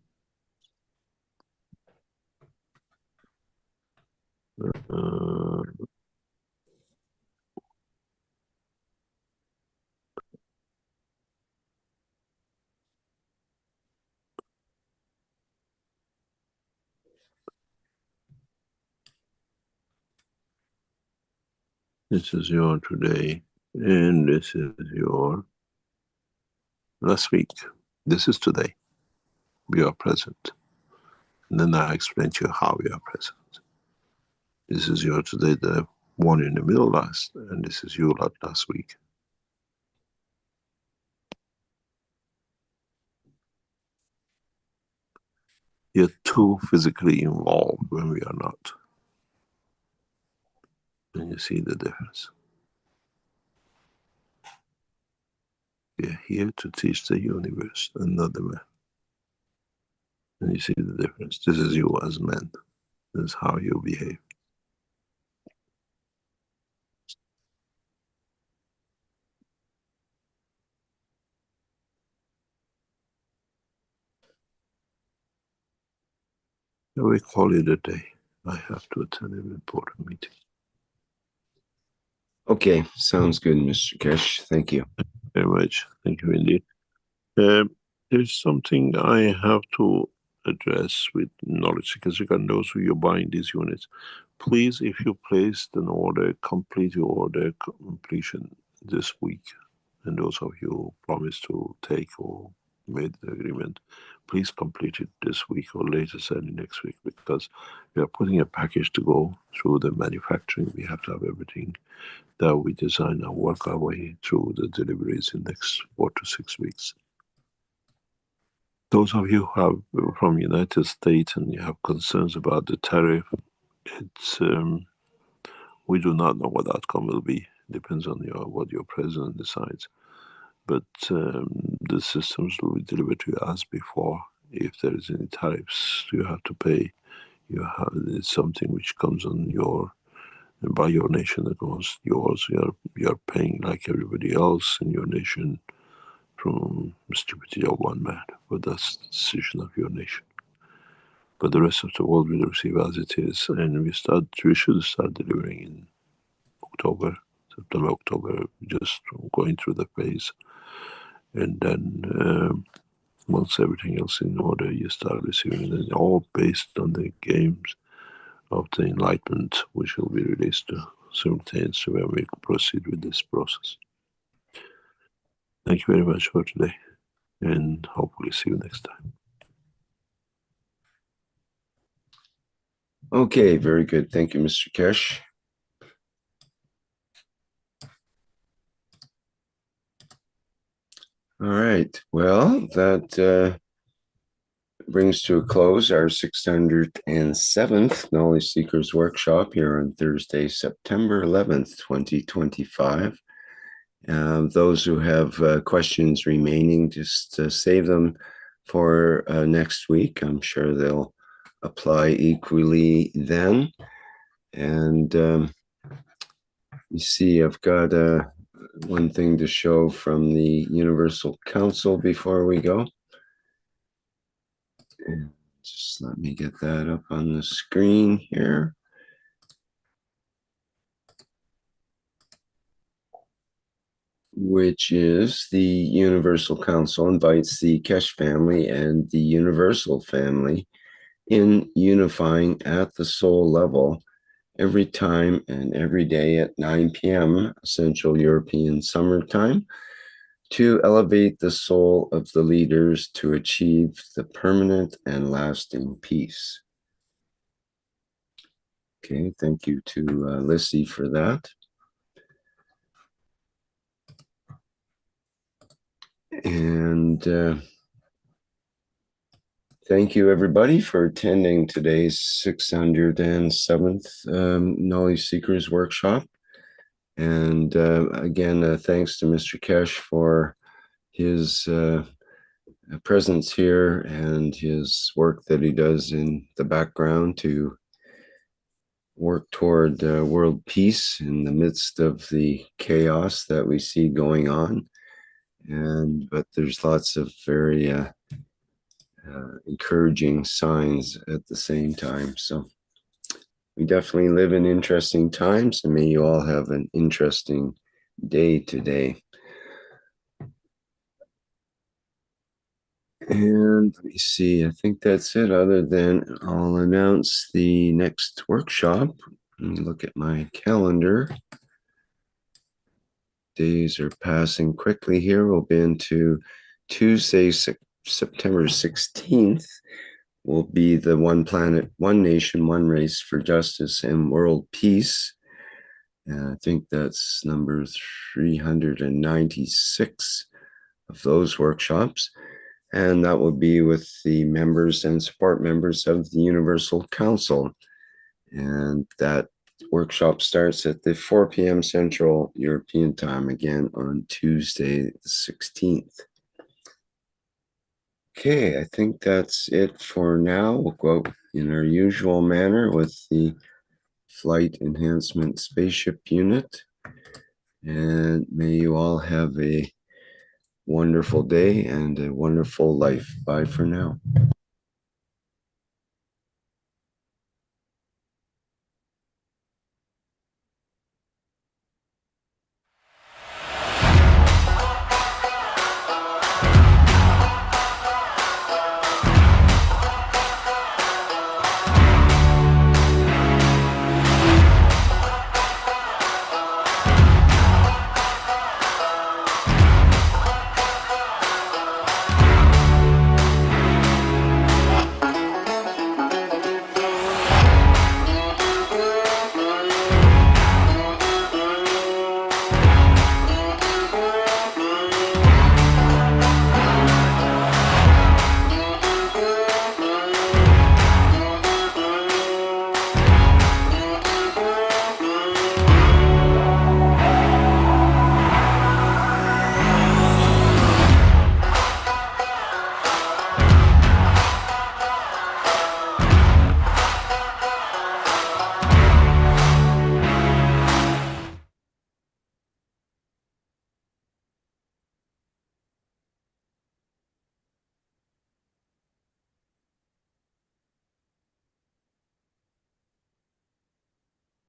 this is your today, and this is your last week. This is today. We are present. And then I explain to you how we are present. This is your today, the one in the middle last, and this is you last week. You're too physically involved when we are not. And you see the difference. We are here to teach the universe and not the man. And you see the difference. This is you as men. This is how you behave. We call it a day. I have to attend an important meeting. Okay, sounds good, Mr. Keshe. Thank you. Very much. Thank you indeed. There's something I have to address with knowledge seekers. Again, those who you're buying these units, please, if you placed an order, complete your order completion this week. And those of you who promised to take or made the agreement, please complete it this week or later, certainly next week, because we are putting a package to go through the manufacturing. We have to have everything that we design and work our way through the deliveries in the next 4 to 6 weeks. Those of you who have from United States and you have concerns about the tariff, it's we do not know what the outcome will be. Depends on what your president decides. But the systems will be delivered to you as before. If there is any tariffs you have to pay, it's something which comes on by your nation that goes yours. You're paying like everybody else in your nation from the stupidity of one man. But that's the decision of your nation. But the rest of the world will receive as it is, and we should start delivering in September, October, just going through the phase. And then once everything else in order, you start receiving it, all based on the games of the enlightenment, which will be released simultaneously when we proceed with this process. Thank you very much for today, and hopefully see you next time. Okay, very good. Thank you, Mr. Keshe. All right. Well, that brings to a close our 607th Knowledge Seekers Workshop here on Thursday, September 11th, 2025. Those who have questions remaining, just save them for next week. I'm sure they'll apply equally then. And you see, I've got one thing to show from the Universal Council before we go. And just let me get that up on the screen here. Which is the Universal Council invites the Keshe family and the Universal family in unifying at the soul level every time and every day at 9 p.m. Central European Summer Time to elevate the soul of the leaders to achieve the permanent and lasting peace. Okay, thank you to Lissy for that. And Thank you, everybody, for attending today's 607th Knowledge Seekers Workshop. And again, thanks to Mr. Keshe for his presence here and his work that he does in the background to work toward world peace in the midst of the chaos that we see going on. But there's lots of very encouraging signs at the same time. So we definitely live in interesting times, and may you all have an interesting day today. And let me see, I think that's it, other than I'll announce the next workshop. Let me look at my calendar. Days are passing quickly here. We'll be into Tuesday, September 16th. Will be the One Planet, One Nation, One Race for Justice and World Peace. And I think that's number 396 of those workshops. And that will be with the members and support members of the Universal Council. And that workshop starts at the 4 p.m. Central European Time, again on Tuesday, the 16th. Okay, I think that's it for now. We'll go out in our usual manner with the Flight Enhancement Spaceship Unit. And may you all have a wonderful day and a wonderful life. Bye for now.